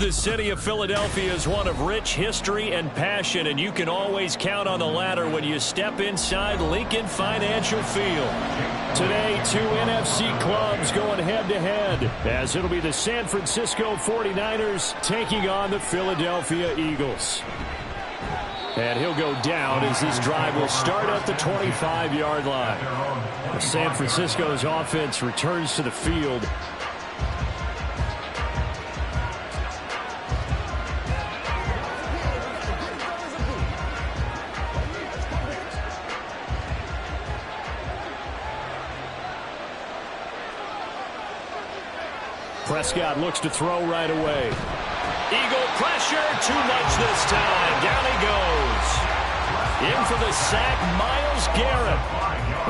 The city of Philadelphia is one of rich history and passion, and you can always count on the latter when you step inside Lincoln Financial Field. Today, two NFC clubs going head-to-head, as it'll be the San Francisco 49ers taking on the Philadelphia Eagles. And he'll go down as this drive will start at the 25-yard line. San Francisco's offense returns to the field. Prescott looks to throw right away. Eagle pressure, too much this time. Down he goes. In for the sack, Myles Garrett.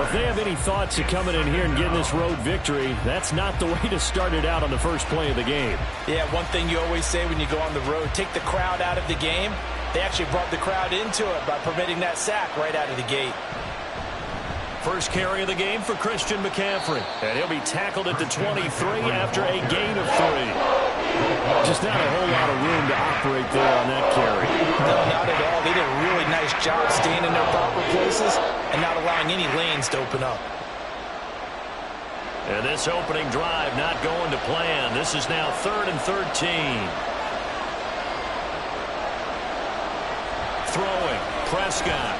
If they have any thoughts of coming in here and getting this road victory, that's not the way to start it out on the first play of the game. Yeah, one thing you always say when you go on the road, take the crowd out of the game. They actually brought the crowd into it by permitting that sack right out of the gate. First carry of the game for Christian McCaffrey. And he'll be tackled at the 23 after a gain of 3. Just not a whole lot of room to operate there on that carry. No, not at all. They did a really nice job staying in their proper places and not allowing any lanes to open up. And this opening drive not going to plan. This is now 3rd and 13. Throwing, Prescott.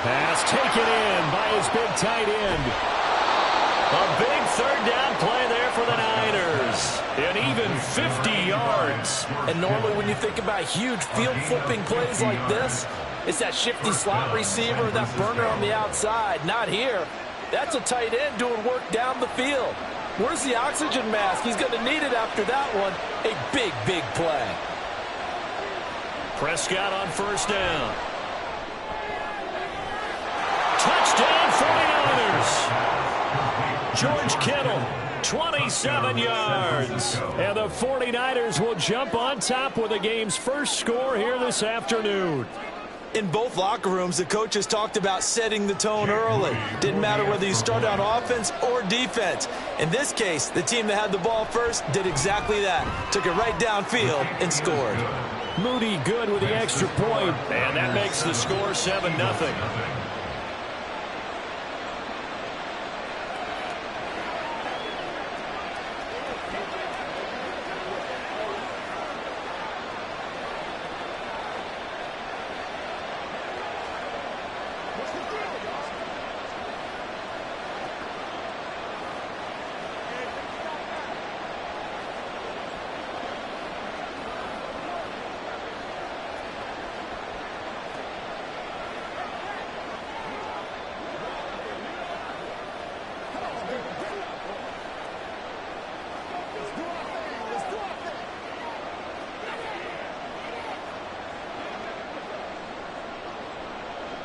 Pass taken in by his big tight end. A big third down play there for the Niners. And even 50 yards. And normally when you think about huge field flipping plays like this, it's that shifty slot receiver, that burner on the outside. Not here. That's a tight end doing work down the field. Where's the oxygen mask? He's going to need it after that one. A big, big play. Prescott on first down. Touchdown 49ers. George Kittle, 27 yards. And the 49ers will jump on top with the game's first score here this afternoon. In both locker rooms, the coaches talked about setting the tone early. Didn't matter whether you started on offense or defense. In this case, the team that had the ball first did exactly that. Took it right downfield and scored. Moody good with the extra point. And that makes the score 7-0.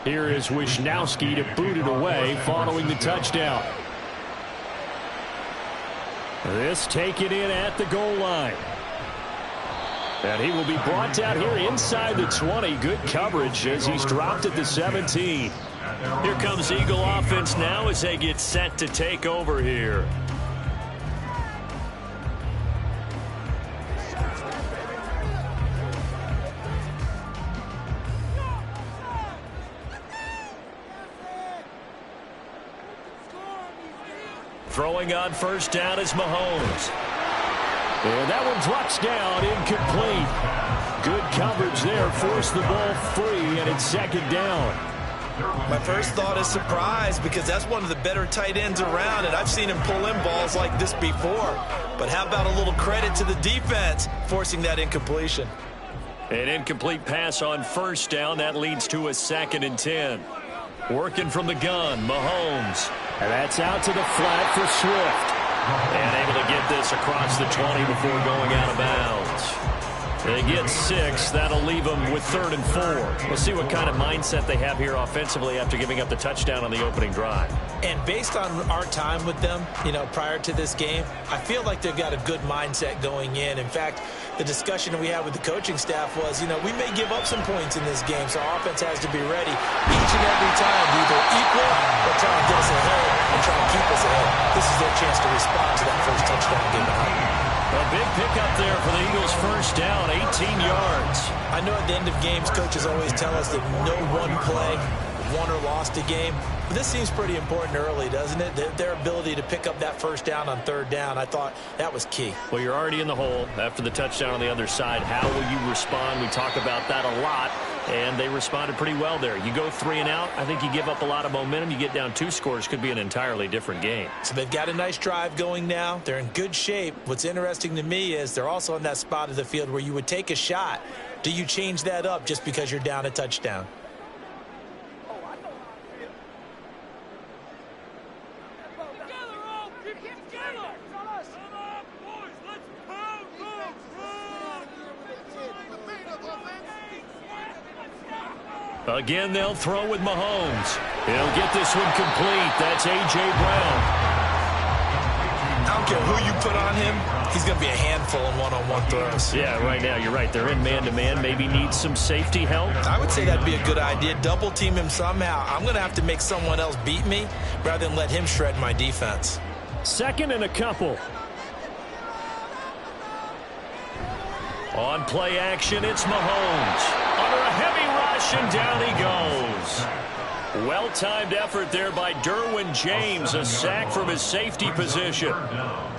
Here is Wisnowski to boot it away following the touchdown. This taken in at the goal line. And he will be brought down here inside the 20. Good coverage as he's dropped at the 17. Here comes Eagle offense now as they get set to take over here. Throwing on first down is Mahomes. And that one drops down, incomplete. Good coverage there, forced the ball free, and it's second down. My first thought is surprise because that's one of the better tight ends around, and I've seen him pull in balls like this before. But how about a little credit to the defense forcing that incompletion? An incomplete pass on first down. That leads to a 2nd and 10. Working from the gun, Mahomes. And that's out to the flat for Swift. And able to get this across the 20 before going out of bounds. They get 6. That'll leave them with 3rd and 4. We'll see what kind of mindset they have here offensively after giving up the touchdown on the opening drive. And based on our time with them, prior to this game, I feel like they've got a good mindset going in. In fact, the discussion that we had with the coaching staff was, we may give up some points in this game, so our offense has to be ready each and every time to either equal or try to get us ahead and try to keep us ahead. This is their chance to respond to that first touchdown given up. A big pickup there for the Eagles' first down, 18 yards. I know at the end of games, coaches always tell us that no one play won or lost a game. But this seems pretty important early, doesn't it? Their ability to pick up that first down on third down, I thought that was key. Well, you're already in the hole after the touchdown on the other side. How will you respond? We talk about that a lot, and they responded pretty well there. You go 3 and out, I think you give up a lot of momentum. You get down 2 scores, could be an entirely different game. So they've got a nice drive going now. They're in good shape. What's interesting to me is they're also in that spot of the field where you would take a shot. Do you change that up just because you're down a touchdown? Again, they'll throw with Mahomes. He'll get this one complete. That's A.J. Brown. I don't care who you put on him. He's going to be a handful in one-on-one throws. Yeah, right now, you're right. They're in man-to-man. Maybe need some safety help. I would say that'd be a good idea. Double team him somehow. I'm going to have to make someone else beat me rather than let him shred my defense. 2nd and a couple. On play action, it's Mahomes. Under a heavy rush, and down he goes. Well-timed effort there by Derwin James, a sack from his safety position.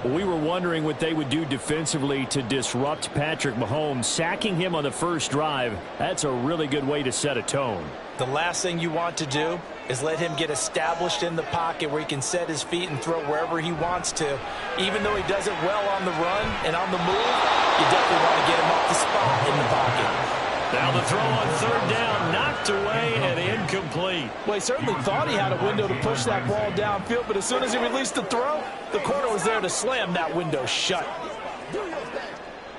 We were wondering what they would do defensively to disrupt Patrick Mahomes. Sacking him on the first drive, that's a really good way to set a tone. The last thing you want to do is let him get established in the pocket where he can set his feet and throw wherever he wants to. Even though he does it well on the run and on the move, you definitely want to get him off the spot in the pocket. Now the throw on third down, knocked away and incomplete. Well, he certainly thought he had a window to push that ball downfield, but as soon as he released the throw, the corner was there to slam that window shut.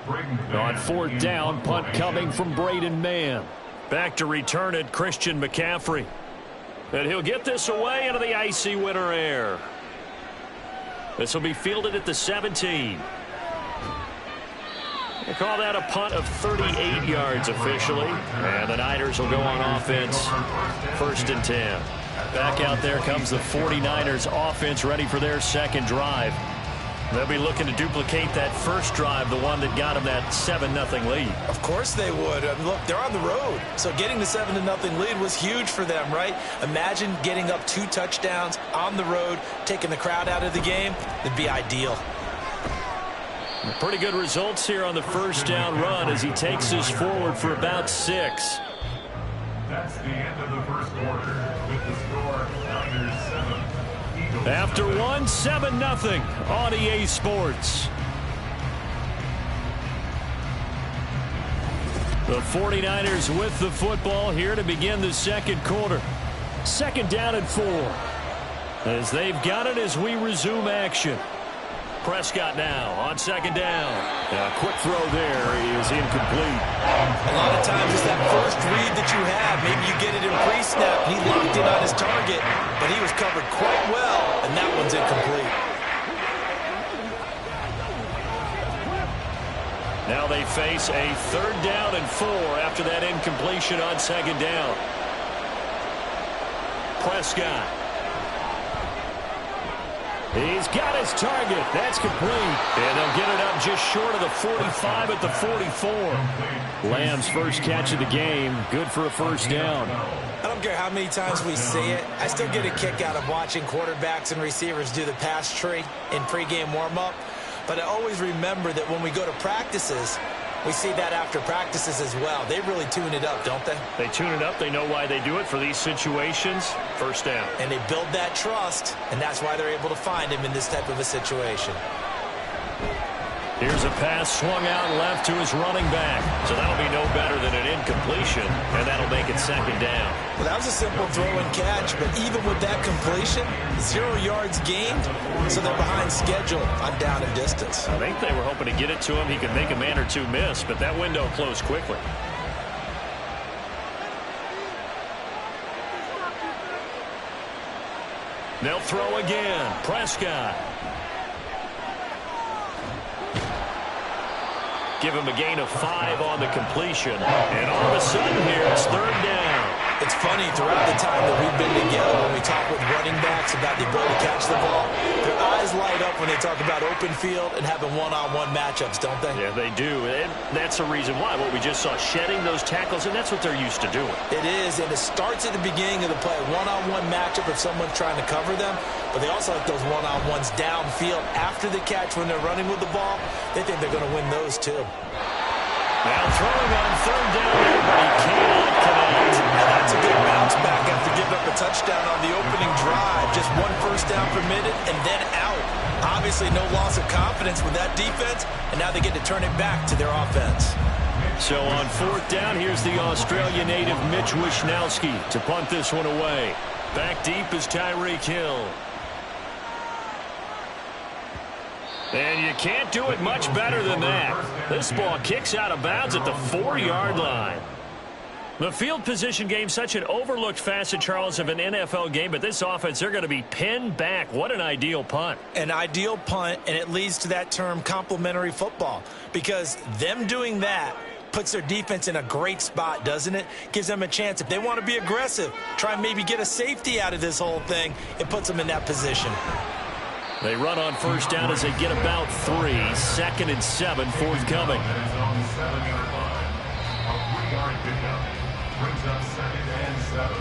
On 4th down, punt coming from Braden Mann. Back to return it, Christian McCaffrey. And he'll get this away into the icy winter air. This will be fielded at the 17. They call that a punt of 38 yards officially. And the Niners will go on offense, 1st and 10. Back out there comes the 49ers offense ready for their second drive. They'll be looking to duplicate that first drive, the one that got them that 7-0 lead. Of course they would. I mean, look, they're on the road. So getting the 7-0 lead was huge for them, right? Imagine getting up 2 touchdowns on the road, taking the crowd out of the game. It'd be ideal. Pretty good results here on the first down run as he takes us forward for about 6. That's the end of the first quarter with the score Niners 7. After 1, 7-0 on EA Sports. The 49ers with the football here to begin the second quarter. 2nd down and 4. As they've got it as we resume action. Prescott now on 2nd down. A quick throw there is incomplete. A lot of times it's that first read that you have. Maybe you get it in pre-snap. He locked in on his target, but he was covered quite well, and that one's incomplete. Now they face a 3rd down and 4 after that incompletion on 2nd down. Prescott. He's got his target. That's complete. And they'll get it up just short of the 45 at the 44. Lamb's first catch of the game. Good for a first down. I don't care how many times we see it. I still get a kick out of watching quarterbacks and receivers do the pass tree in pregame warm-up. But I always remember that when we go to practices, we see that after practices as well. They really tune it up, don't they? They tune it up. They know why they do it for these situations. First down. And they build that trust, and that's why they're able to find him in this type of a situation. Here's a pass swung out left to his running back. So that'll be no better than an incompletion, and that'll make it 2nd down. Well, that was a simple throw and catch, but even with that completion, 0 yards gained, so they're behind schedule on down and distance. I think they were hoping to get it to him. He could make a man or two miss, but that window closed quickly. They'll throw again. Prescott. Give him a gain of 5 on the completion. And all of a sudden here, it's 3rd down. If It's funny, throughout the time that we've been together, when we talk with running backs about the ability to catch the ball, their eyes light up when they talk about open field and having one-on-one matchups, don't they? Yeah, they do. And that's the reason why. What we just saw, shedding those tackles, and that's what they're used to doing. It is, and it starts at the beginning of the play. One-on-one matchup if someone's trying to cover them, but they also like those one-on-ones downfield after the catch when they're running with the ball. They think they're going to win those, too. Now throwing on third down there, but he cannot connect. And that's a good bounce back after giving up a touchdown on the opening drive. Just one first down permitted and then out. Obviously no loss of confidence with that defense, and now they get to turn it back to their offense. So on fourth down, here's the Australia native Mitch Wishnowsky to punt this one away. Back deep is Tyreek Hill. And you can't do it much better than that. This ball kicks out of bounds at the 4-yard line. The field position game, such an overlooked facet, Charles, of an NFL game, but this offense, they're going to be pinned back. What an ideal punt. An ideal punt, and it leads to that term complementary football, because them doing that puts their defense in a great spot, doesn't it? Gives them a chance. If they want to be aggressive, try and maybe get a safety out of this whole thing, it puts them in that position. They run on first down as they get about 3. 2nd and 7 forthcoming. That is on the 7-yard line. A 3-yard pickup brings up 2nd and 7.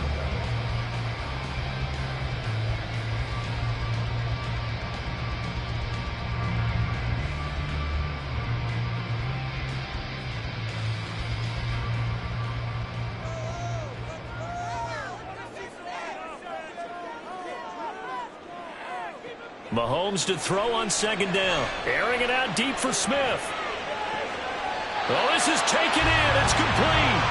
Mahomes to throw on 2nd down. Airing it out deep for Smith. Oh, this is taken in. It's complete.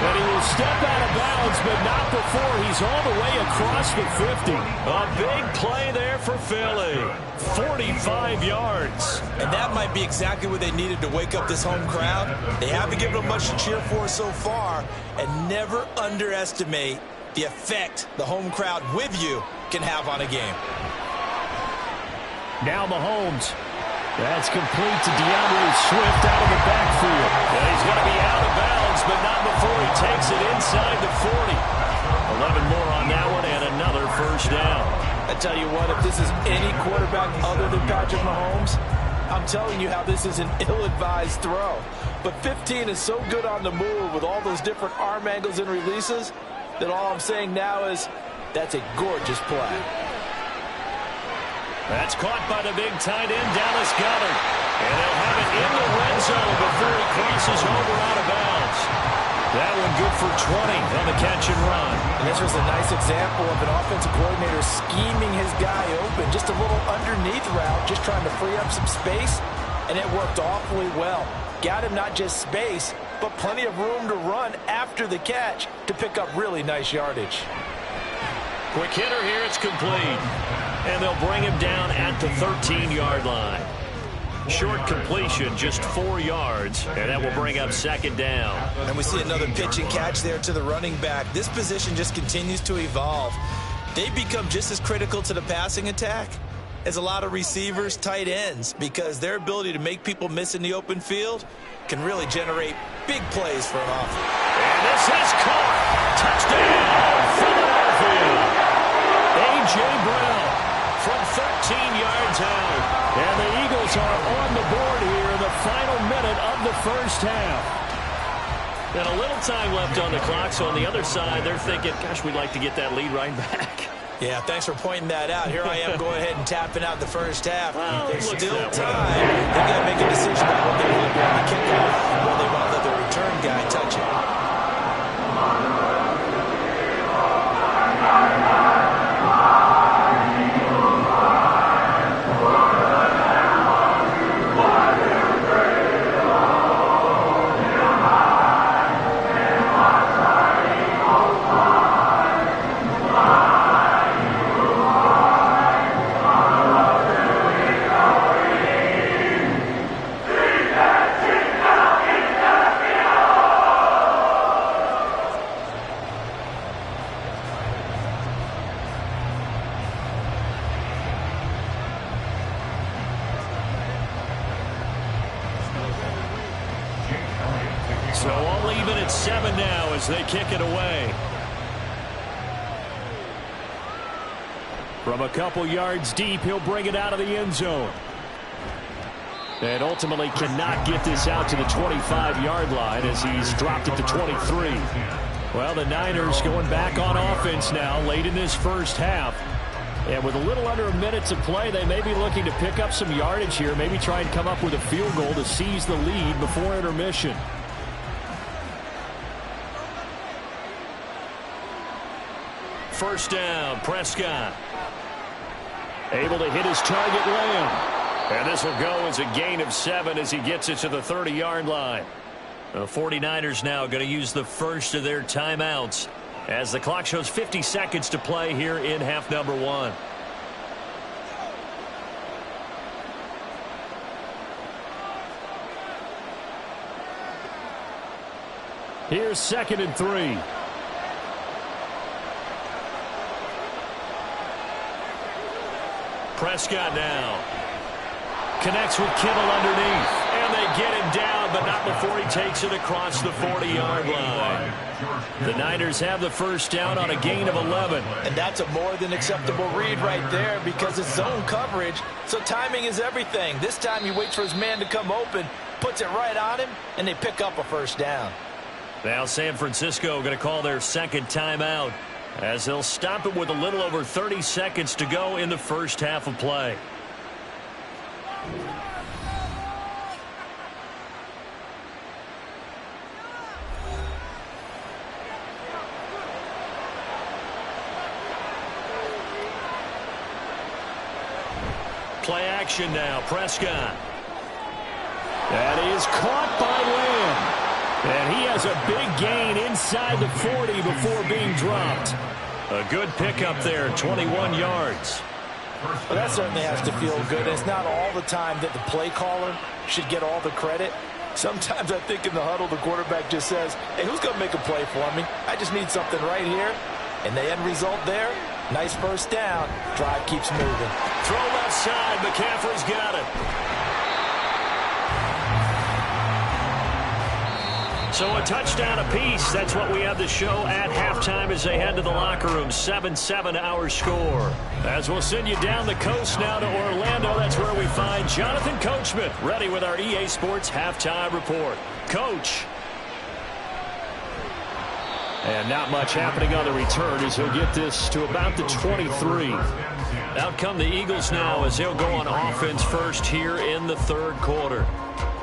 And he will step out of bounds, but not before he's all the way across the 50. A big play there for Philly. 45 yards. And that might be exactly what they needed to wake up this home crowd. They haven't given them much to cheer for so far, and never underestimate the effect the home crowd with you can have on a game. Now Mahomes. That's complete to DeAndre Swift out of the backfield. And he's going to be out of bounds, but not before he takes it inside the 40. 11 more on that one and another first down. I tell you what, if this is any quarterback other than Patrick Mahomes, I'm telling you how this is an ill-advised throw. But 15 is so good on the move with all those different arm angles and releases that all I'm saying now is that's a gorgeous play. That's caught by the big tight end, Dallas Goedert. And they'll have it in the red zone before he crosses over out of bounds. That one good for 20 on the catch and run. And this was a nice example of an offensive coordinator scheming his guy open. Just a little underneath route, just trying to free up some space. And it worked awfully well. Got him not just space, but plenty of room to run after the catch to pick up really nice yardage. Quick hitter here, it's complete. And they'll bring him down at the 13-yard line. Short completion, just 4 yards, and that will bring up 2nd down. And we see another pitch and catch there to the running back. This position just continues to evolve. They become just as critical to the passing attack as a lot of receivers, tight ends, because their ability to make people miss in the open field can really generate big plays for an offense. And this is caught. Touchdown, Philadelphia. A.J. Brown from 13 yards out. And the Eagles are on the board here in the final minute of the first half. And a little time left on the clock, so on the other side, they're thinking, gosh, we'd like to get that lead right back. Yeah, thanks for pointing that out. Here I am going ahead and tapping out the first half. Well, there's still time. They've got to make a decision about what they want to do on the kickoff, or they want to let the return guy touch it. So all even at 7 now as they kick it away. From a couple yards deep, he'll bring it out of the end zone. And ultimately cannot get this out to the 25-yard line as he's dropped it to 23. Well, the Niners going back on offense now late in this first half. And with a little under a minute to play, they may be looking to pick up some yardage here, maybe try and come up with a field goal to seize the lead before intermission. First down, Prescott. Able to hit his target, Lamb. And this will go as a gain of 7 as he gets it to the 30-yard line. The 49ers now going to use the first of their timeouts as the clock shows 50 seconds to play here in half number 1. Here's 2nd and 3. Prescott now. Connects with Kittle underneath. And they get him down, but not before he takes it across the 40-yard line. The Niners have the first down on a gain of 11. And that's a more than acceptable read right there because it's zone coverage, so timing is everything. This time he waits for his man to come open, puts it right on him, and they pick up a first down. Now San Francisco going to call their second timeout as they'll stop it with a little over 30 seconds to go in the first half of play. Play action now, Prescott. That is caught by Lamb. And he has a big gain inside the 40 before being dropped. A good pickup there, 21 yards. Well, that certainly has to feel good. It's not all the time that the play caller should get all the credit. Sometimes I think in the huddle, the quarterback just says, hey, who's going to make a play for me? I just need something right here. And the end result there, nice first down. Drive keeps moving. Throw left side. McCaffrey's got it. So a touchdown apiece. That's what we have to show at halftime as they head to the locker room. 7-7 our score. As we'll send you down the coast now to Orlando, that's where we find Jonathan Coachman ready with our EA Sports Halftime Report. Coach. And not much happening on the return as he'll get this to about the 23. Out come the Eagles now as they'll go on offense first here in the third quarter.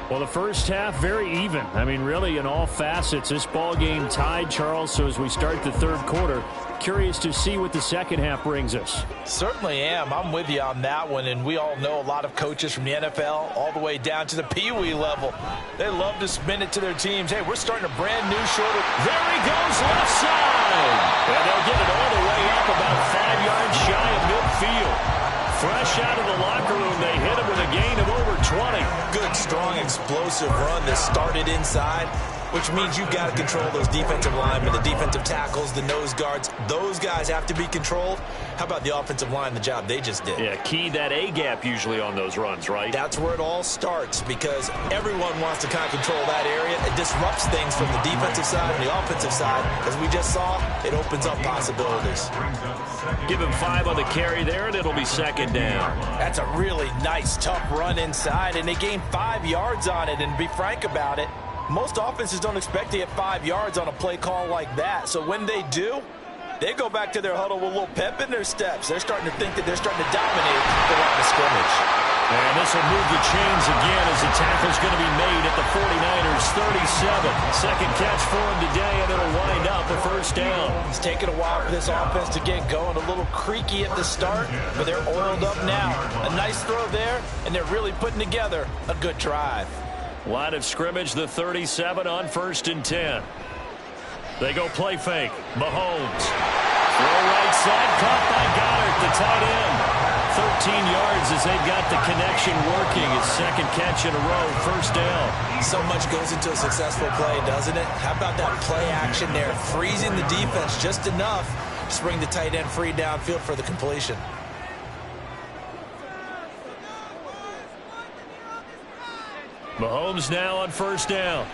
Well, the first half, very even. I mean, really, in all facets, this ball game tied, Charles. So as we start the third quarter, curious to see what the second half brings us. Certainly am. I'm with you on that one. And we all know a lot of coaches from the NFL all the way down to the Pee Wee level. They love to spin it to their teams. Hey, we're starting a brand new shorter. There he goes, left side. And they'll get it all the way up about 5 yards shy of midfield. Fresh out of the locker room, they hit him with a gain of over 20. Good, strong, explosive run that started inside, which means you've got to control those defensive linemen, the defensive tackles, the nose guards. Those guys have to be controlled. How about the offensive line, the job they just did? Yeah, key that A-gap usually on those runs, right? That's where it all starts because everyone wants to kind of control that area. It disrupts things from the defensive side and the offensive side. As we just saw, it opens up possibilities. Give him 5 on the carry there, and it'll be second down. That's a really nice, tough run inside, and they gained 5 yards on it. And to be frank about it, most offenses don't expect to get 5 yards on a play call like that. So when they do, they go back to their huddle with a little pep in their steps. They're starting to think that they're starting to dominate the line of scrimmage. And this will move the chains again as the tackle's going to be made at the 49ers 37. Second catch for him today, and it'll wind up a first down. It's taken a while for this offense to get going. A little creaky at the start, but they're oiled up now. A nice throw there, and they're really putting together a good drive. Line of scrimmage, the 37 on 1st and 10. They go play fake. Mahomes. Throw right side, caught by Goddard, the tight end. 13 yards as they've got the connection working. His second catch in a row, first down. So much goes into a successful play, doesn't it? How about that play action there? Freezing the defense just enough to bring the tight end free downfield for the completion. Mahomes now on first down.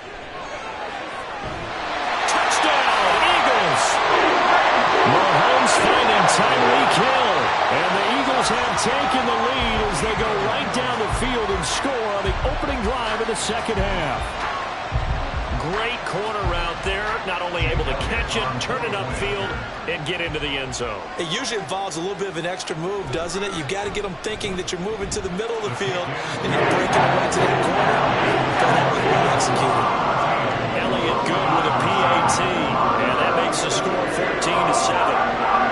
Touchdown, Eagles! Mahomes finding Tyreek Hill. And the Eagles have taken the lead as they go right down the field and score on the opening drive of the second half. Great corner route there. Not only able to catch it, turn it upfield, and get into the end zone. It usually involves a little bit of an extra move, doesn't it? You've got to get them thinking that you're moving to the middle of the field, and you're breaking away to that corner. That was well executed. Elliott good with a PAT, and that makes the score 14-7.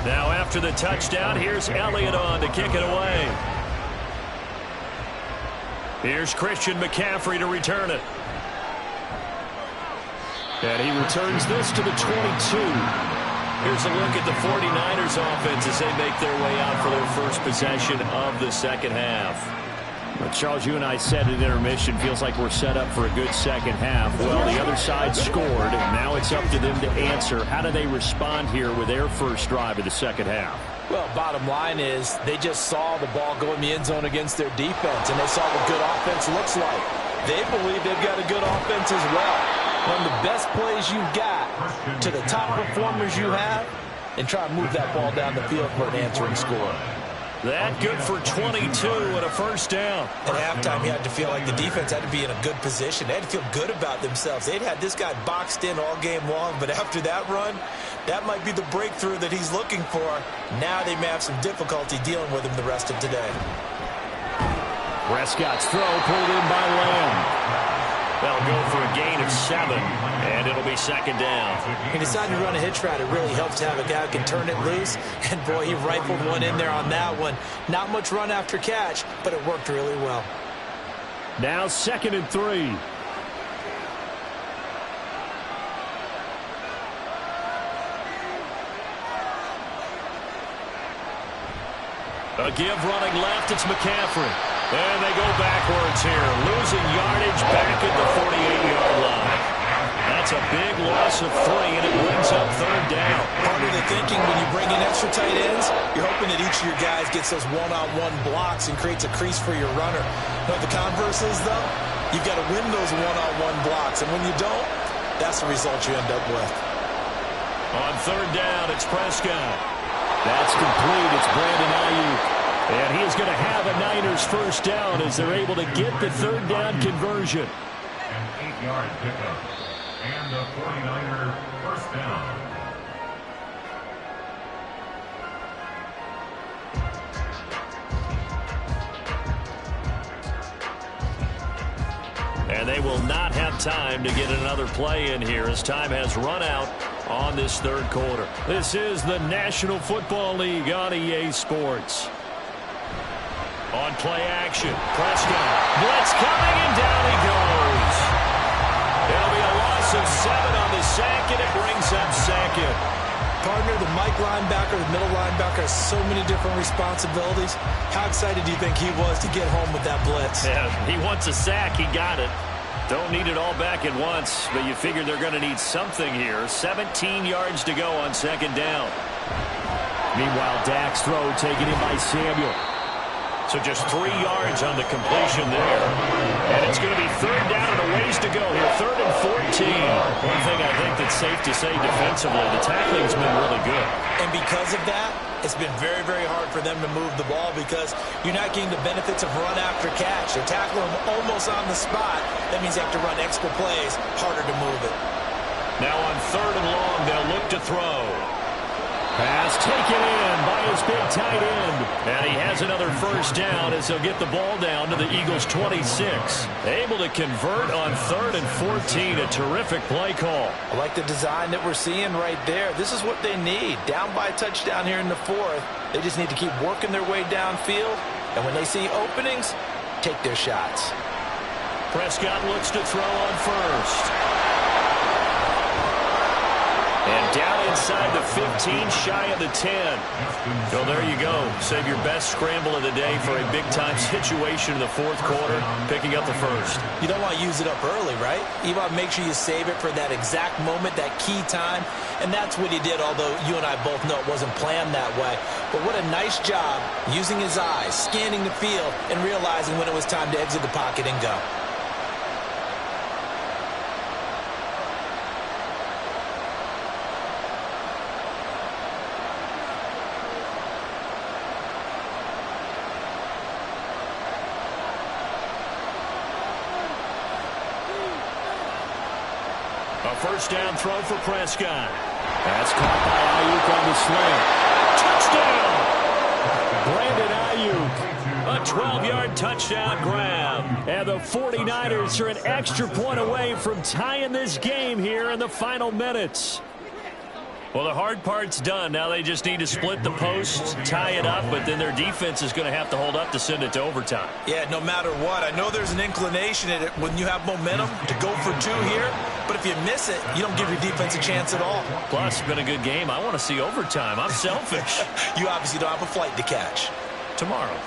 Now after the touchdown, here's Elliott on to kick it away. Here's Christian McCaffrey to return it. And he returns this to the 22. Here's a look at the 49ers offense as they make their way out for their first possession of the second half. Well, Charles, you and I said at intermission, feels like we're set up for a good second half. Well, the other side scored, and now it's up to them to answer. How do they respond here with their first drive of the second half? Well, bottom line is they just saw the ball go in the end zone against their defense, and they saw what good offense looks like. They believe they've got a good offense as well. Run the best plays you've got to the top performers you have, and try to move that ball down the field for an answering score. That good for 22 and a first down. At halftime, you had to feel like the defense had to be in a good position. They had to feel good about themselves. They'd had this guy boxed in all game long, but after that run, that might be the breakthrough that he's looking for. Now they may have some difficulty dealing with him the rest of today. Prescott's throw pulled in by Lamb. They'll go for a gain of 7, and it'll be second down. He decided to run a hitch route. It really helps to have a guy who can turn it loose. And, boy, he rifled one in there on that one. Not much run after catch, but it worked really well. Now 2nd and 3. A give running left, it's McCaffrey. And they go backwards here, losing yardage back at the 48-yard line. That's a big loss of 3, and it brings up third down. Part of the thinking when you bring in extra tight ends, you're hoping that each of your guys gets those one-on-one blocks and creates a crease for your runner. But the converse is, though, you've got to win those one-on-one blocks. And when you don't, that's the result you end up with. On third down, it's Prescott. That's complete. It's Brandon Ayuk. And he is going to have a Niners first down as they're able to get the third down conversion. An 8-yard pickup. And the 49er first down. And they will not have time to get another play in here as time has run out on this third quarter. This is the National Football League on EA Sports. On play action, Prescott, blitz coming, and down he goes. There'll be a loss of 7 on the sack, and it brings up second. Partner, the Mike linebacker, the middle linebacker has so many different responsibilities. How excited do you think he was to get home with that blitz? Yeah, he wants a sack. He got it. Don't need it all back at once, but you figure they're going to need something here. 17 yards to go on second down. Meanwhile, Dak's throw taken in by Samuel. So just 3 yards on the completion there. And it's going to be third down and a ways to go here. 3rd and 14. One thing I think that's safe to say defensively, the tackling's been really good. And because of that, it's been very, very hard for them to move the ball because you're not getting the benefits of run after catch. They're tackling them almost on the spot. That means you have to run extra plays, harder to move it. Now on 3rd and long, they'll look to throw. Pass taken in by his big tight end. And he has another first down as he'll get the ball down to the Eagles' 26. Able to convert on 3rd and 14. A terrific play call. I like the design that we're seeing right there. This is what they need. Down by a touchdown here in the 4th. They just need to keep working their way downfield. And when they see openings, take their shots. Prescott looks to throw on first. And down inside the 15, shy of the 10. So there you go. Save your best scramble of the day for a big-time situation in the fourth quarter, picking up the first. You don't want to use it up early, right? You want to make sure you save it for that exact moment, that key time. And that's what he did, although you and I both know it wasn't planned that way. But what a nice job using his eyes, scanning the field, and realizing when it was time to exit the pocket and go. A first down throw for Prescott. That's caught by Ayuk on the sling. Touchdown! Brandon Ayuk. A 12-yard touchdown grab. And the 49ers are an extra point away from tying this game here in the final minutes. Well, the hard part's done. Now they just need to split the posts, tie it up, but then their defense is going to have to hold up to send it to overtime. Yeah, no matter what. I know there's an inclination in it when you have momentum to go for two here, but if you miss it, you don't give your defense a chance at all. Plus, it's been a good game. I want to see overtime. I'm selfish. You obviously don't have a flight to catch. Tomorrow.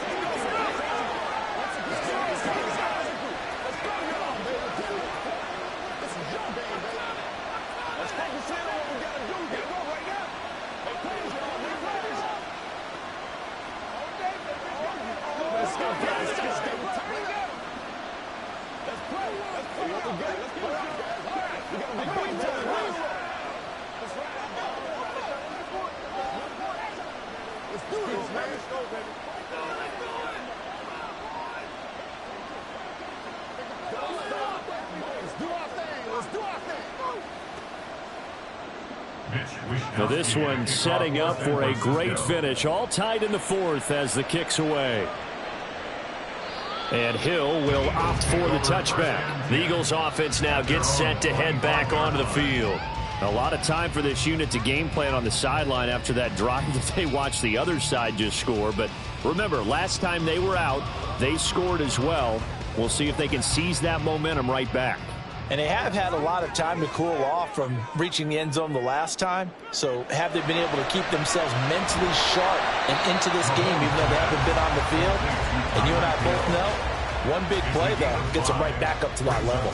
Now this one setting up for a great finish. All tied in the fourth as the kick's away. And Hill will opt for the touchback. The Eagles offense now gets set to head back onto the field. A lot of time for this unit to game plan on the sideline after that drive that they watched the other side just score. But remember, last time they were out, they scored as well. We'll see if they can seize that momentum right back. And they have had a lot of time to cool off from reaching the end zone the last time. So have they been able to keep themselves mentally sharp and into this game even though they haven't been on the field? And you and I both know, one big play, though, gets them right back up to that level.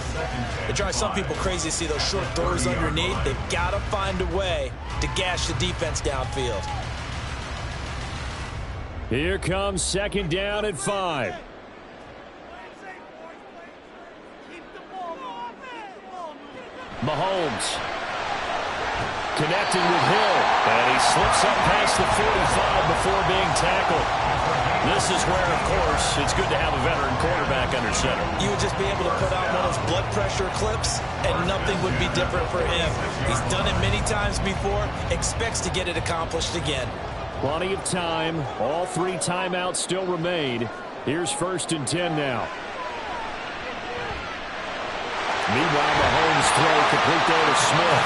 It drives some people crazy to see those short throws underneath. They've got to find a way to gash the defense downfield. Here comes second down at 5. Mahomes connecting with Hill, and he slips up past the 45 before being tackled. This is where, of course, it's good to have a veteran quarterback under center. You would just be able to put out one of those blood pressure clips, and nothing would be different for him. He's done it many times before, expects to get it accomplished again. Plenty of time. All 3 timeouts still remain. Here's 1st and 10 now. Meanwhile, Mahomes' throw complete there to Smith.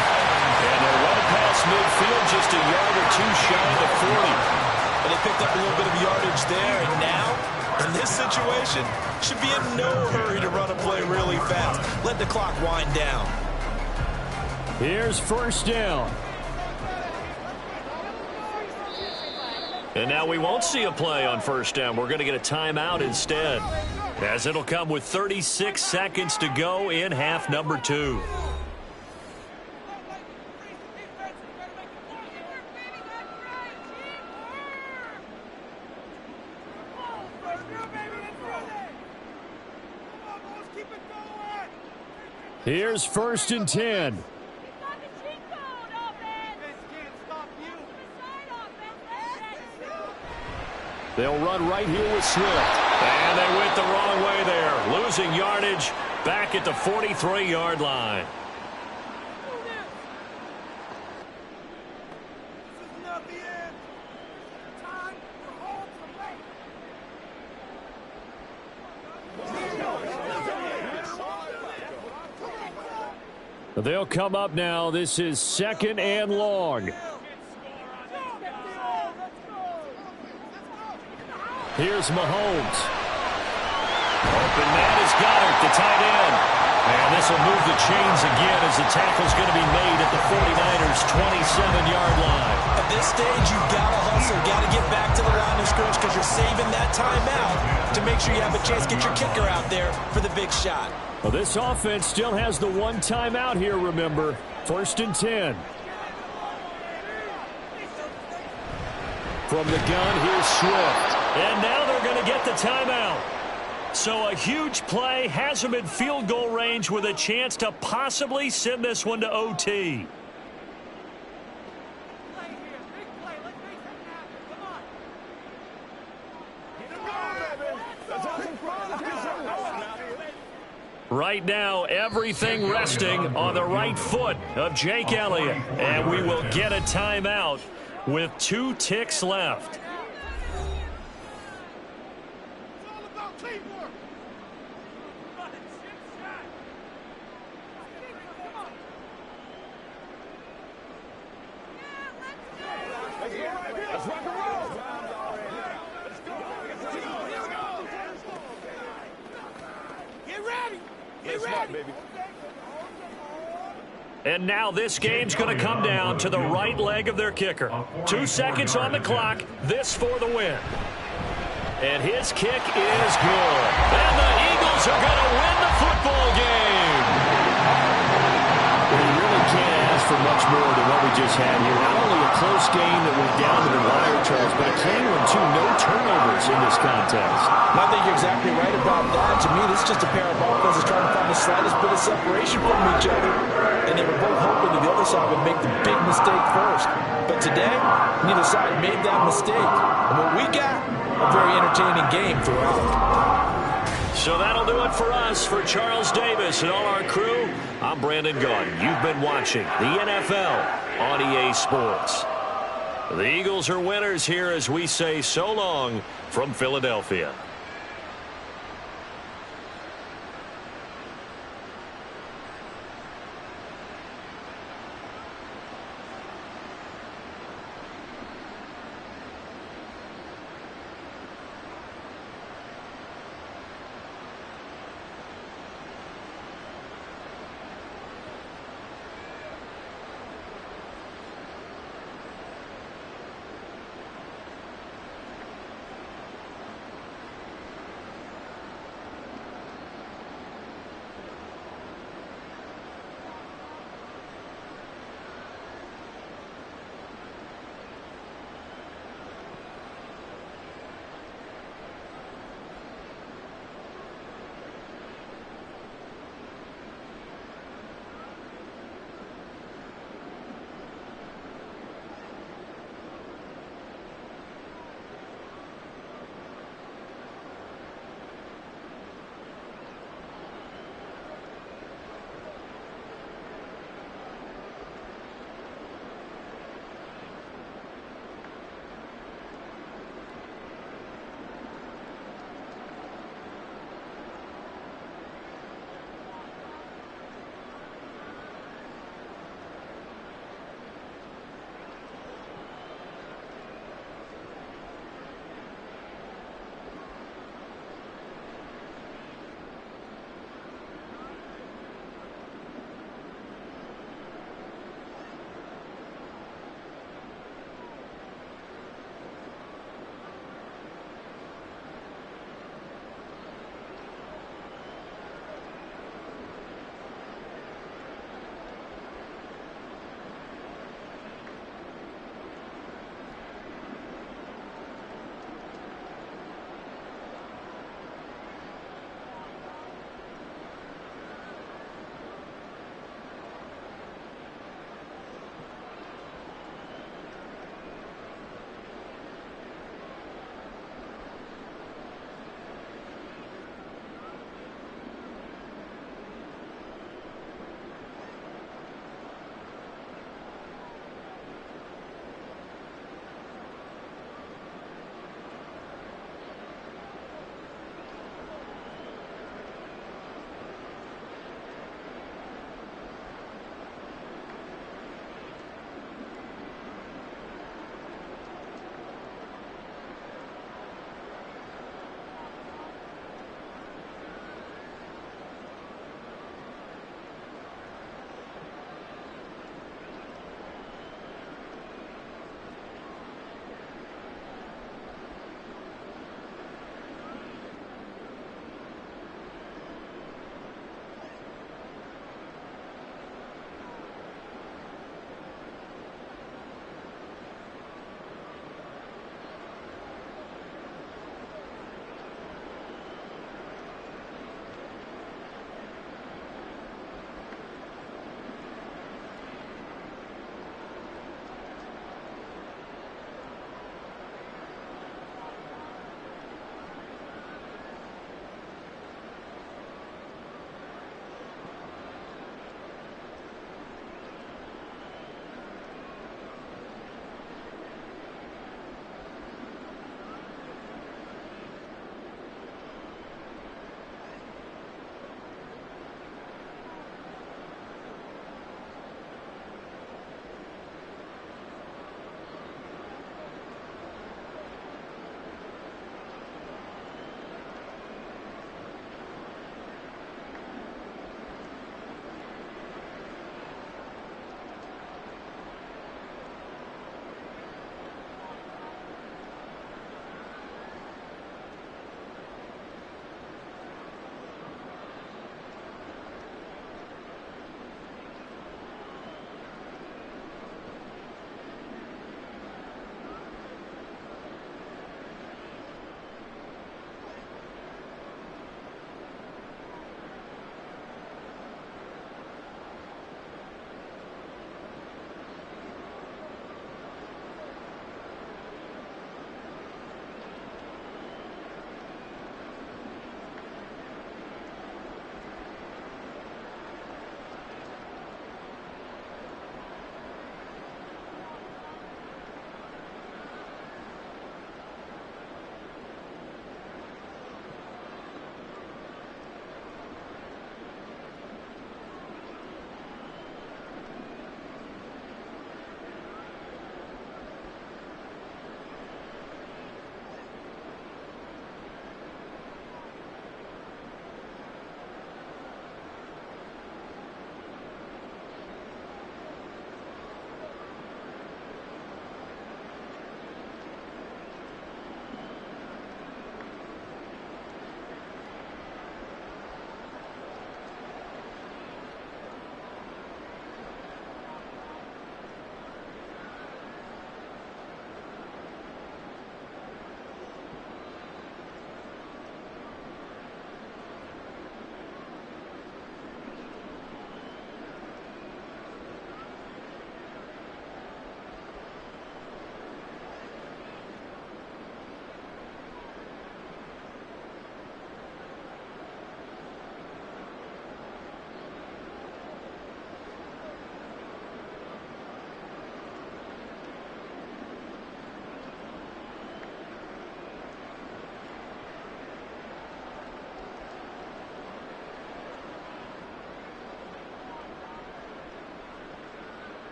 And they're well past midfield, just a yard or two shy of the 40. And they picked up a little bit of yardage there. And now, in this situation, should be in no hurry to run a play really fast. Let the clock wind down. Here's 1st down. And now we won't see a play on 1st down. We're going to get a timeout instead, as it'll come with 36 seconds to go in half number 2. Here's 1st and 10. They'll run right here with Swift. And they went the wrong way there. Losing yardage back at the 43-yard line. They'll come up now. This is 2nd and long. Here's Mahomes. Open man is Goddard, the tight end. And this will move the chains again as the tackle's going to be made at the 49ers' 27-yard line. At this stage, you've got to hustle, got to get back to the line of scrimmage because you're saving that timeout to make sure you have a chance to get your kicker out there for the big shot. Well, this offense still has the one timeout here, remember. 1st and 10. From the gun, here's Swift. And now they're going to get the timeout. So a huge play has them in field goal range with a chance to possibly send this one to OT. Right now, everything resting on the right foot of Jake Elliott. And we will get a timeout with 2 ticks left. And now this game's going to come down to the right leg of their kicker. 2 seconds on the clock. This for the win. And his kick is good. And the Eagles are going to win the football game. Well, you really can't ask for much more than what we just had here. Not only a close game that went down to the wire, Charles, but a clean one, too. No turnovers in this contest. I think you're exactly right about that. To me, this is just a pair of offenses trying to find the slightest bit of separation from each other. And they were both hoping that the other side would make the big mistake first. But today, neither side made that mistake. And what we got, a very entertaining game throughout. So that'll do it for us. For Charles Davis and all our crew, I'm Brandon Gaudin. You've been watching the NFL on EA Sports. The Eagles are winners here as we say so long from Philadelphia.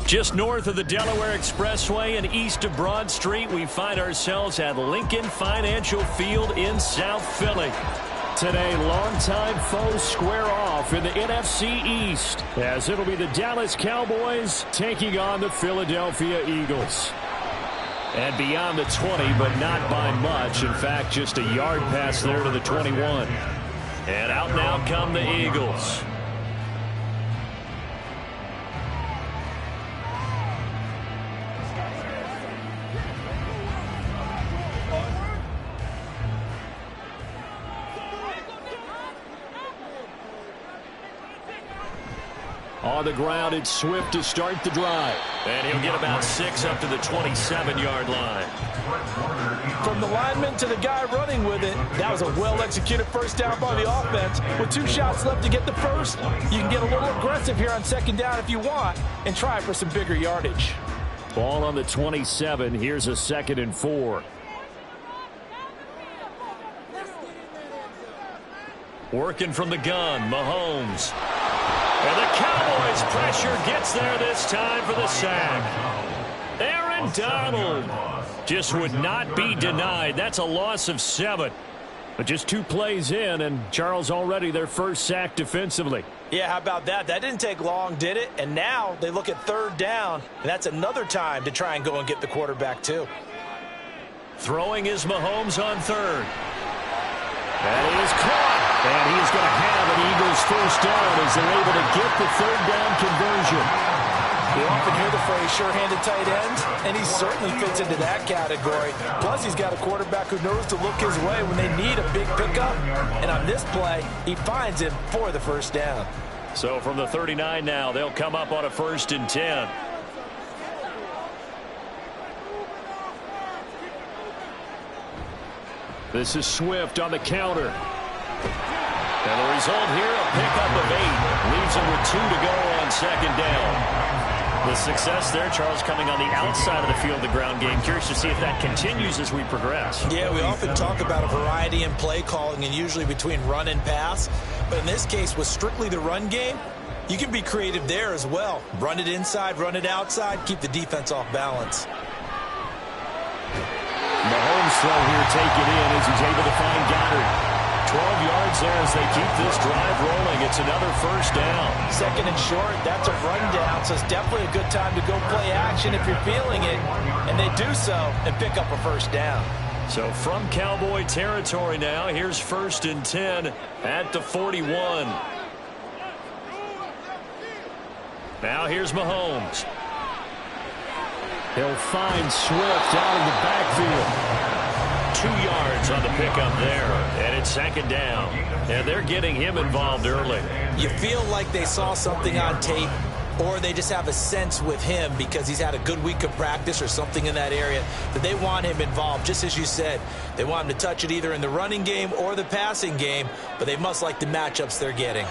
Just north of the Delaware Expressway and east of Broad Street, we find ourselves at Lincoln Financial Field in South Philly. Today, longtime foes square off in the NFC East, as it'll be the Dallas Cowboys taking on the Philadelphia Eagles. And beyond the 20, but not by much. In fact, just a yard pass there to the 21. And out now come the Eagles. On the ground, it's Swift to start the drive. And he'll get about 6 up to the 27-yard line. From the lineman to the guy running with it, that was a well-executed first down by the offense. With 2 shots left to get the first, you can get a little aggressive here on second down if you want and try for some bigger yardage. Ball on the 27. Here's a 2nd and 4. Working from the gun, Mahomes. And the Cowboys' pressure gets there this time for the sack. Aaron Donald just would not be denied. That's a loss of 7. But just 2 plays in, and Charles already their first sack defensively. Yeah, how about that? That didn't take long, did it? And now they look at 3rd down, and that's another time to try and go and get the quarterback too. Throwing is Mahomes on 3rd. That is caught. And he's going to have an Eagles first down as they're able to get the 3rd down conversion. We often hear the phrase sure-handed tight end, and he certainly fits into that category. Plus, he's got a quarterback who knows to look his way when they need a big pickup. And on this play, he finds him for the first down. So from the 39 now, they'll come up on a 1st and 10. This is Swift on the counter. And the result here, a pickup of 8. Leaves him with 2 to go on 2nd down. The success there, Charles, coming on the outside of the field, the ground game. Curious to see if that continues as we progress. Yeah, we often talk about a variety in play calling and usually between run and pass. But in this case, with strictly the run game, you can be creative there as well. Run it inside, run it outside, keep the defense off balance. Mahomes throw here, take it in as he's able to find Goddard. 12 yards there as they keep this drive rolling. It's another first down. 2nd and short, that's a rundown, so it's definitely a good time to go play action if you're feeling it. And they do so and pick up a first down. So from Cowboy territory now, here's 1st and 10 at the 41. Now here's Mahomes. He'll find Swift out of the backfield. 2 yards on the pickup there, and it's 2nd down. And they're getting him involved early. You feel like they saw something on tape, or they just have a sense with him because he's had a good week of practice or something in that area that they want him involved. Just as you said, they want him to touch it either in the running game or the passing game, but they must like the matchups they're getting.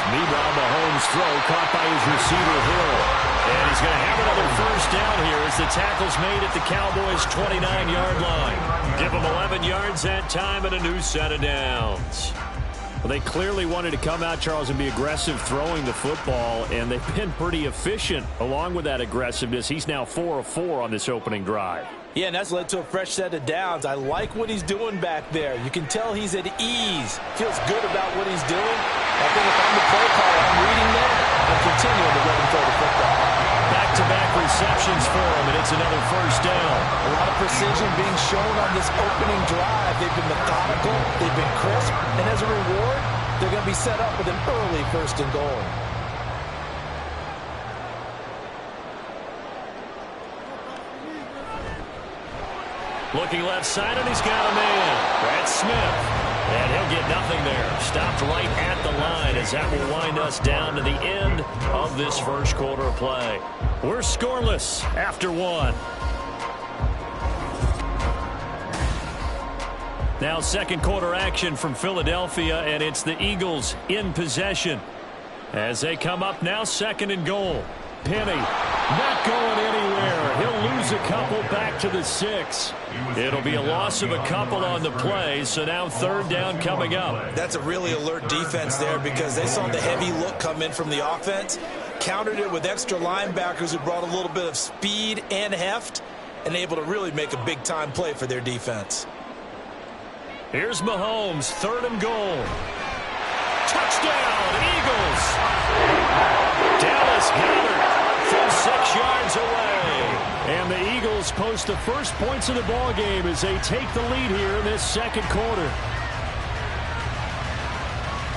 Meanwhile, Mahomes' throw caught by his receiver Hill. And he's going to have another first down here as the tackle's made at the Cowboys' 29-yard line. Give them 11 yards that time and a new set of downs. Well, they clearly wanted to come out, Charles, and be aggressive throwing the football, and they've been pretty efficient along with that aggressiveness. He's now 4 of 4 on this opening drive. Yeah, and that's led to a fresh set of downs. I like what he's doing back there. You can tell he's at ease. Feels good about what he's doing. I think if I'm the play caller, I'm reading that and continuing to let him throw the football. Back-to-back receptions for him, and it's another first down. A lot of precision being shown on this opening drive. They've been methodical. They've been crisp. And as a reward, they're going to be set up with an early first and goal. Looking left side, and he's got a man. Brad Smith. And he'll get nothing there. Stopped right at the line as that will wind us down to the end of this first quarter of play. We're scoreless after one. Now second quarter action from Philadelphia, and it's the Eagles in possession. As they come up now, second and goal. Penny not going anywhere. He'll lose a couple back to the 6. It'll be a loss of a couple on the play, so now third down coming up. That's a really alert defense there because they saw the heavy look come in from the offense, countered it with extra linebackers who brought a little bit of speed and heft, and able to really make a big-time play for their defense. Here's Mahomes, third and goal. Touchdown, Eagles! Dallas Goedert from 6 yards away. And the Eagles post the first points of the ball game as they take the lead here in this second quarter.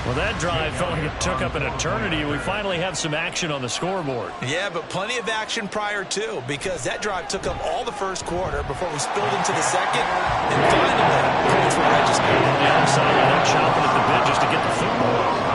Well, that drive felt like it took up an eternity. We finally have some action on the scoreboard. Yeah, but plenty of action prior to, because that drive took up all the first quarter before we spilled into the second, and finally, points were registered. On the outside, they're chomping at the bit just to get the football.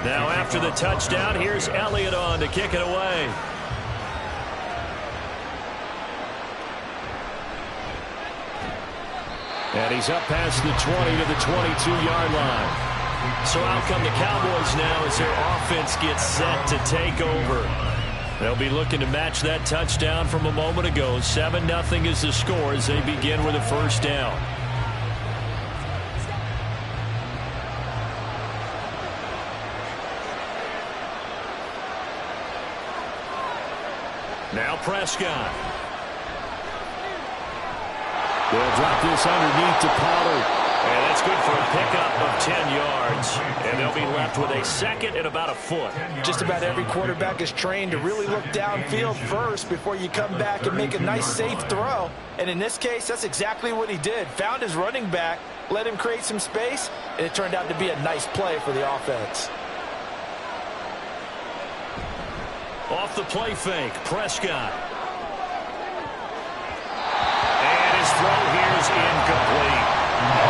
Now after the touchdown, here's Elliott on to kick it away. And he's up past the 20 to the 22-yard line. So out come the Cowboys now as their offense gets set to take over. They'll be looking to match that touchdown from a moment ago. 7-0 is the score as they begin with a first down. Now Prescott. They'll drop this underneath to Pollard. And that's good for a pickup of 10 yards. And they'll be left with a second and about a foot. Just about every quarterback is trained to really look downfield first before you come back and make a nice, safe throw. And in this case, that's exactly what he did. Found his running back, let him create some space, and it turned out to be a nice play for the offense. Off the play fake, Prescott. And his throw here is incomplete.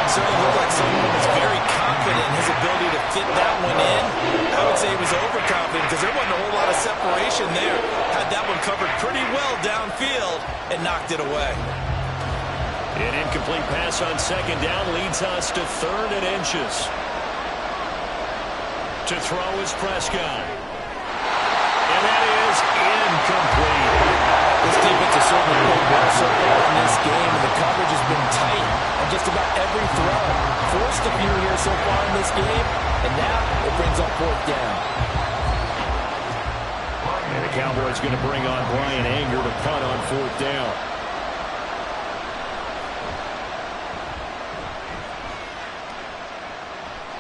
Certainly looked like someone was very confident in his ability to fit that one in. I would say he was overconfident because there wasn't a whole lot of separation there. Had that one covered pretty well downfield and knocked it away. An incomplete pass on second down leads us to third and inches. To throw is Prescott. And that is incomplete. This defense has certainly played well so far in this game, and the coverage has been tight on just about every throw. Forced a few here so far in this game, and now it brings up fourth down. And the Cowboys going to bring on Brian Anger to punt on fourth down.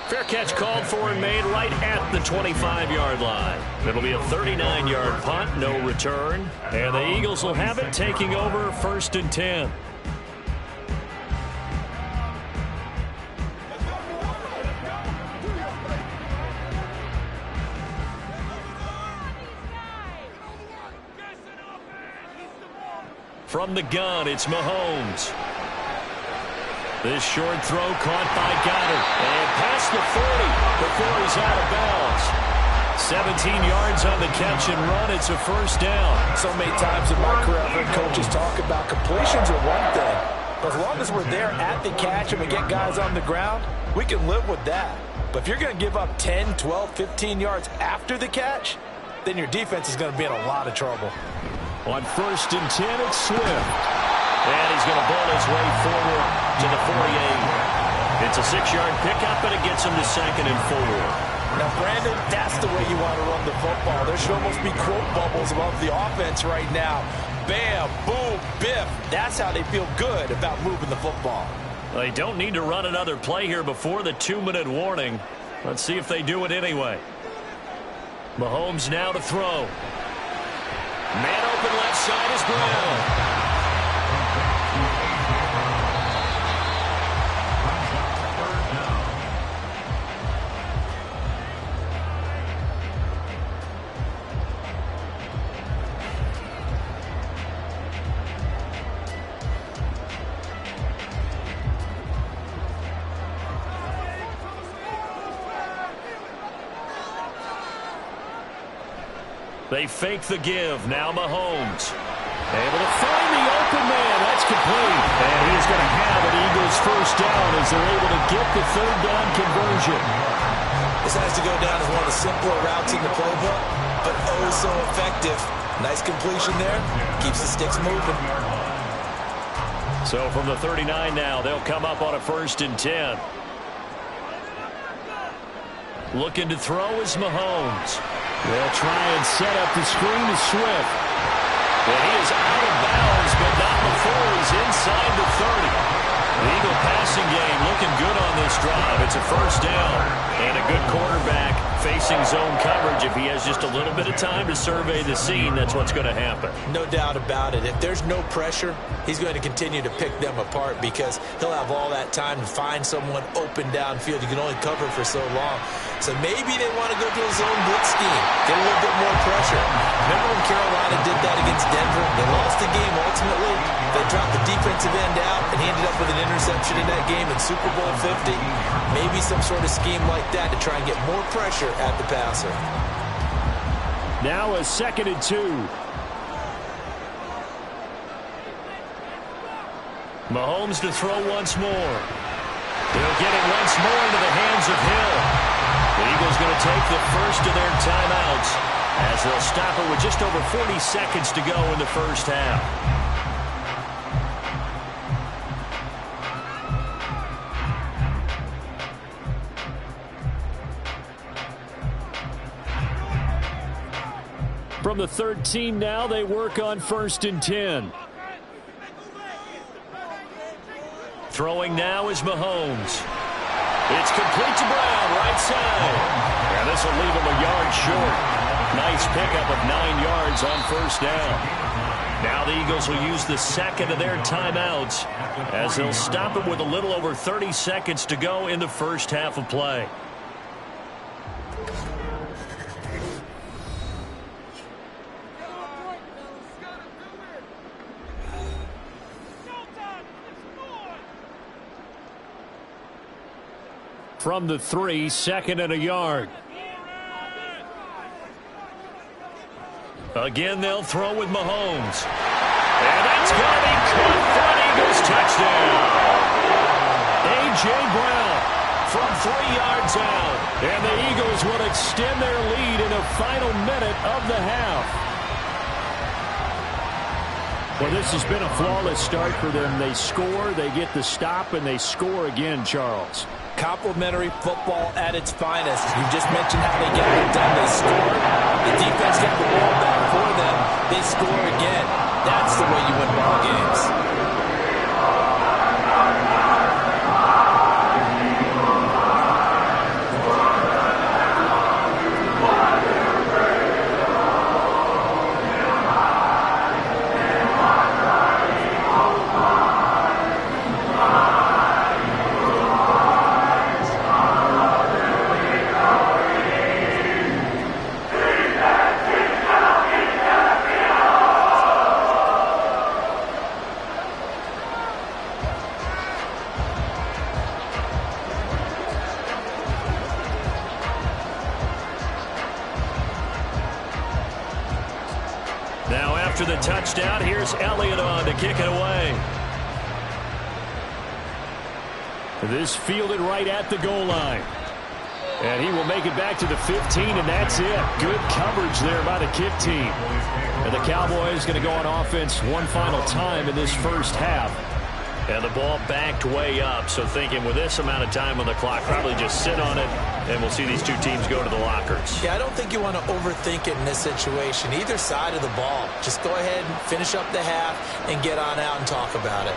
Fair catch called for and made right at the 25-yard line. It'll be a 39-yard punt, no return. And the Eagles will have it, taking over 1st and 10. From the gun, it's Mahomes. This short throw caught by Goddard. And past the 40 before he's out of bounds. 17 yards on the catch and run. It's a 1st down. So many times in my career, I've heard coaches talk about completions are one thing. But as long as we're there at the catch and we get guys on the ground, we can live with that. But if you're going to give up 10, 12, 15 yards after the catch, then your defense is going to be in a lot of trouble. On 1st and 10, it's Swift. And he's going to bowl his way forward to the 48. It's a 6-yard pickup, and it gets him to 2nd and 4. Now, Brandon, that's the way you want to run the football. There should almost be quote bubbles above the offense right now. Bam, boom, biff. That's how they feel good about moving the football. They don't need to run another play here before the 2-minute warning. Let's see if they do it anyway. Mahomes now to throw. Man open left side is Brown. They fake the give. Now Mahomes. Able to find the open man. That's complete. And he's going to have an Eagles 1st down as they're able to get the 3rd down conversion. This has to go down as one of the simpler routes in the playbook, but oh so effective. Nice completion there. Keeps the sticks moving. So from the 39 now, they'll come up on a 1st and 10. Looking to throw is Mahomes. They'll try and set up the screen to Swift. And he is out of bounds, but not before he's inside the 30. The Eagle passing game looking good on this drive. It's a 1st down. And a good quarterback facing zone coverage. If he has just a little bit of time to survey the scene, that's what's going to happen. No doubt about it. If there's no pressure, he's going to continue to pick them apart because he'll have all that time to find someone open downfield. You can only cover for so long. So maybe they want to go to a zone blitz scheme, get a little bit more pressure. Remember when Carolina did that against Denver? They lost the game ultimately. They dropped the defensive end out, and he ended up with an interception in that game in Super Bowl 50. Maybe some sort of scheme like that to try and get more pressure at the passer. Now a 2nd and 2. Mahomes to throw once more. They'll get it once more into the hands of Hill. The Eagles going to take the 1st of their timeouts as they'll stop it with just over 40 seconds to go in the 1st half. From the 13 now, they work on 1st and 10. Throwing now is Mahomes. It's complete to Brown, right side. And this will leave him a yard short. Nice pickup of 9 yards on 1st down. Now the Eagles will use the 2nd of their timeouts as they'll stop it with a little over 30 seconds to go in the 1st half of play. From the 3, 2nd and a yard. Again, they'll throw with Mahomes. And that's going to be caught for an Eagles touchdown. A.J. Brown from 3 yards out. And the Eagles will extend their lead in the final minute of the half. Well, this has been a flawless start for them. They score, they get the stop, and they score again, Charles. Complimentary football at its finest. You just mentioned how they get it done. They score. The defense got the ball back for them. They score again. That's the way you win ball games. after the touchdown. Here's Elliott on to kick it away. This fielded right at the goal line. And he will make it back to the 15, and that's it. Good coverage there by the kick team. And the Cowboys going to go on offense one final time in this first half. And the ball backed way up, so thinking with this amount of time on the clock, probably just sit on it, and we'll see these two teams go to the lockers. Yeah, I don't think you want to overthink it in this situation. Either side of the ball. Just go ahead and finish up the half and get on out and talk about it.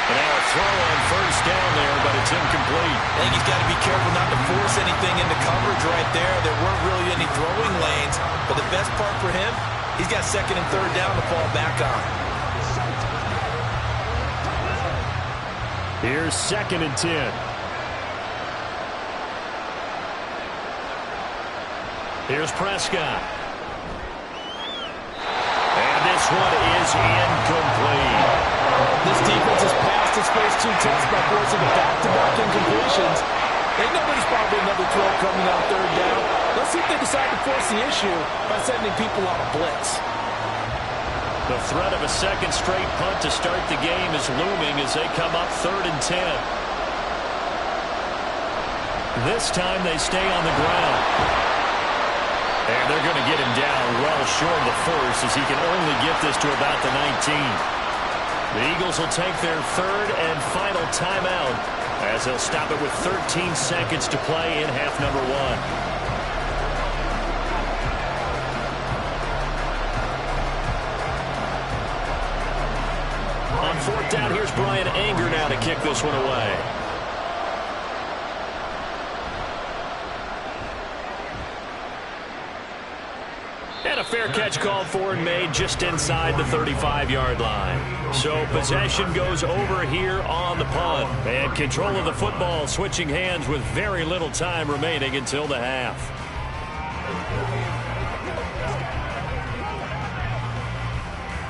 And now a throw on first down there, but it's incomplete. I think he's got to be careful not to force anything into coverage right there. There weren't really any throwing lanes, but the best part for him, he's got second and third down to fall back on. Here's 2nd and 10. Here's Prescott. And this one is incomplete. This defense has passed its first two tests by forcing back-to-back incompletions. They know there's probably another throw coming on third down. Let's see if they decide to force the issue by sending people on a blitz. The threat of a second straight punt to start the game is looming as they come up 3rd and 10. This time they stay on the ground. And they're going to get him down well short of the first as he can only get this to about the 19. The Eagles will take their 3rd and final timeout as they'll stop it with 13 seconds to play in half number 1. On 4th down, here's Bryan Anger now to kick this one away. And a fair catch called for and made just inside the 35-yard line. So possession goes over here on the punt. And control of the football switching hands with very little time remaining until the half.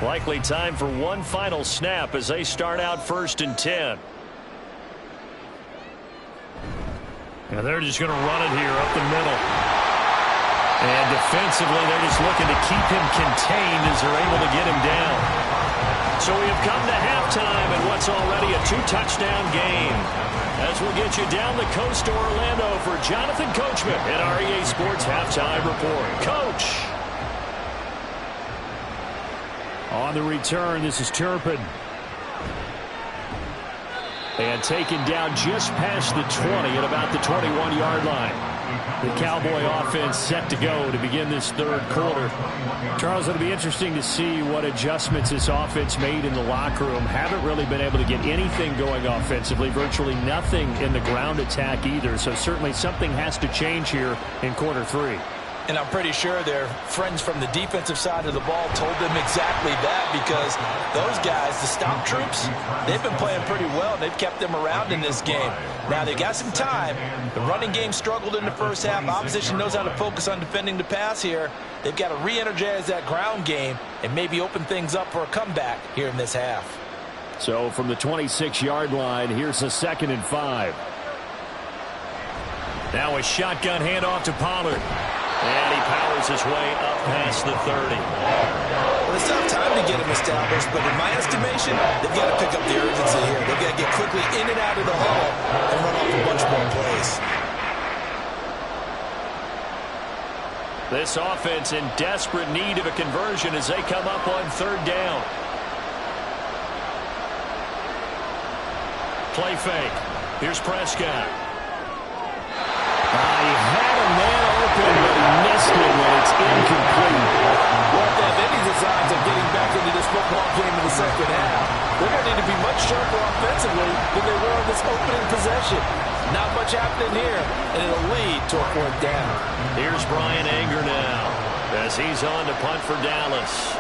Likely time for one final snap as they start out 1st and 10. And they're just going to run it here up the middle. And defensively, they're just looking to keep him contained as they're able to get him down. So we have come to halftime in what's already a 2-touchdown game. As we'll get you down the coast to Orlando for Jonathan Coachman at our EA Sports Halftime Report. Coach. On the return, this is Turpin. And taken down just past the 20 at about the 21-yard line. The Cowboy offense set to go to begin this 3rd quarter. Charles, it'll be interesting to see what adjustments this offense made in the locker room. Haven't really been able to get anything going offensively. Virtually nothing in the ground attack either. So certainly something has to change here in quarter 3. And I'm pretty sure their friends from the defensive side of the ball told them exactly that, because those guys, the stop troops, they've been playing pretty well. They've kept them around in this game. Now, they got some time. The running game struggled in the first half. Opposition knows how to focus on defending the pass here. They've got to re-energize that ground game and maybe open things up for a comeback here in this half. So from the 26-yard line, here's a 2nd and 5. Now a shotgun handoff to Pollard. And he powers his way up past the 30. Well, it's not time to get him established, but in my estimation, they've got to pick up the urgency here. They've got to get quickly in and out of the huddle and run off a bunch more plays. This offense in desperate need of a conversion as they come up on 3rd down. Play fake. Here's Prescott. He had a man open, but he missed it when it's incomplete. Well, if they have any designs of getting back into this football game in the second half, they're going to need to be much sharper offensively than they were on this opening possession. Not much happening here, and it'll lead to a 4th down. Here's Bryan Anger now as he's on to punt for Dallas.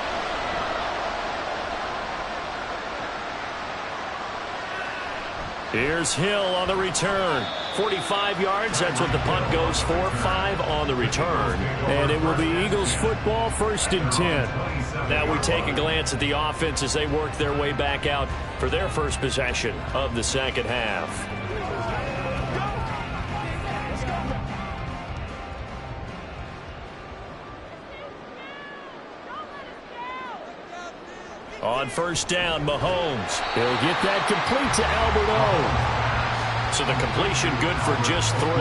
Here's Hill on the return. 45 yards, that's what the punt goes for. 5 on the return. And it will be Eagles football, 1st and 10. Now we take a glance at the offense as they work their way back out for their first possession of the second half. On first down, Mahomes. He'll get that complete to Albert O. So the completion good for just 3.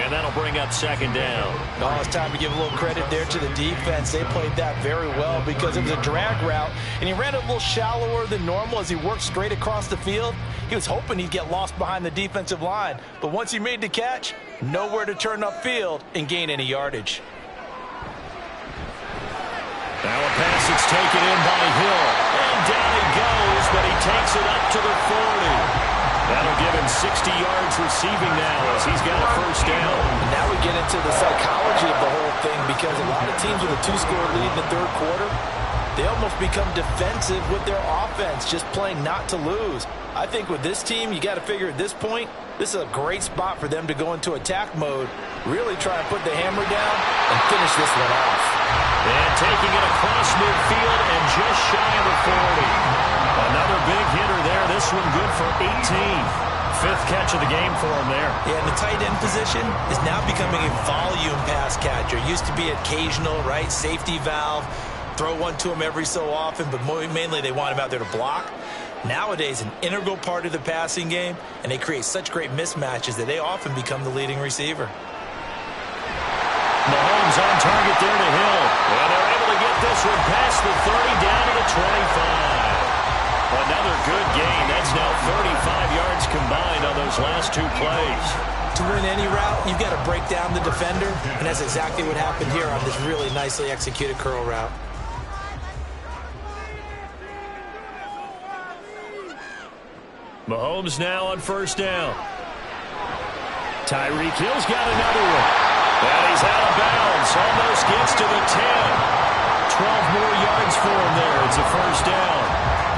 And that'll bring up second down. Oh, it's time to give a little credit there to the defense. They played that very well because it was a drag route, and he ran it a little shallower than normal as he worked straight across the field. He was hoping he'd get lost behind the defensive line, but once he made the catch, nowhere to turn upfield and gain any yardage. Now a pass that's taken in by Hill. And down he goes, but he takes it up to the 40. That'll give him 60 yards receiving now as he's got a first down. Now we get into the psychology of the whole thing because a lot of teams with a 2-score lead in the third quarter, they almost become defensive with their offense, just playing not to lose. I think with this team, you got to figure at this point, this is a great spot for them to go into attack mode, really try and put the hammer down and finish this one off. And taking it across midfield and just shy of the 40. Another big hitter there. This one good for 18. 5th catch of the game for him there. Yeah, and the tight end position is now becoming a volume pass catcher. Used to be occasional, right? Safety valve. Throw one to him every so often, but mainly they want him out there to block. Nowadays, an integral part of the passing game, and they create such great mismatches that they often become the leading receiver. Mahomes on target there to Hill. And they're able to get this one past the 30 down to the 25. Another good gain. That's now 35 yards combined on those last 2 plays. To win any route, you've got to break down the defender, and that's exactly what happened here on this really nicely executed curl route. Mahomes now on first down. Tyreek Hill's got another one. And he's out of bounds. Almost gets to the 10. 12 more yards for him there. It's a first down.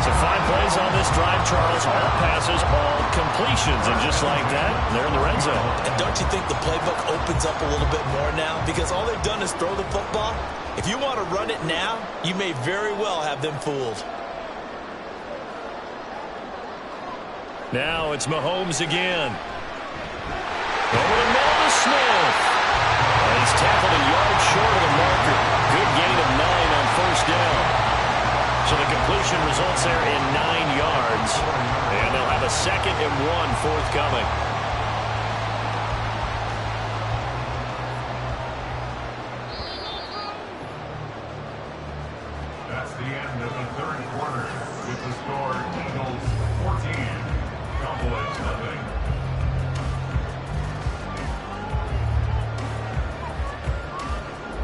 So 5 plays on this drive, Charles. All passes, all completions. And just like that, they're in the red zone. And don't you think the playbook opens up a little bit more now? Because all they've done is throw the football. If you want to run it now, you may very well have them fooled. Now it's Mahomes again. Over the middle to Smith. And he's tackled a yard short of the marker. Good gain of 9 on first down. So the completion results there in 9 yards. And they'll have a 2nd and 1 forthcoming. That's the end of the third quarter with the score Eagles 14, Cowboys nothing.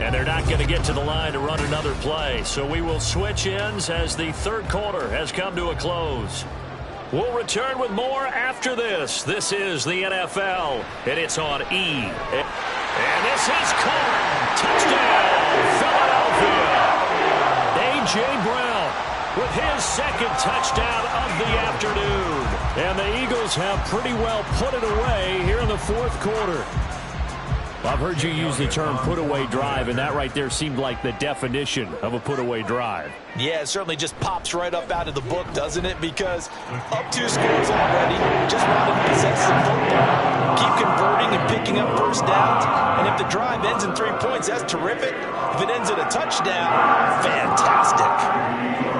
And they're not going to get to the line to run another play. So we will switch ends as the third quarter has come to a close. We'll return with more after this. This is the NFL, and it's on E. And this is caught. Touchdown, Philadelphia. A.J. Brown with his 2nd touchdown of the afternoon. And the Eagles have pretty well put it away here in the 4th quarter. I've heard you use the term put-away drive, and that right there seemed like the definition of a put-away drive. Yeah, it certainly just pops right up out of the book, doesn't it? Because up 2 scores already, just wanted to possess some football. Keep converting and picking up first downs. And if the drive ends in 3 points, that's terrific. If it ends in a touchdown, fantastic.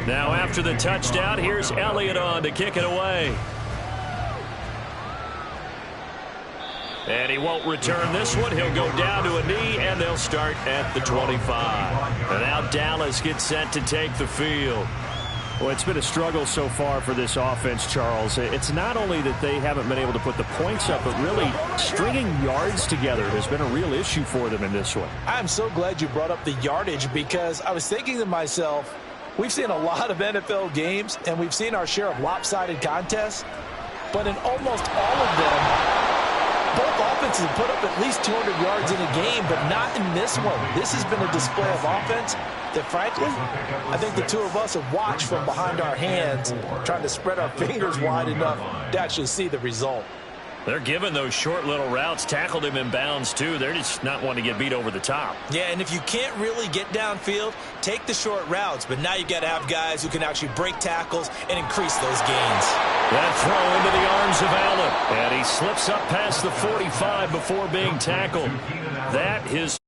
Now after the touchdown, here's Elliott on to kick it away. And he won't return this one. He'll go down to a knee, and they'll start at the 25. And now Dallas gets set to take the field. Well, it's been a struggle so far for this offense, Charles. It's not only that they haven't been able to put the points up, but really stringing yards together has been a real issue for them in this one. I'm so glad you brought up the yardage because I was thinking to myself, we've seen a lot of NFL games, and we've seen our share of lopsided contests. But in almost all of them, both offenses have put up at least 200 yards in a game, but not in this one. This has been a display of offense that, frankly, I think the two of us have watched from behind our hands, trying to spread our fingers wide enough to actually see the result. They're giving those short little routes, tackled him in bounds, too. They're just not wanting to get beat over the top. Yeah, and if you can't really get downfield, take the short routes. But now you got to have guys who can actually break tackles and increase those gains. That throw into the arms of Allen. And he slips up past the 45 before being tackled. That is...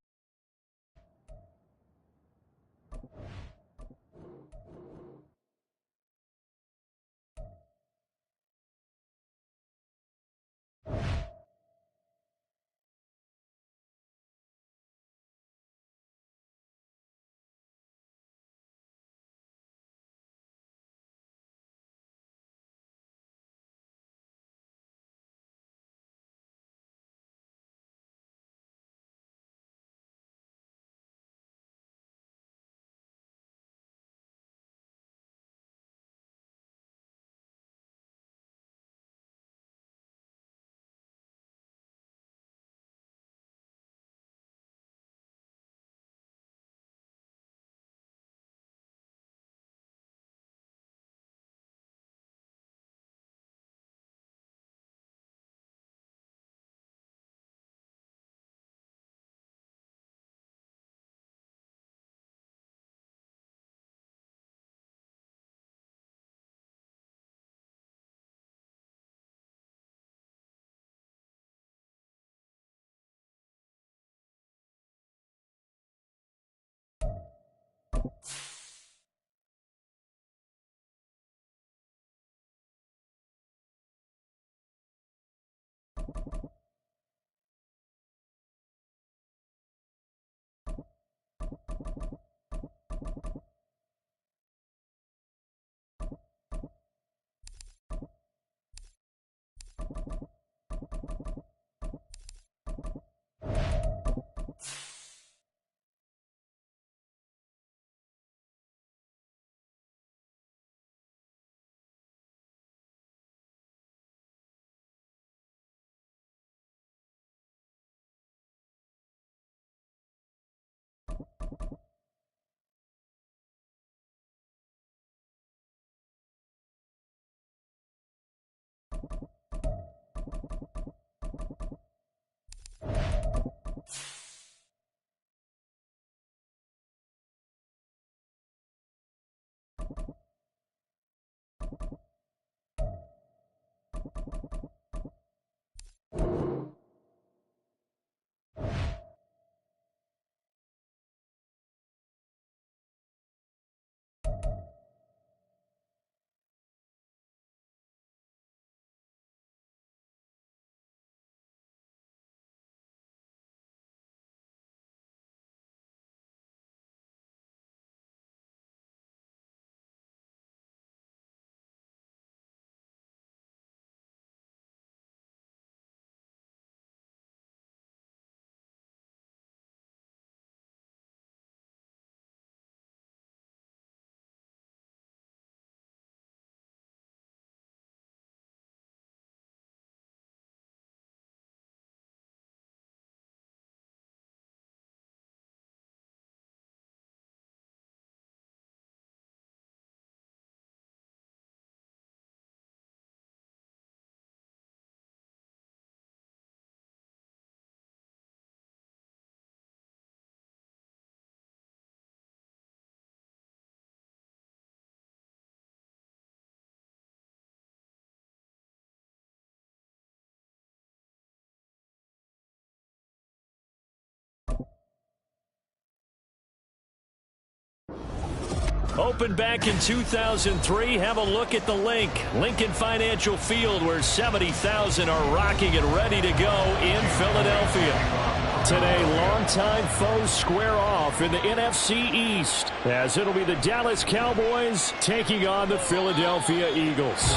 Opened back in 2003. Have a look at the link. Lincoln Financial Field, where 70,000 are rocking and ready to go in Philadelphia. Today, longtime foes square off in the NFC East, as it'll be the Dallas Cowboys taking on the Philadelphia Eagles.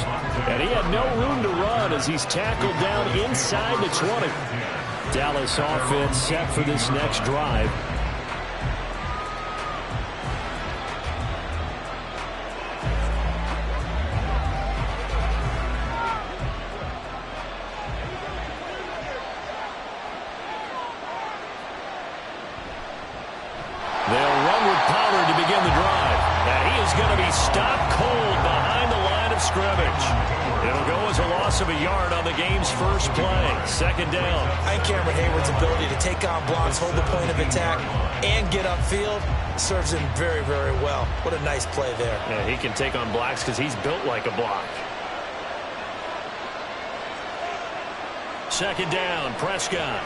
And he had no room to run as he's tackled down inside the 20. Dallas offense set for this next drive. they'll run with Pollard to begin the drive. And he is going to be stopped cold behind the line of scrimmage. It'll go as a loss of a yard on the game's first play. Second down. And Cameron Hayward's ability to take on blocks, hold the point of attack, and get upfield serves him very, very well. What a nice play there. Yeah, he can take on blocks because he's built like a block. Second down, Prescott.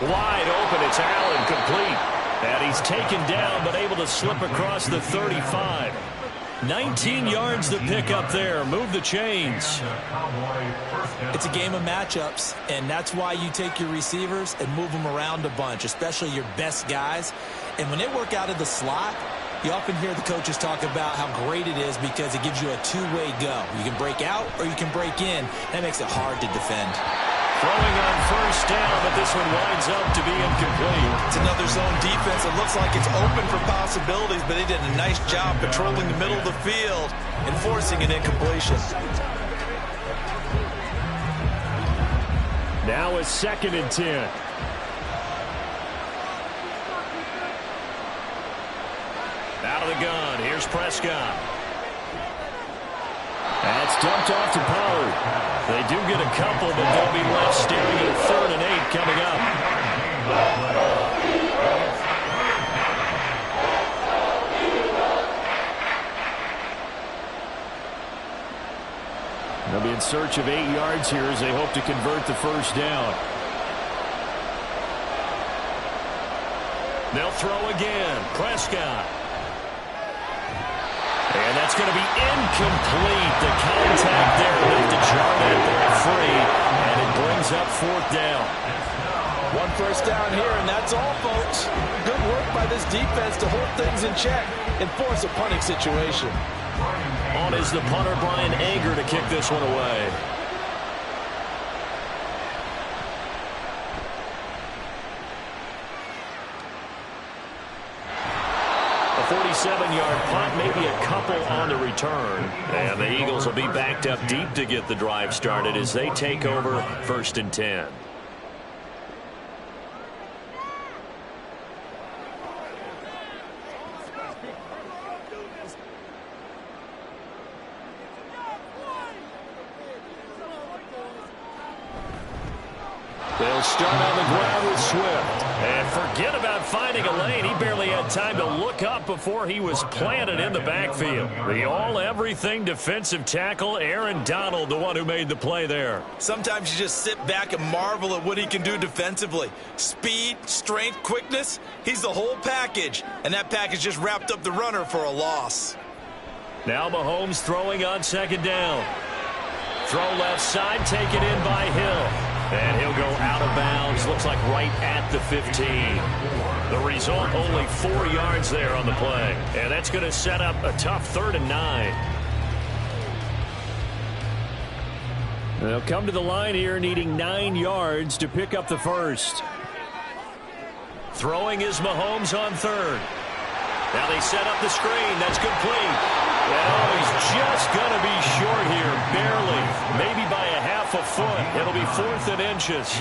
Wide open, it's Allen, complete. And he's taken down, but able to slip across the 35. 19 yards to pick up there. Move the chains. It's a game of matchups, and that's why you take your receivers and move them around a bunch, especially your best guys. And when they work out of the slot, you often hear the coaches talk about how great it is because it gives you a two-way go. You can break out or you can break in. That makes it hard to defend. Throwing on first down, but this one winds up to be incomplete. It's another zone defense. It looks like it's open for possibilities, but they did a nice job patrolling the middle of the field and forcing an incompletion. Now it's 2nd and 10. Out of the gun, here's Prescott. That's dumped off to Pollard. They do get a couple, but they'll be left staring at 3rd and 8 coming up. They'll be in search of 8 yards here as they hope to convert the first down. They'll throw again. Prescott. And that's going to be incomplete. The contact there left to Jarnett free, and it brings up 4th down. One first down here, and that's all, folks. Good work by this defense to hold things in check and force a punting situation. On is the punter, Brian Anger, to kick this one away. A 47-yard punt, maybe a couple on the return. And the Eagles will be backed up deep to get the drive started as they take over 1st and 10. They'll start on the ground with Swift. And forget about finding a lane. He barely had time to look up before he was planted in the backfield. The all-everything defensive tackle, Aaron Donald, the one who made the play there. Sometimes you just sit back and marvel at what he can do defensively. Speed, strength, quickness, he's the whole package. And that package just wrapped up the runner for a loss. Now Mahomes throwing on 2nd down. Throw left side, taken in by Hill. And he'll go out of bounds, looks like right at the 15. The result, only 4 yards there on the play. And that's going to set up a tough 3rd and 9. They'll come to the line here needing 9 yards to pick up the first. Throwing is Mahomes on 3rd. Now they set up the screen. That's complete. And he's just going to be short here, barely, maybe by a half a foot. It'll be 4th and inches.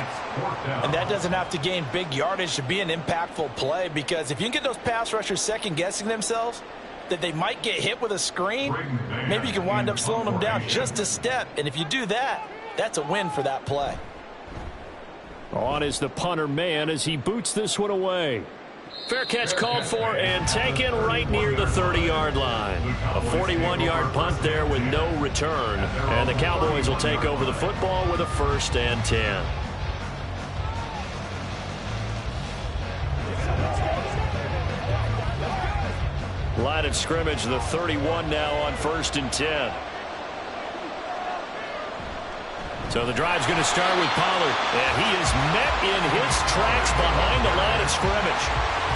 And that doesn't have to gain big yardage to be an impactful play, because if you can get those pass rushers second-guessing themselves that they might get hit with a screen, maybe you can wind up slowing them down just a step. And if you do that, that's a win for that play. On is the punter man as he boots this one away. Fair catch called for and taken right near the 30-yard line. A 41-yard punt there with no return. And the Cowboys will take over the football with a 1st and 10. Line of scrimmage, the 31 now on 1st and 10. So the drive's going to start with Pollard. And he is met in his tracks behind the line of scrimmage.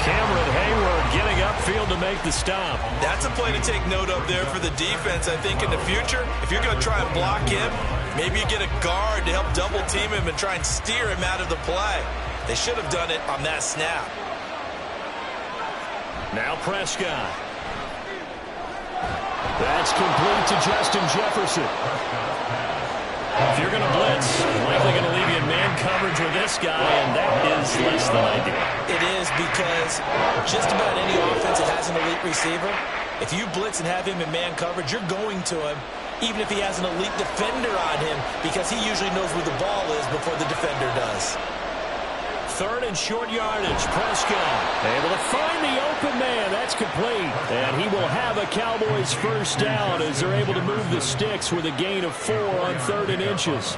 Cameron Hayward getting upfield to make the stop. That's a play to take note of there for the defense. I think in the future, if you're going to try and block him, maybe you get a guard to help double team him and try and steer him out of the play. They should have done it on that snap. Now Prescott. That's complete to Justin Jefferson. If you're going to blitz, likely going to leave you in man coverage with this guy, and that is less than ideal. It is, because just about any offense that has an elite receiver, if you blitz and have him in man coverage, you're going to him, even if he has an elite defender on him, because he usually knows where the ball is before the defender does. Third and short yardage. Prescott able to find the open man. That's complete. And he will have a Cowboys first down as they're able to move the sticks with a gain of 4 on 3rd and inches.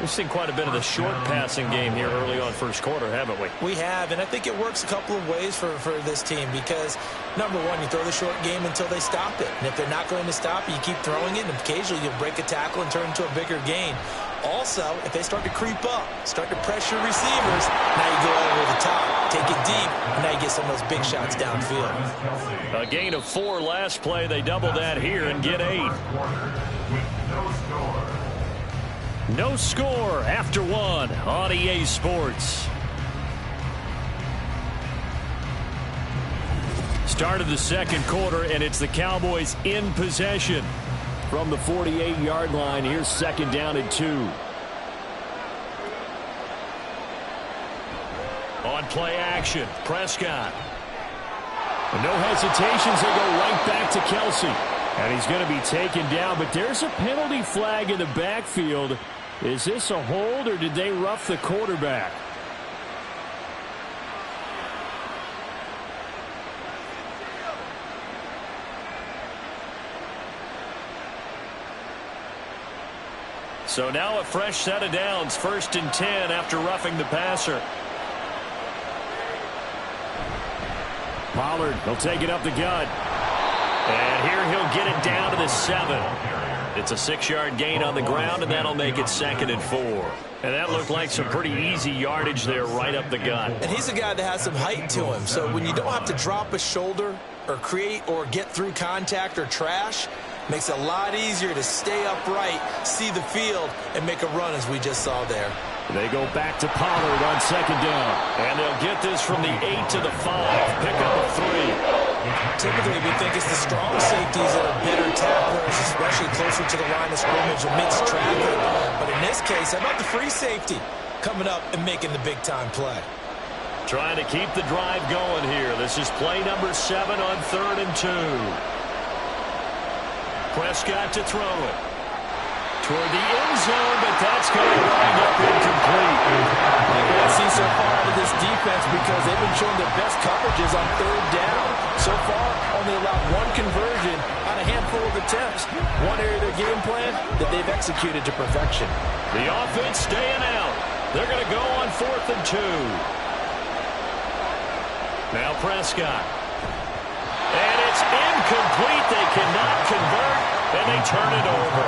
We've seen quite a bit of the short passing game here early on first quarter, haven't we? We have, and I think it works a couple of ways for this team because, number one, you throw the short game until they stop it. And if they're not going to stop it, you keep throwing it, and occasionally you'll break a tackle and turn it into a bigger gain. Also, if they start to creep up, start to pressure receivers, now you go over the top, take it deep, and now you get some of those big shots downfield. A gain of 4 last play. They double that here and get 8. No score after 1 on EA Sports. Start of the second quarter, and it's the Cowboys in possession. From the 48-yard line, here's 2nd down and 2. On play action, Prescott. No hesitations, they go right back to Kelsey. And he's going to be taken down, but there's a penalty flag in the backfield. Is this a hold, or did they rough the quarterback? So now a fresh set of downs, 1st and 10 after roughing the passer. Pollard, he'll take it up the gut. And here he'll get it down to the 7. It's a 6-yard gain on the ground, and that'll make it 2nd and 4. And that looked like some pretty easy yardage there right up the gut. And he's a guy that has some height to him. So when you don't have to drop a shoulder or create or get through contact or trash, makes it a lot easier to stay upright, see the field, and make a run as we just saw there. They go back to Pollard on 2nd down. And they'll get this from the 8 to the 5. Pick up a 3. Typically, we think it's the strong safeties that are better tacklers, especially closer to the line of scrimmage amidst traffic. But in this case, how about the free safety coming up and making the big-time play? Trying to keep the drive going here. This is play number 7 on 3rd and 2. Prescott to throw it. Toward the end zone, but that's going to wind up incomplete. What I see so far out of this defense, because they've been showing their best coverages on 3rd down. So far, only allowed 1 conversion on a handful of attempts. One area of their game plan that they've executed to perfection. The offense staying out. They're going to go on 4th and 2. Now Prescott. And it's incomplete. They cannot convert, and they turn it over.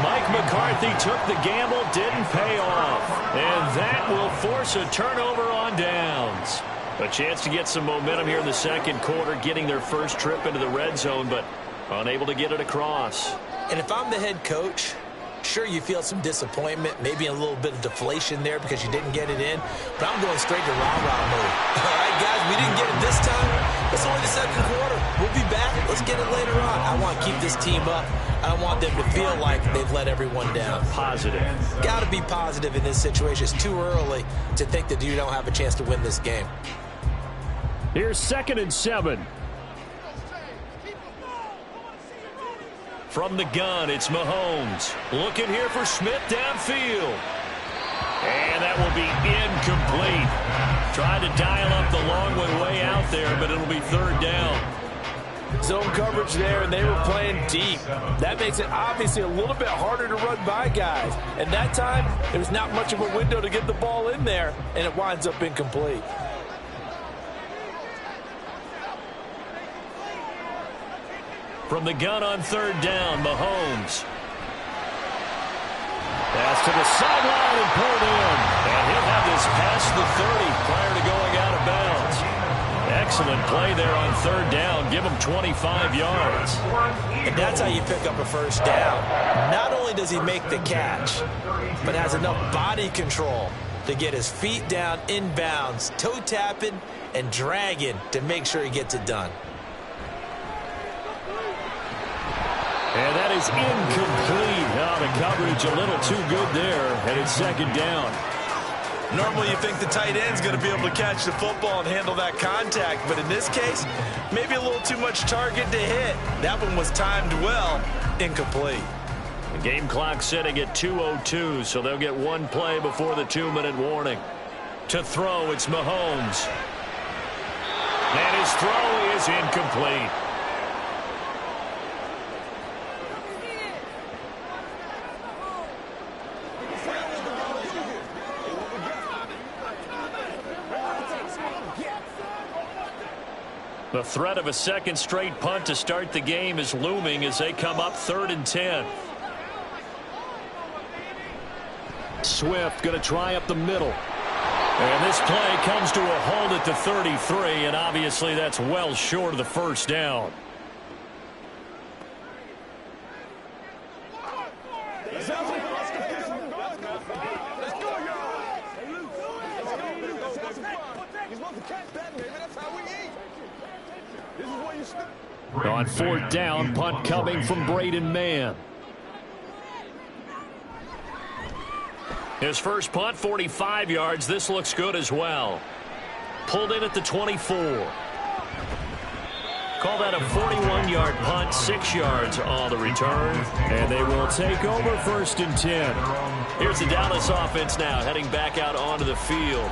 Mike McCarthy took the gamble, didn't pay off. And that will force a turnover on downs. A chance to get some momentum here in the second quarter, getting their first trip into the red zone, but unable to get it across. And if I'm the head coach, sure, you feel some disappointment, maybe a little bit of deflation there because you didn't get it in, but I'm going straight to rah-rah mode. All right, guys, we didn't get it this time. It's only the second quarter. We'll be back. Let's get it later on. I want to keep this team up. I don't want them to feel like they've let everyone down. Positive. Got to be positive in this situation. It's too early to think that you don't have a chance to win this game. Here's 2nd and 7. From the gun, it's Mahomes. Looking here for Smith downfield. And that will be incomplete. Tried to dial up the long way out there, but it'll be 3rd down. Zone coverage there, and they were playing deep. That makes it obviously a little bit harder to run by guys. And that time, there was not much of a window to get the ball in there, and it winds up incomplete. From the gun on 3rd down, Mahomes. Pass to the sideline and pulled in. And he'll have this past the 30 prior to going out of bounds. Excellent play there on 3rd down. Give him 25 yards. And that's how you pick up a first down. Not only does he make the catch, but has enough body control to get his feet down inbounds, toe tapping and dragging to make sure he gets it done. And that is incomplete. Oh, the coverage a little too good there, and it's second down. Normally you think the tight end's going to be able to catch the football and handle that contact, but in this case, maybe a little too much target to hit. That one was timed well, incomplete. The game clock setting at 2:02, so they'll get one play before the 2-minute warning. To throw, it's Mahomes. And his throw is incomplete. The threat of a second straight punt to start the game is looming as they come up 3rd and 10. Swift going to try up the middle. And this play comes to a hold at the 33, and obviously that's well short of the first down. On 4th down, punt coming from Braden Mann. His first punt, 45 yards. This looks good as well. Pulled in at the 24. Call that a 41-yard punt, 6 yards on the return. And they will take over 1st and 10. Here's the Dallas offense now heading back out onto the field.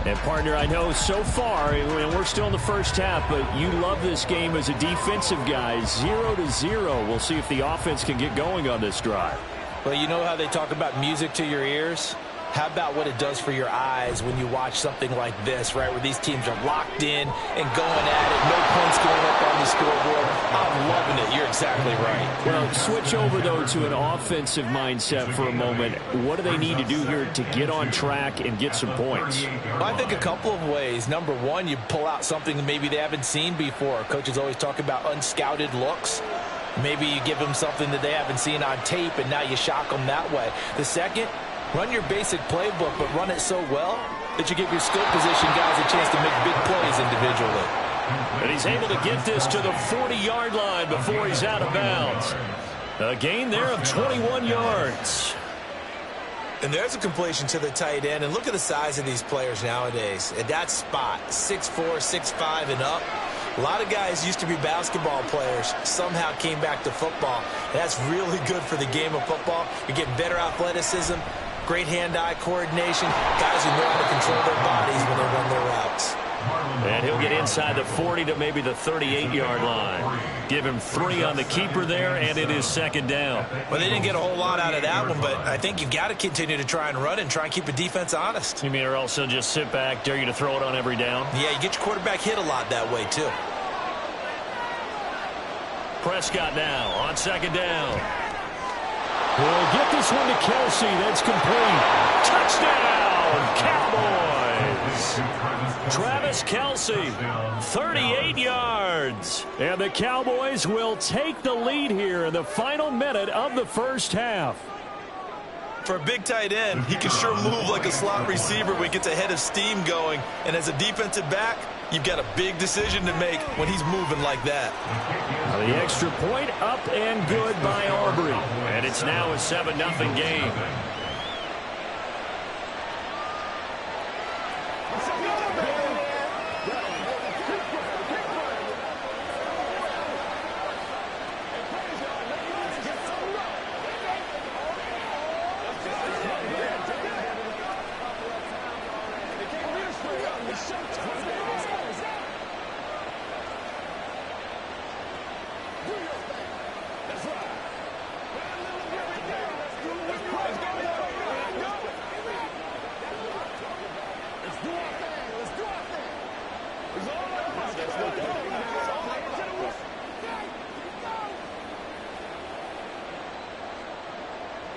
And, partner, I know so far, and we're still in the first half, but you love this game as a defensive guy. 0-0. We'll see if the offense can get going on this drive. Well, you know how they talk about music to your ears? How about what it does for your eyes when you watch something like this, right, where these teams are locked in and going at it, no points going up on the scoreboard. I'm loving it. You're exactly right. Well, switch over, though, to an offensive mindset for a moment. What do they need to do here to get on track and get some points? Well, I think a couple of ways. Number one, you pull out something that maybe they haven't seen before. Coaches always talk about unscouted looks. Maybe you give them something that they haven't seen on tape, and now you shock them that way. The second, run your basic playbook, but run it so well that you give your skill position guys a chance to make big plays individually. And he's able to get this to the 40-yard line before he's out of bounds. A gain there of 21 yards. And there's a completion to the tight end. And look at the size of these players nowadays. At that spot, 6'4", 6'5", and up. A lot of guys used to be basketball players, somehow came back to football. And that's really good for the game of football. You're getting better athleticism, great hand-eye coordination, guys who know how to control their bodies when they run their routes. And he'll get inside the 40 to maybe the 38-yard line. Give him 3 on the keeper there, and it is second down. Well, they didn't get a whole lot out of that one, but I think you've got to continue to try and run and try and keep the defense honest. You mean or also just sit back, dare you to throw it on every down? Yeah, you get your quarterback hit a lot that way, too. Prescott now on second down. We'll get this one to Kelce. That's complete. Touchdown, Cowboys. Travis Kelce, 38 yards. And the Cowboys will take the lead here in the final minute of the first half. For a big tight end, he can sure move like a slot receiver when he gets a head of steam going. And as a defensive back, you've got a big decision to make when he's moving like that. The extra point up and good by Aubrey. And it's now a 7-0 game.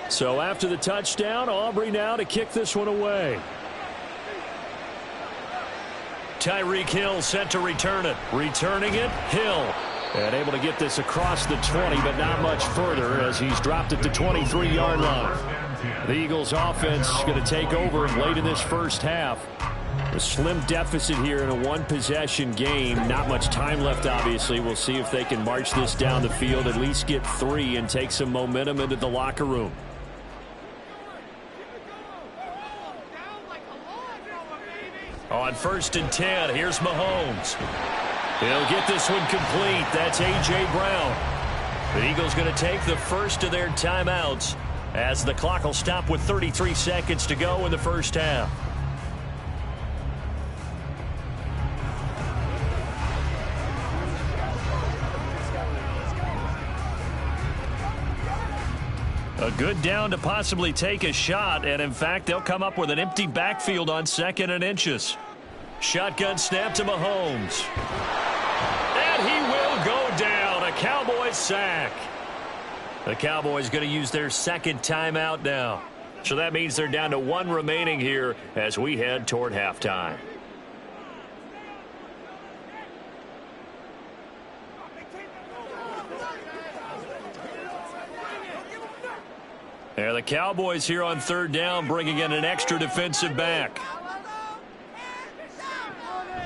So after the touchdown, Aubrey now to kick this one away. Tyreek Hill set to return it. Returning it, Hill. And able to get this across the 20, but not much further as he's dropped at the 23-yard line. The Eagles offense going to take over late in this first half. A slim deficit here in a one-possession game. Not much time left, obviously. We'll see if they can march this down the field, at least get 3, and take some momentum into the locker room. On 1st and 10, here's Mahomes. He'll get this one complete. That's A.J. Brown. The Eagles going to take the first of their timeouts as the clock will stop with 33 seconds to go in the first half. A good down to possibly take a shot, and in fact, they'll come up with an empty backfield on 2nd and inches. Shotgun snap to Mahomes. And he will go down. A Cowboys sack. The Cowboys going to use their 2nd timeout now. So that means they're down to 1 remaining here as we head toward halftime. There the Cowboys here on 3rd down, bringing in an extra defensive back.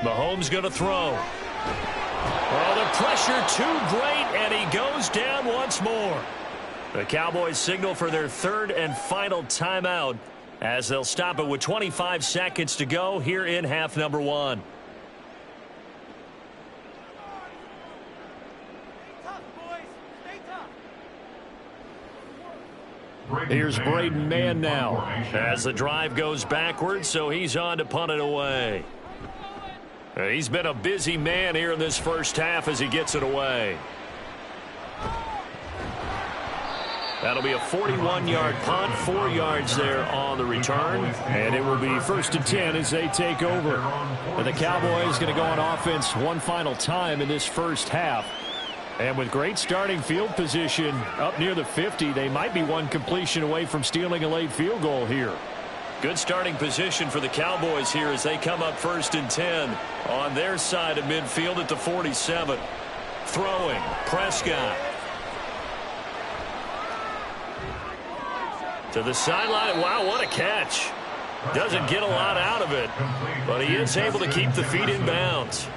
Mahomes going to throw. Oh, the pressure too great, and he goes down once more. The Cowboys signal for their 3rd and final timeout as they'll stop it with 25 seconds to go here in half number 1. Here's Braden Mann now as the drive goes backwards, so he's on to punt it away. He's been a busy man here in this first half as he gets it away. That'll be a 41-yard punt, 4 yards there on the return, and it will be 1st and 10 as they take over. And the Cowboys going to go on offense one final time in this first half. And with great starting field position up near the 50, they might be one completion away from stealing a late field goal here. Good starting position for the Cowboys here as they come up 1st and 10 on their side of midfield at the 47. Throwing, Prescott. To the sideline. Wow, what a catch. Doesn't get a lot out of it, but he is able to keep the feet in bounds.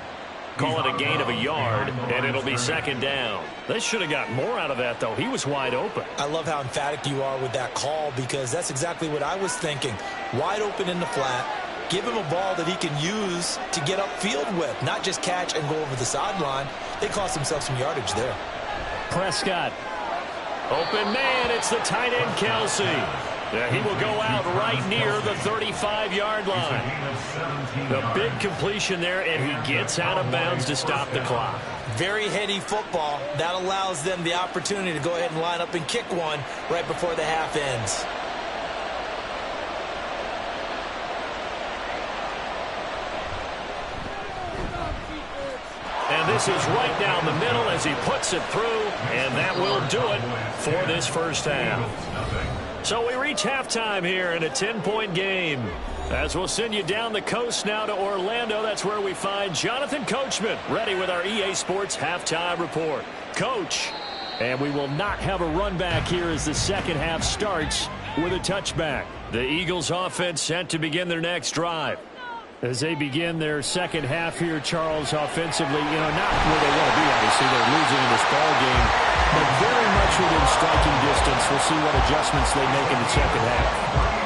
Call it a gain of a yard, and it'll be 2nd down. They should have got more out of that, though. He was wide open. I love how emphatic you are with that call because that's exactly what I was thinking. Wide open in the flat. Give him a ball that he can use to get upfield with, not just catch and go over the sideline. They cost themselves some yardage there. Prescott. Open man, it's the tight end, Kelsey. Yeah, he will go out right near the 35-yard line. The big completion there, and he gets out of bounds to stop the clock. Very heady football. That allows them the opportunity to go ahead and line up and kick one right before the half ends. And this is right down the middle as he puts it through, and that will do it for this first half. So we reach halftime here in a 10-point game. As we'll send you down the coast now to Orlando, that's where we find Jonathan Coachman ready with our EA Sports Halftime Report. Coach. And we will not have a run back here as the second half starts with a touchback. The Eagles offense set to begin their next drive. As they begin their second half here, Charles, offensively, not where they want to be, obviously. They're losing in this ball game, but very much within striking distance. We'll see what adjustments they make in the second half.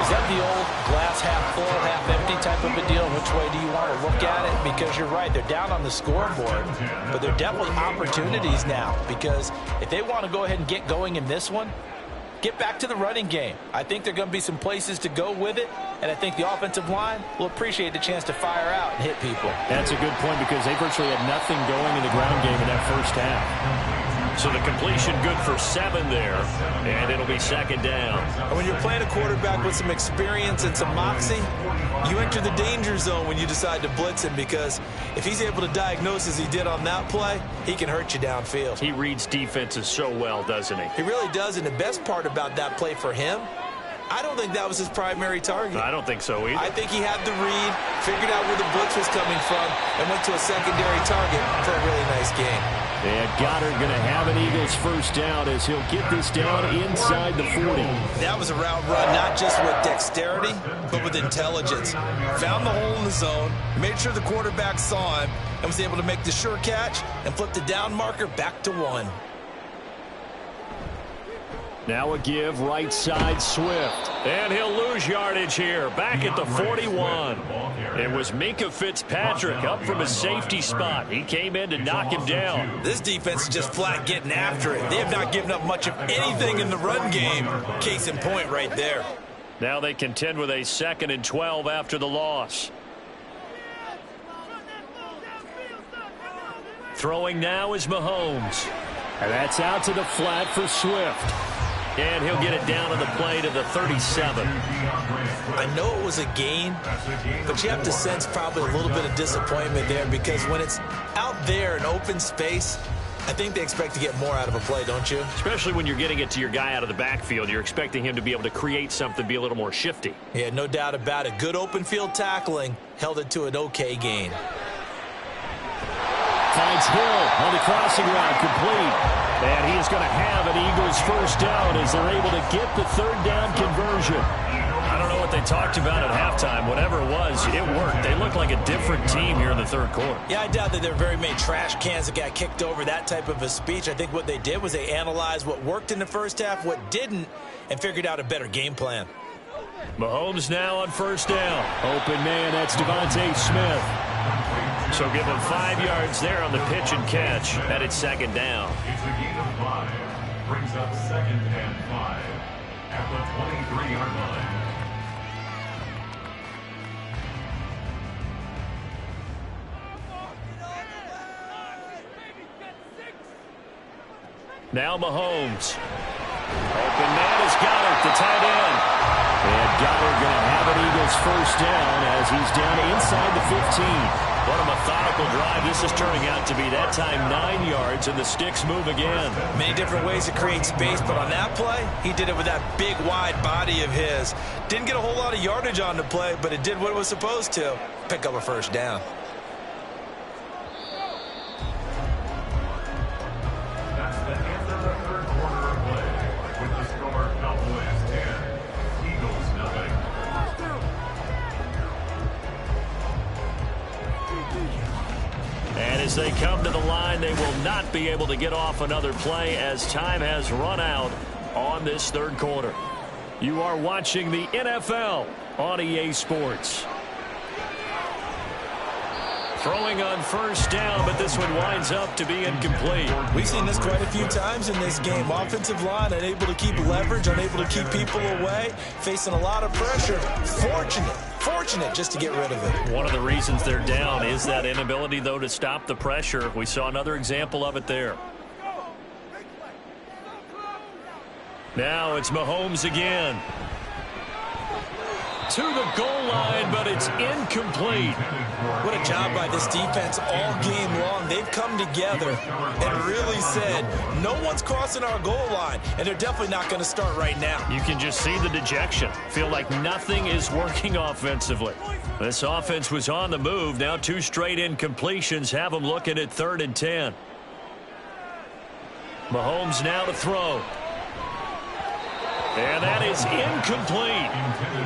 Is that the old glass half full, half empty type of a deal? Which way do you want to look at it? Because you're right, they're down on the scoreboard, but they're definitely opportunities now because if they want to go ahead and get going in this one, get back to the running game. I think there are going to be some places to go with it, and I think the offensive line will appreciate the chance to fire out and hit people. That's a good point because they virtually had nothing going in the ground game in that first half. So the completion good for 7 there, and it'll be 2nd down. And when you're playing a quarterback with some experience and some moxie, you enter the danger zone when you decide to blitz him because if he's able to diagnose as he did on that play, he can hurt you downfield. He reads defenses so well, doesn't he? He really does, and the best part about that play for him, I don't think that was his primary target. I don't think so either. I think he had the read, figured out where the blitz was coming from, and went to a secondary target for a really nice game. And Goddard going to have an Eagles first down as he'll get this down inside the 40. That was a route run, not just with dexterity, but with intelligence. Found the hole in the zone, made sure the quarterback saw him, and was able to make the sure catch and flip the down marker back to 1. Now a give right side Swift. And he'll lose yardage here, back at the 41. It was Minkah Fitzpatrick up from a safety spot. He came in to knock him down. This defense is just flat getting after it. They have not given up much of anything in the run game. Case in point right there. Now they contend with a 2nd and 12 after the loss. Throwing now is Mahomes. And that's out to the flat for Swift. And he'll get it down to the play to the 37. I know it was a gain, but you have to sense probably a little bit of disappointment there because when it's out there in open space, I think they expect to get more out of a play, don't you? Especially when you're getting it to your guy out of the backfield. You're expecting him to be able to create something, be a little more shifty. Yeah, no doubt about it. Good open field tackling held it to an okay gain. Finds Hill on the crossing route, complete. And he is going to have an Eagles first down as they're able to get the 3rd down conversion. I don't know what they talked about at halftime. Whatever it was, it worked. They look like a different team here in the 3rd quarter. Yeah, I doubt that there were very many trash cans that got kicked over, that type of a speech. I think what they did was they analyzed what worked in the first half, what didn't, and figured out a better game plan. Mahomes now on first down. Open man, that's Devontae Smith. So give him 5 yards there on the pitch and catch. And it's 2nd down. It's a gain of 5. Brings up 2nd and 5 at the 23-yard line. Now Mahomes. Open man is Goddard, the tight end. And Goddard going to have an Eagles first down as he's down inside the 15. What a methodical drive. This is turning out to be that time 9 yards, and the sticks move again. Many different ways to create space, but on that play, he did it with that big, wide body of his. Didn't get a whole lot of yardage on the play, but it did what it was supposed to. Pick up a first down. That's the end of the 3rd quarter of play with the score Cowboys 10, Eagles nothing. And as they come to the line, they will not be able to get off another play as time has run out on this 3rd quarter. You are watching the NFL on EA Sports. Throwing on first down, but this one winds up to be incomplete. We've seen this quite a few times in this game. Offensive line unable to keep leverage, unable to keep people away, facing a lot of pressure. Fortunate just to get rid of it. One of the reasons they're down is that inability, though, to stop the pressure. We saw another example of it there. Now it's Mahomes again. To the goal line, but it's incomplete. What a job by this defense all game long. They've come together and really said, no one's crossing our goal line, and they're definitely not going to start right now. You can just see the dejection. Feel like nothing is working offensively. This offense was on the move. Now 2 straight incompletions have them looking at 3rd and 10. Mahomes now to throw. And that is incomplete.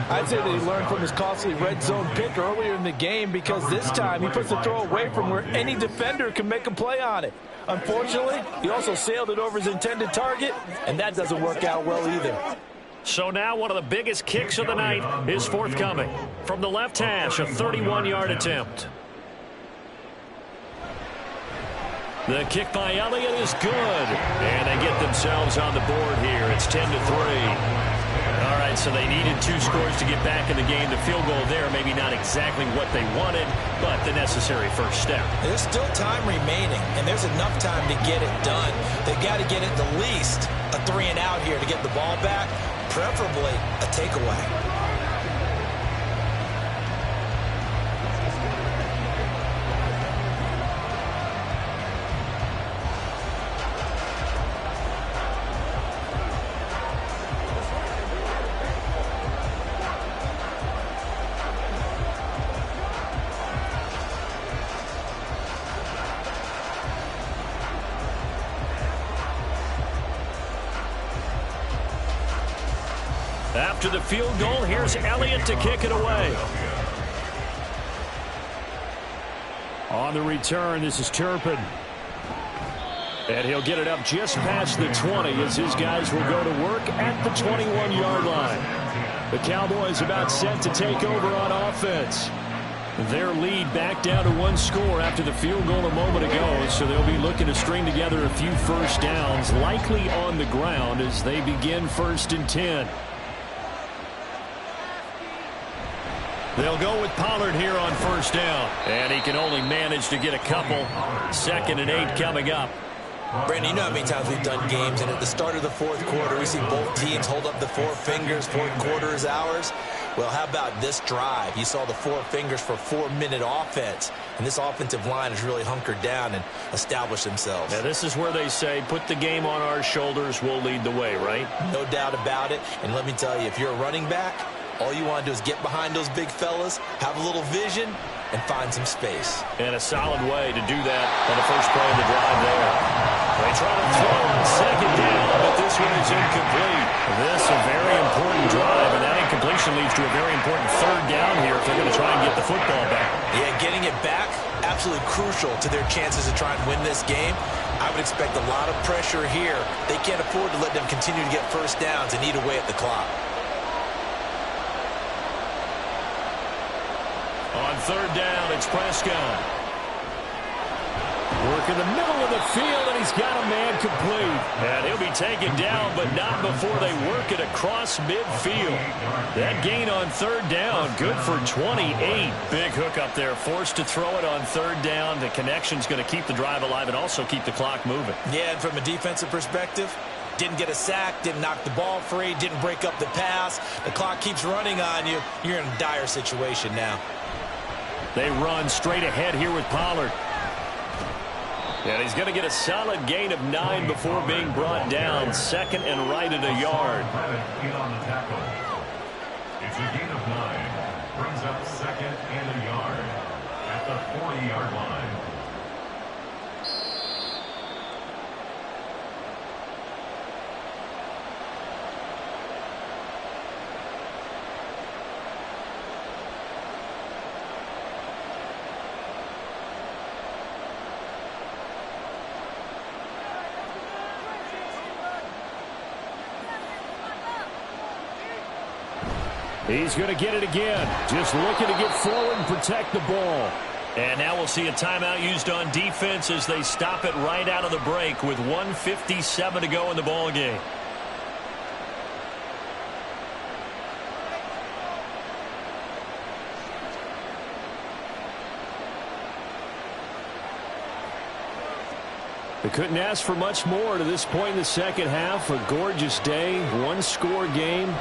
I'd say that he learned from his costly red zone pick earlier in the game because this time he puts the throw away from where any defender can make a play on it. Unfortunately, he also sailed it over his intended target, and that doesn't work out well either. So now one of the biggest kicks of the night is forthcoming. From the left hash, a 31-yard attempt. The kick by Elliott is good. And they get themselves on the board here. It's 10-3. All right, so they needed 2 scores to get back in the game. The field goal there, maybe not exactly what they wanted, but the necessary first step. There's still time remaining, and there's enough time to get it done. They've got to get it at least a 3-and-out here to get the ball back, preferably a takeaway. After the field goal, here's Elliott to kick it away. On the return, this is Turpin. And he'll get it up just past the 20 as his guys will go to work at the 21-yard line. The Cowboys about set to take over on offense. Their lead back down to 1 score after the field goal a moment ago, so they'll be looking to string together a few first downs, likely on the ground as they begin 1st and 10. They'll go with Pollard here on 1st down, and he can only manage to get a couple. 2nd and 8 coming up. Brandon, you know how many times we've done games, and at the start of the 4th quarter, we see both teams hold up the 4 fingers, 4th quarter is ours. Well, how about this drive? You saw the 4 fingers for 4-minute offense, and this offensive line has really hunkered down and established themselves. Now, this is where they say, put the game on our shoulders, we'll lead the way, right? No doubt about it, and let me tell you, if you're a running back, all you want to do is get behind those big fellas, have a little vision, and find some space. And a solid way to do that on the first play of the drive there. They try to throw on 2nd down, but this one is incomplete. This is a very important drive, and that incompletion leads to a very important 3rd down here if they're going to try and get the football back. Yeah, getting it back, absolutely crucial to their chances to try and win this game. I would expect a lot of pressure here. They can't afford to let them continue to get first downs and eat away at the clock. On 3rd down, it's Prescott. Work in the middle of the field, and he's got a man complete. And he'll be taken down, but not before they work it across midfield. That gain on 3rd down, good for 28. Big hook up there, forced to throw it on 3rd down. The connection's going to keep the drive alive and also keep the clock moving. Yeah, and from a defensive perspective, didn't get a sack, didn't knock the ball free, didn't break up the pass. The clock keeps running on you. You're in a dire situation now. They run straight ahead here with Pollard. And he's going to get a solid gain of 9 before being brought down. 2nd and right at a yard. It's a gain of 9. Brings up 2nd and a yard at the 40-yard line. He's going to get it again. Just looking to get forward and protect the ball. And now we'll see a timeout used on defense as they stop it right out of the break with 1:57 to go in the ball game. They couldn't ask for much more to this point in the 2nd half. A gorgeous day, 1-score game.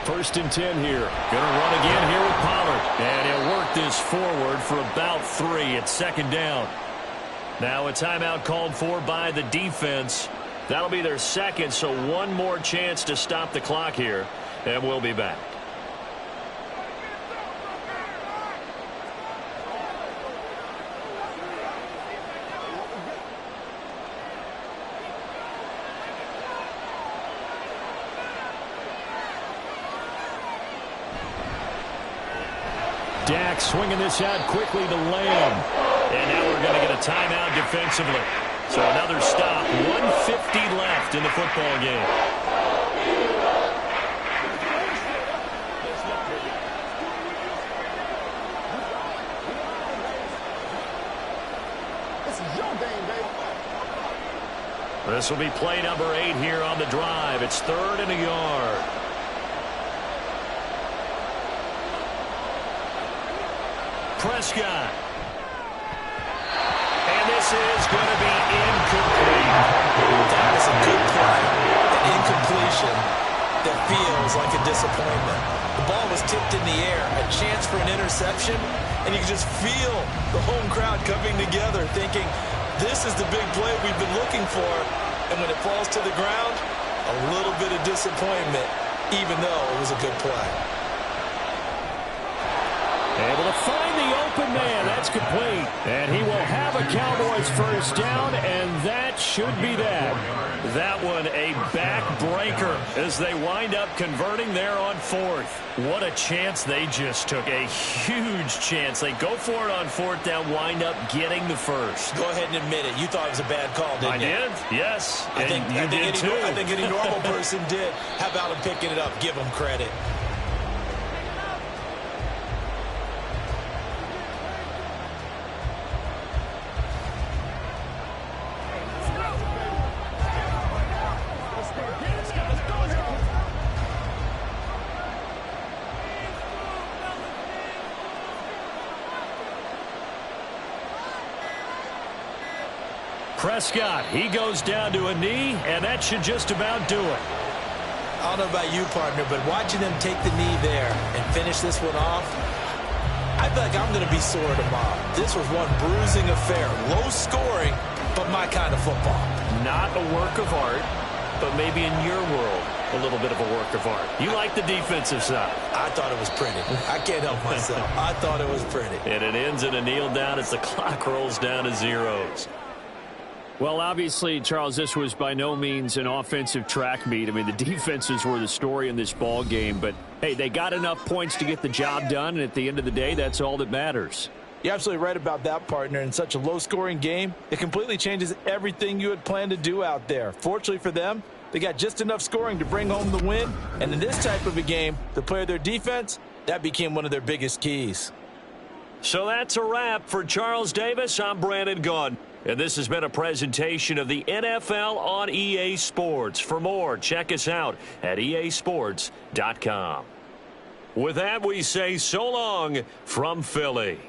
1st and 10 here. Going to run again here with Pollard. And he'll work this forward for about 3 at 2nd down. Now a timeout called for by the defense. That'll be their 2nd, so 1 more chance to stop the clock here. And we'll be back. Dak swinging this out quickly to Lamb. And now we're going to get a timeout defensively. So another stop. 1:50 left in the football game. This will be play number 8 here on the drive. It's 3rd and a yard. Prescott. And this is going to be incomplete. That is a good play. An incompletion that feels like a disappointment. The ball was tipped in the air, a chance for an interception, and you can just feel the home crowd coming together thinking, this is the big play we've been looking for. And when it falls to the ground, a little bit of disappointment, even though it was a good play. Able to find the open man. That's complete. And he will have a Cowboys first down, and that should be that. That one a backbreaker as they wind up converting there on fourth. What a chance they just took. A huge chance. They go for it on fourth down, wind up getting the first. Go ahead and admit it. You thought it was a bad call, didn't you? I did, yes. I think any normal person did. How about him picking it up? Give him credit. Prescott, he goes down to a knee, and that should just about do it. I don't know about you, partner, but watching them take the knee there and finish this one off, I feel like I'm going to be sore tomorrow. This was one bruising affair. Low scoring, but my kind of football. Not a work of art, but maybe in your world, a little bit of a work of art. You like the defensive side. I thought it was pretty. I can't help myself. I thought it was pretty. And it ends in a kneel down as the clock rolls down to zeros. Well, obviously, Charles, this was by no means an offensive track meet. I mean, the defenses were the story in this ball game. But, hey, they got enough points to get the job done, and at the end of the day, that's all that matters. You're absolutely right about that, partner. In such a low-scoring game, it completely changes everything you had planned to do out there. Fortunately for them, they got just enough scoring to bring home the win. And in this type of a game, to play their defense, that became one of their biggest keys. So that's a wrap for Charles Davis. I'm Brandon Gaudin. And this has been a presentation of the NFL on EA Sports. For more, check us out at easports.com. With that, we say so long from Philly.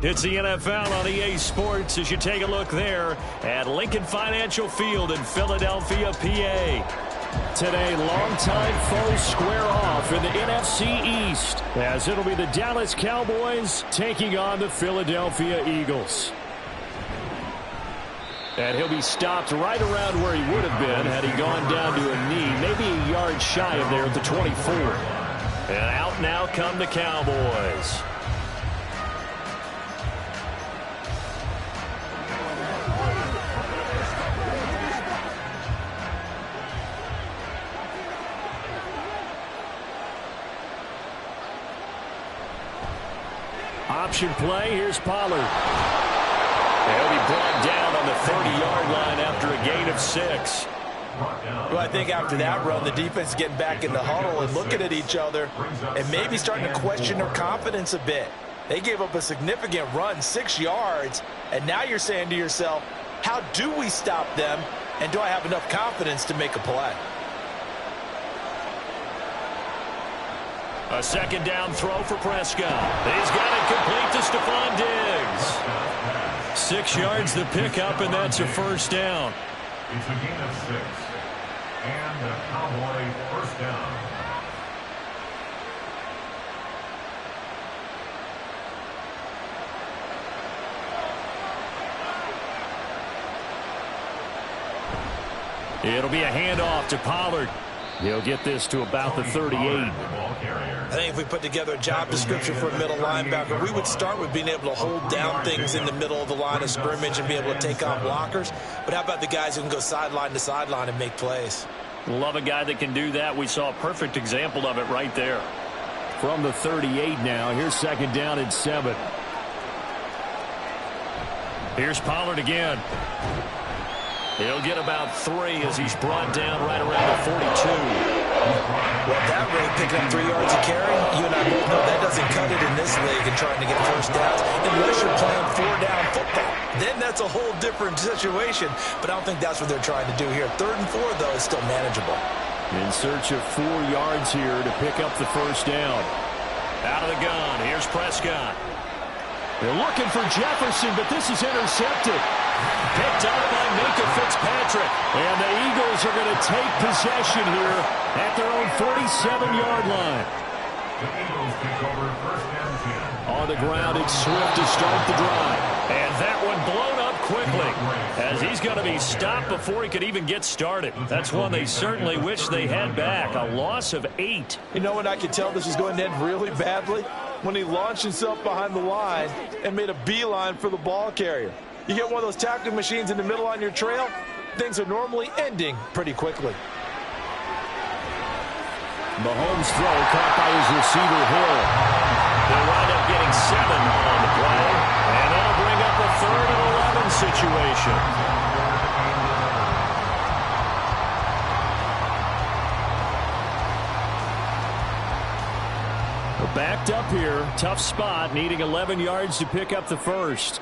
It's the NFL on EA Sports as you take a look there at Lincoln Financial Field in Philadelphia, PA. Today, longtime foes square off in the NFC East as it'll be the Dallas Cowboys taking on the Philadelphia Eagles. And he'll be stopped right around where he would have been had he gone down to a knee, maybe a yard shy of there at the 24. And out now come the Cowboys. Option play, here's Pollard. He'll be brought down on the 30-yard line after a gain of 6. Well, I think after that run, the defense is getting back in the huddle and looking at each other and maybe starting to question their confidence a bit. They gave up a significant run, 6 yards, and now you're saying to yourself, how do we stop them, and do I have enough confidence to make a play? A second down throw for Prescott. He's got it complete to Stephon Diggs. 6 yards the pickup, and that's a first down. It's a gain of 6. And a Cowboy first down. It'll be a handoff to Pollard. He'll get this to about the 38. I think if we put together a job description for a middle linebacker, we would start with being able to hold down things in the middle of the line of scrimmage and be able to take on blockers. But how about the guys who can go sideline to sideline and make plays? Love a guy that can do that. We saw a perfect example of it right there. From the 38 now, here's second down and 7. Here's Pollard again. He'll get about 3 as he's brought down right around the 42. Well, at that rate, picking up 3 yards a carry, you and I both know that doesn't cut it in this league and trying to get first downs unless you're playing 4-down football. Then that's a whole different situation, but I don't think that's what they're trying to do here. 3rd and 4, though, is still manageable. In search of 4 yards here to pick up the first down. Out of the gun, here's Prescott. They're looking for Jefferson, but this is intercepted. Picked up by Minkah Fitzpatrick. And the Eagles are going to take possession here at their own 47-yard line. The Eagles take over first and 10. On the ground, it's Swift to start the drive. And that one blown up quickly as he's going to be stopped before he could even get started. That's one they certainly wish they had back. A loss of 8. You know when I could tell this was going to end really badly? When he launched himself behind the line and made a beeline for the ball carrier. You get one of those tackling machines in the middle on your trail, things are normally ending pretty quickly. Mahomes' throw caught by his receiver, Hill. They'll wind up getting 7 on the play, and that'll bring up a 3rd and 11 situation. We're backed up here, tough spot, needing 11 yards to pick up the first.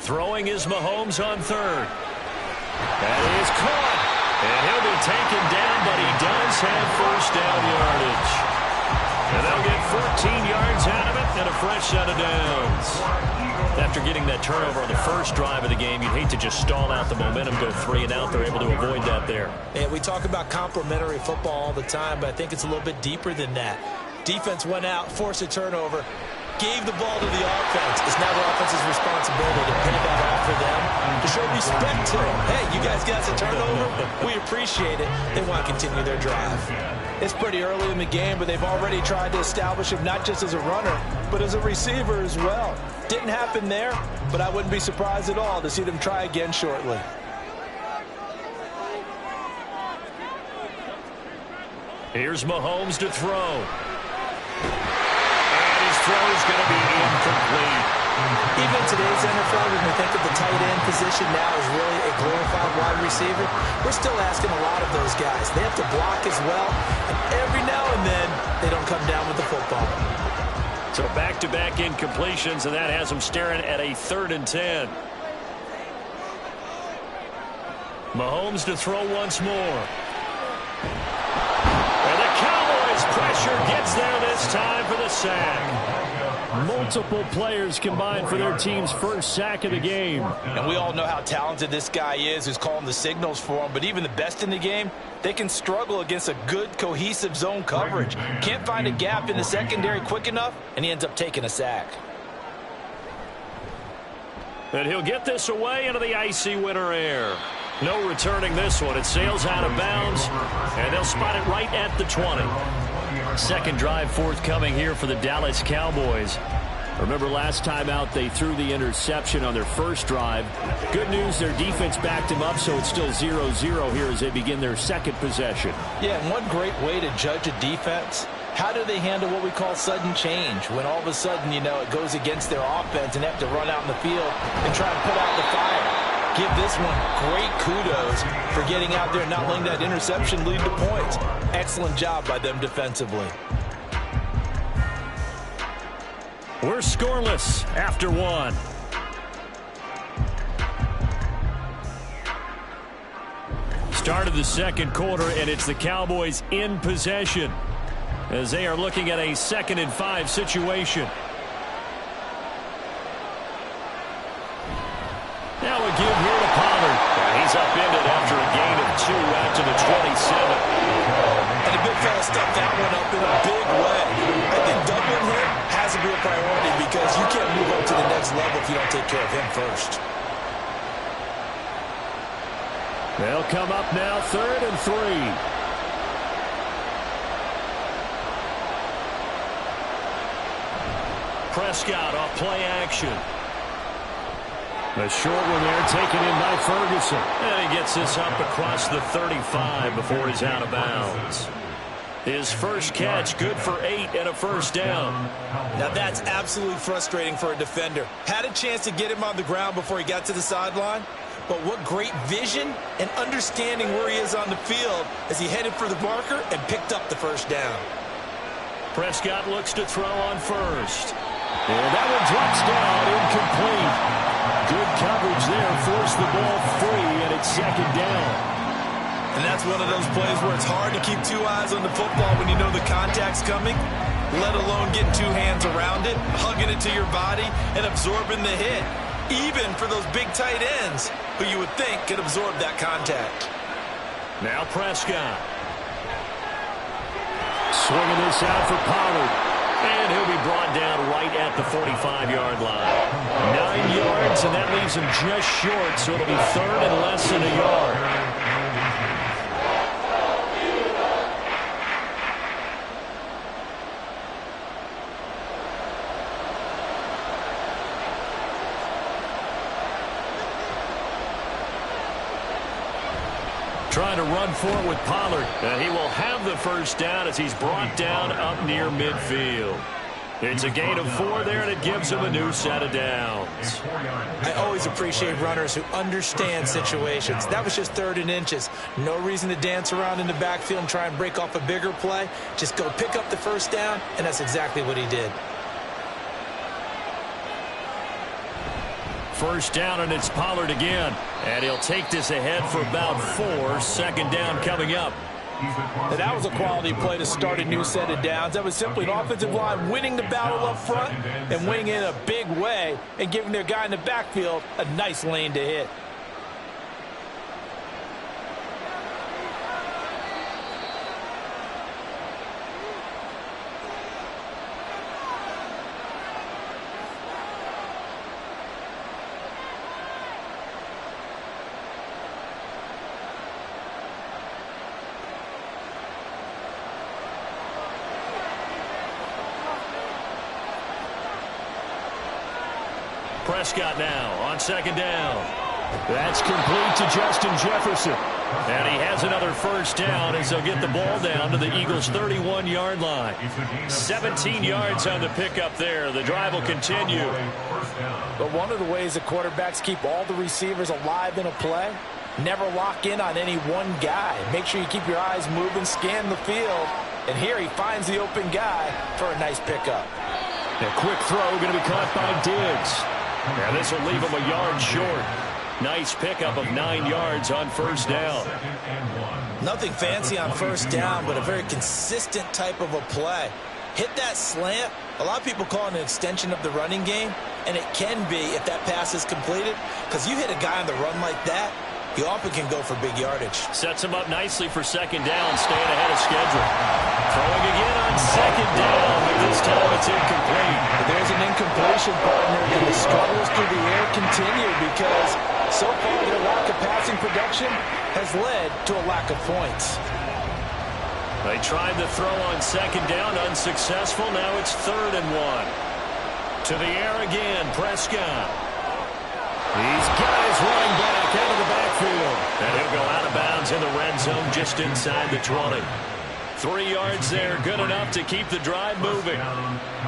Throwing is Mahomes on 3rd. That is caught. And he'll be taken down, but he does have first down yardage. And they'll get 14 yards out of it and a fresh set of downs. After getting that turnover on the first drive of the game, you'd hate to just stall out the momentum, go 3 and out. They're able to avoid that there. And we talk about complementary football all the time, but I think it's a little bit deeper than that. Defense went out, forced a turnover, gave the ball to the offense. It's now the offense's responsibility to pay that off for them, to show respect to them. Hey, you guys got us a turnover. We appreciate it. They want to continue their drive. It's pretty early in the game, but they've already tried to establish him not just as a runner, but as a receiver as well. Didn't happen there, but I wouldn't be surprised at all to see them try again shortly. Here's Mahomes to throw. And his throw is going to be incomplete. Even in today's NFL, when we think of the tight end position now as really a glorified wide receiver, we're still asking a lot of those guys. They have to block as well, and every now and then they don't come down with the football. So back-to-back incompletions, and that has them staring at a 3rd and 10. Mahomes to throw once more. And the Cowboys' pressure gets there this time for the sack. Multiple players combined for their team's first sack of the game. And we all know how talented this guy is who's calling the signals for him, but even the best in the game, they can struggle against a good, cohesive zone coverage. Can't find a gap in the secondary quick enough, and he ends up taking a sack. And he'll get this away into the icy winter air. No returning this one. It sails out of bounds, and they'll spot it right at the 20. Second drive forthcoming here for the Dallas Cowboys. Remember last time out they threw the interception on their first drive. Good news, their defense backed him up, so it's still 0-0 here as they begin their second possession. Yeah, and one great way to judge a defense, how do they handle what we call sudden change? When all of a sudden, you know, it goes against their offense and they have to run out in the field and try and put out the fire. Give this one great kudos for getting out there and not letting that interception lead to points. Excellent job by them defensively. We're scoreless after one. Start of the second quarter, and it's the Cowboys in possession as they are looking at a 2nd and 5 situation. Now a give here to Pollard. He's upended after a gain of 2 out to the 27. And the big fella stuffed that one up in a big way. I think doubling him has to be a priority because you can't move up to the next level if you don't take care of him first. They'll come up now 3rd and 3. Prescott off play action. A short one there taken in by Ferguson. And he gets this up across the 35 before he's out of bounds. His first catch good for 8 and a first down. Now that's absolutely frustrating for a defender. Had a chance to get him on the ground before he got to the sideline. But what great vision and understanding where he is on the field as he headed for the marker and picked up the first down. Prescott looks to throw on first. And that one drops down, incomplete. Good coverage there, forced the ball free, and it's 2nd down. And that's one of those plays where it's hard to keep 2 eyes on the football when you know the contact's coming, let alone getting 2 hands around it, hugging it to your body, and absorbing the hit. Even for those big tight ends who you would think could absorb that contact. Now Prescott. Swinging this out for Pollard. And he'll be brought down right at the 45-yard line. 9 yards, and that leaves him just short, so it'll be 3rd and less than a yard. Trying to run for it with Pollard. And he will have the first down as he's brought down up near midfield. It's a gain of 4 there, and it gives him a new set of downs. I always appreciate runners who understand situations. That was just 3rd and inches. No reason to dance around in the backfield and try and break off a bigger play. Just go pick up the first down, and that's exactly what he did. First down, and it's Pollard again. And he'll take this ahead for about 4. 2nd down coming up. And that was a quality play to start a new set of downs. That was simply an offensive line winning the battle up front and winning in a big way and giving their guy in the backfield a nice lane to hit. Prescott now on second down. That's complete to Justin Jefferson. And he has another first down as they'll get the ball down to the Eagles' 31-yard line. 17 yards on the pickup there. The drive will continue. But one of the ways the quarterbacks keep all the receivers alive in a play, never lock in on any one guy. Make sure you keep your eyes moving, scan the field. And here he finds the open guy for a nice pickup. A quick throw going to be caught by Diggs. And this will leave him a yard short. Nice pickup of 9 yards on first down. Nothing fancy on first down, but a very consistent type of a play. Hit that slant. A lot of people call it an extension of the running game, and it can be if that pass is completed, because you hit a guy on the run like that, he often can go for big yardage. Sets him up nicely for second down, staying ahead of schedule. Throwing again on second down, but this time it's incomplete. There's an incompletion, partner, and the struggles through the air continue because so far their lack of passing production has led to a lack of points. They tried to throw on second down, unsuccessful. Now it's 3rd and 1. To the air again, Prescott. He's got his running back out of the backfield. And he'll go out of bounds in the red zone just inside the 20. 3 yards there, good enough to keep the drive moving.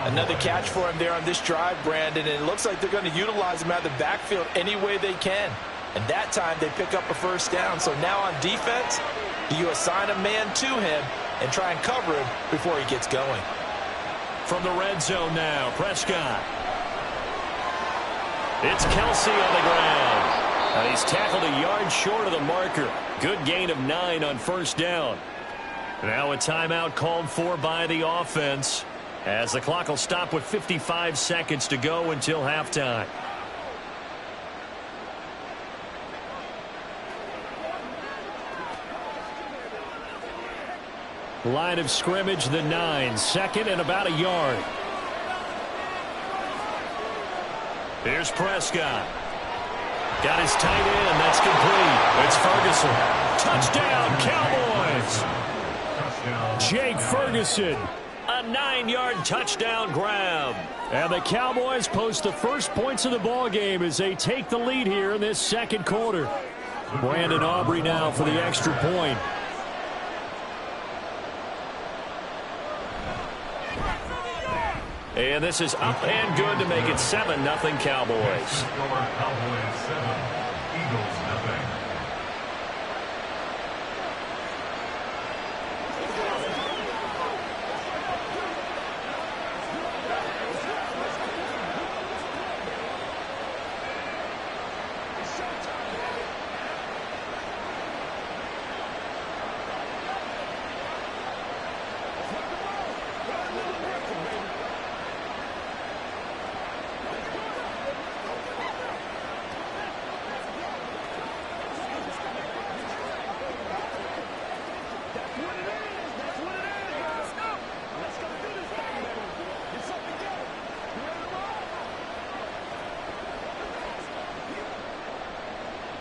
Another catch for him there on this drive, Brandon, and it looks like they're going to utilize him out of the backfield any way they can. And that time they pick up a first down. So now on defense, do you assign a man to him and try and cover him before he gets going? From the red zone now, Prescott. It's Kelsey on the ground. And he's tackled a yard short of the marker. Good gain of 9 on first down. Now a timeout called for by the offense as the clock will stop with 55 seconds to go until halftime. Line of scrimmage, the 9. Second and about a yard. Here's Prescott. Got his tight end. That's complete. It's Ferguson. Touchdown, Cowboys. Jake Ferguson. A 9-yard touchdown grab. And the Cowboys post the first points of the ball game as they take the lead here in this second quarter. Brandon Aubrey now for the extra point. And this is up and good to make it 7-0 Cowboys. Score Cowboys 7, Eagles nothing.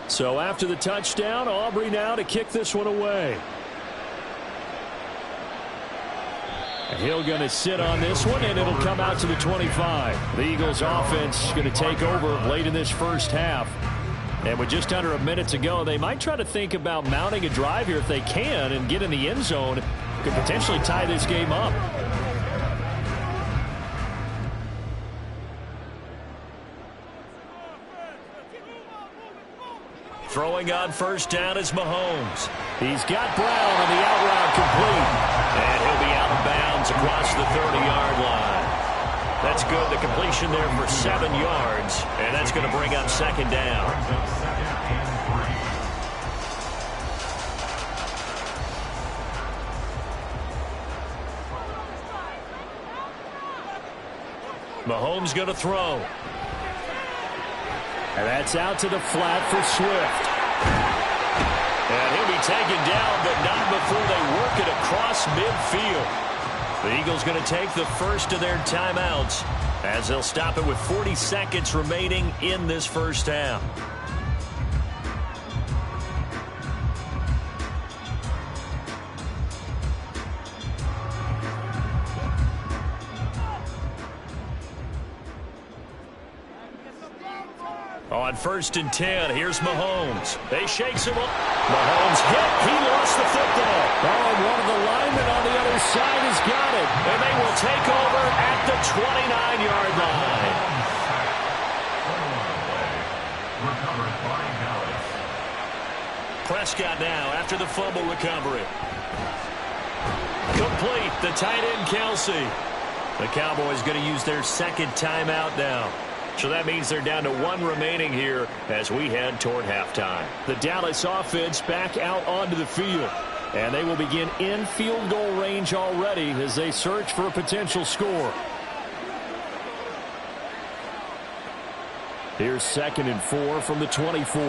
So after the touchdown, Aubrey now to kick this one away. And he'll going to sit on this one, and it'll come out to the 25. The Eagles offense going to take over late in this first half. And with just under a minute to go, they might try to think about mounting a drive here if they can and get in the end zone. Could potentially tie this game up. Throwing on first down is Mahomes. He's got Brown on the out route complete. And he'll be out of bounds across the 30-yard line. That's good. The completion there for 7 yards. And that's going to bring up second down. Mahomes going to throw. And that's out to the flat for Swift. And he'll be taken down, but not before they work it across midfield. The Eagles going to take the first of their timeouts as they'll stop it with 40 seconds remaining in this first half. On 1st and 10, here's Mahomes. They shakes him up. Mahomes hit. He lost the football. Oh, and one of the linemen on the other side has got it. And they will take over at the 29-yard line. Recovered by Dallas. Prescott now after the fumble recovery. Complete. The tight end, Kelsey. The Cowboys going to use their second timeout now. So that means they're down to 1 remaining here as we head toward halftime. The Dallas offense back out onto the field. And they will begin in field goal range already as they search for a potential score. Here's 2nd and 4 from the 24.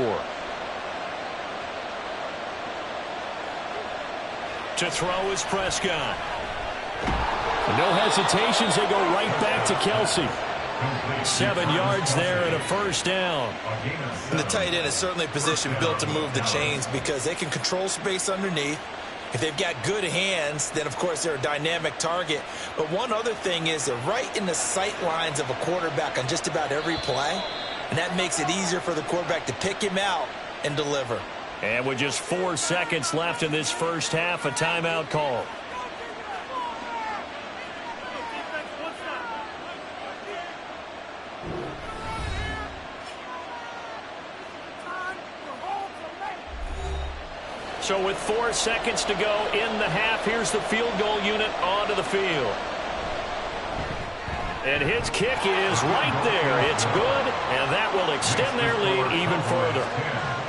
To throw is Prescott. No hesitations. They go right back to Kelsey. 7 yards there and a first down. And the tight end is certainly a position built to move the chains because they can control space underneath. If they've got good hands, then, of course, they're a dynamic target. But one other thing is they're right in the sight lines of a quarterback on just about every play, and that makes it easier for the quarterback to pick him out and deliver. And with just 4 seconds left in this first half, a timeout call. So with 4 seconds to go in the half, here's the field goal unit onto the field. And his kick is right there. It's good, and that will extend their lead even further.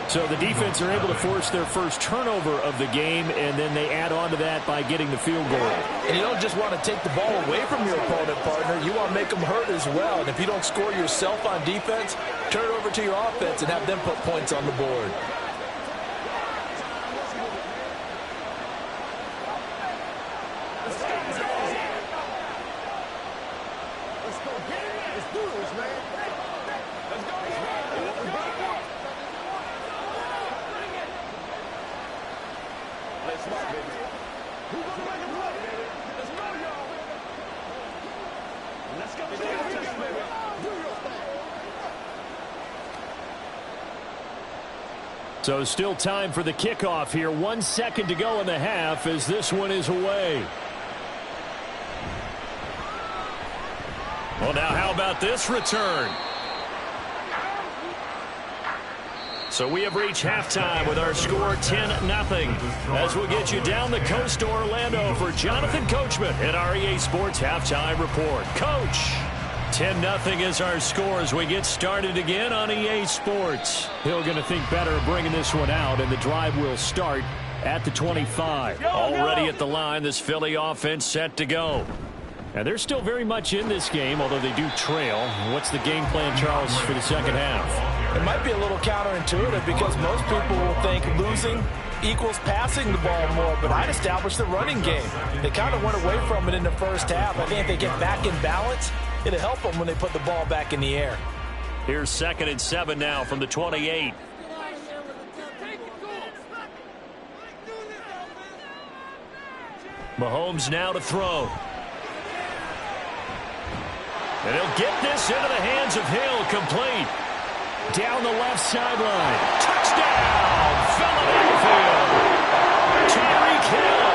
So the defense are able to force their first turnover of the game, and then they add on to that by getting the field goal. And you don't just want to take the ball away from your opponent, partner. You want to make them hurt as well. And if you don't score yourself on defense, turn it over to your offense and have them put points on the board. So still time for the kickoff here. 1 second to go in the half as this one is away. Well, now how about this return? So we have reached halftime with our score 10-0. As we'll get you down the coast to Orlando for Jonathan Coachman at our EA Sports Halftime Report. Coach, 10-0 is our score as we get started again on EA Sports. Hill going to think better of bringing this one out, and the drive will start at the 25. Already at the line, this Philly offense set to go. And they're still very much in this game, although they do trail. What's the game plan, Charles, for the second half? It might be a little counterintuitive because most people will think losing equals passing the ball more, but I'd establish the running game. They kind of went away from it in the first half. I think if they get back in balance, it'll help them when they put the ball back in the air. Here's 2nd and 7 now from the 28. Mahomes now to throw. And he'll get this into the hands of Hill, complete. Down the left sideline. Touchdown, Philadelphia. Tyreek Hill,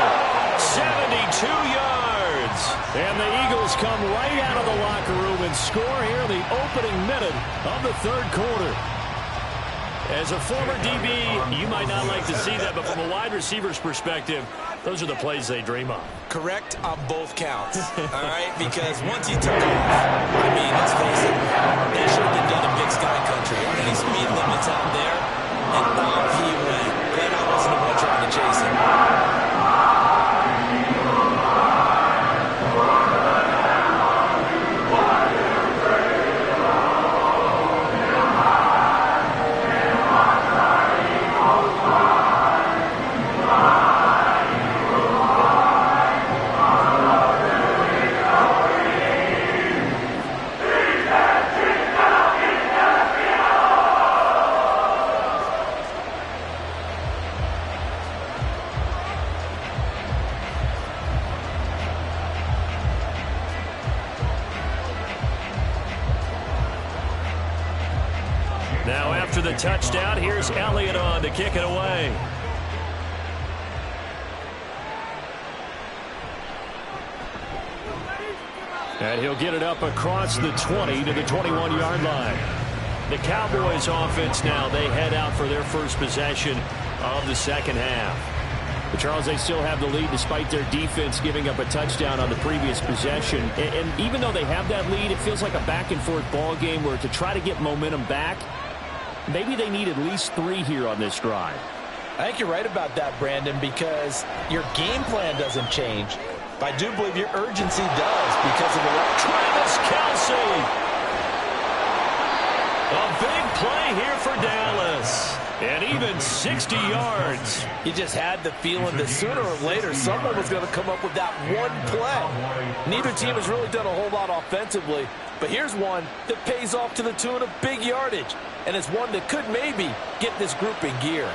72 yards. And the Eagles come right out of the locker room and score here in the opening minute of the third quarter. As a former DB, you might not like to see that, but from a wide receiver's perspective, those are the plays they dream of. Correct on both counts, all right? Because once he took off, I mean, let's face it, that should have been done in Big Sky Country. Any speed limits out there, and off he went. Glad I wasn't the one trying to chase him. after the touchdown. Here's Elliott on to kick it away. And he'll get it up across the 20 to the 21-yard line. The Cowboys offense now, they head out for their first possession of the second half. But Charles, they still have the lead despite their defense giving up a touchdown on the previous possession. And even though they have that lead, it feels like a back-and-forth ball game where to try to get momentum back, maybe they need at least 3 here on this drive. I think you're right about that, Brandon, because your game plan doesn't change. But I do believe your urgency does because of the Travis Kelce. A big play here for Dallas. And even 60 yards. You just had the feeling that sooner or later someone was going to come up with that one play. Neither team has really done a whole lot offensively, but here's one that pays off to the tune of big yardage, and it's one that could maybe get this group in gear.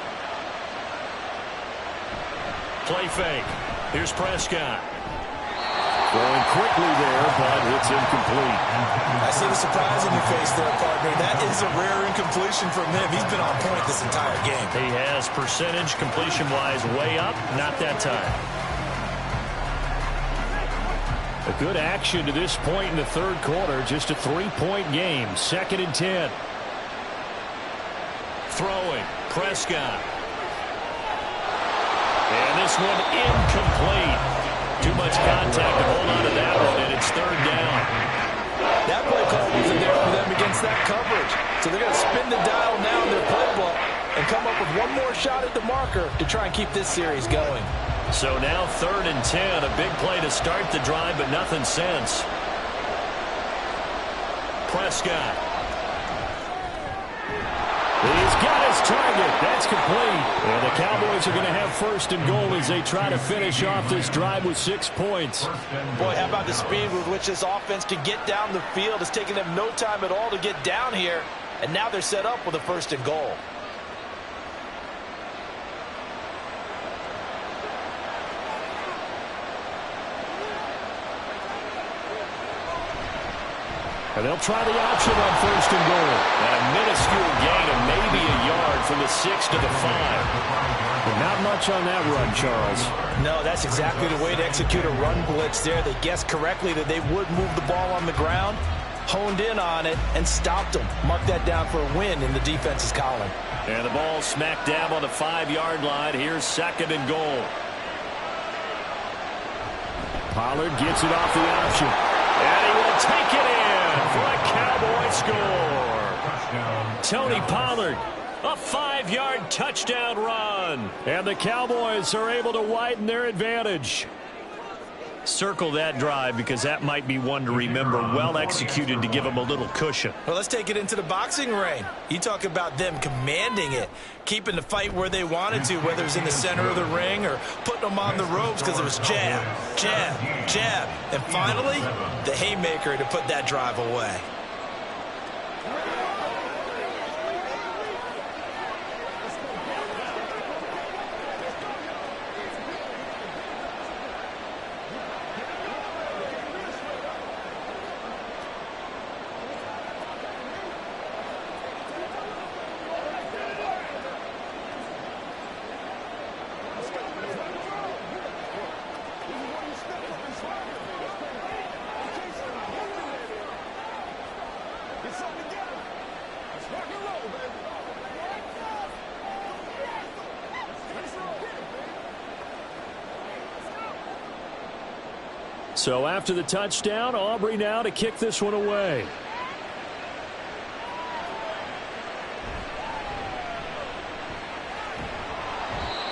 Play fake. Here's Prescott. Going quickly there, but it's incomplete. I see the surprise in your face there, partner. That is a rare incompletion from him. He's been on point this entire game. He has percentage completion-wise way up. Not that time. A good action to this point in the third quarter. Just a 3-point game. 2nd and 10. Throwing. Prescott. And this one incomplete. Too much contact to hold on to that one, and it's 3rd down. That play call wasn't there for them against that coverage. So they're going to spin the dial now in their playbook and come up with one more shot at the marker to try and keep this series going. So now 3rd and 10, a big play to start the drive, but nothing since. Prescott. He's got his target. That's complete. And the Cowboys are going to have 1st and goal as they try to finish off this drive with 6 points. Boy, how about the speed with which this offense can get down the field? It's taken them no time at all to get down here. And now they're set up with a 1st and goal. And they'll try the option on 1st and goal. And a minuscule gain of maybe a yard from the 6 to the 5. But not much on that run, Charles. No, that's exactly the way to execute a run blitz there. They guessed correctly that they would move the ball on the ground, honed in on it, and stopped them. Mark that down for a win in the defense's column. And the ball smack dab on the 5-yard line. Here's 2nd and goal. Pollard gets it off the option. And he will take it in for a Cowboy score. Tony Pollard, a 5-yard touchdown run. And the Cowboys are able to widen their advantage. Circle that drive because that might be one to remember. Well executed to give them a little cushion. Well, let's take it into the boxing ring. You talk about them commanding it, keeping the fight where they wanted to, whether it was in the center of the ring or putting them on the ropes because it was jab, jab, jab. And finally, the haymaker to put that drive away. So after the touchdown, Aubrey now to kick this one away.